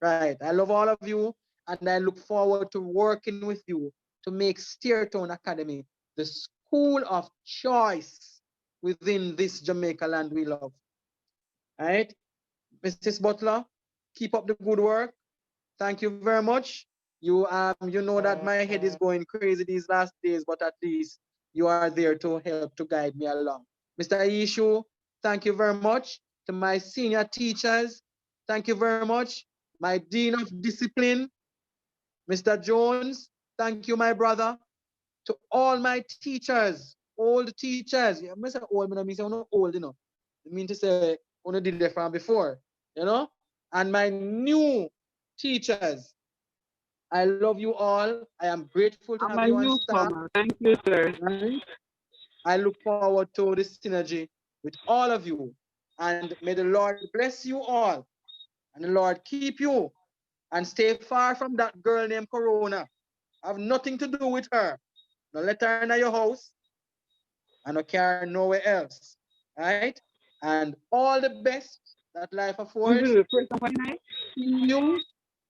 Right. I love all of you, and I look forward to working with you to make Steertown Academy the school of choice within this Jamaica land we love. All right. Mrs. Butler, keep up the good work. Thank you very much. You know that my head is going crazy these last days, but at least you are there to help to guide me along. Mr. Ishu, thank you very much. To my senior teachers, thank you very much. My Dean of Discipline, Mr. Jones, thank you, my brother. To all my teachers, old teachers. Yeah, I say old, I mean say old, you know. I mean to say, I did that from before, you know. And my new teachers, I love you all. I am grateful to I'm have a you on staff. newcomer. Thank you, sir. Right? I look forward to the synergy with all of you. And may the Lord bless you all. And the Lord keep you. And stay far from that girl named Corona. Have nothing to do with her. Don't let her in your house. And no care nowhere else. Right? And all the best that life This affords. is the first time night. See you.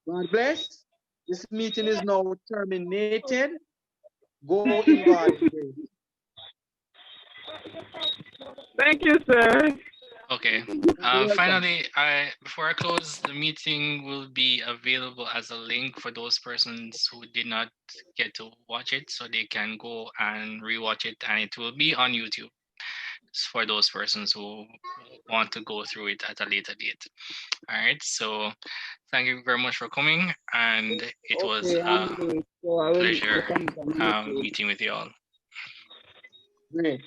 God bless. This meeting is now terminated. Go in God's grace. Thank you, sir. Okay. Finally, before I close, the meeting will be available as a link for those persons who did not get to watch it, so they can go and rewatch it, and it will be on YouTube for those persons who want to go through it at a later date. All right. So thank you very much for coming, and it was a So I will pleasure look on YouTube. meeting with you all. Great.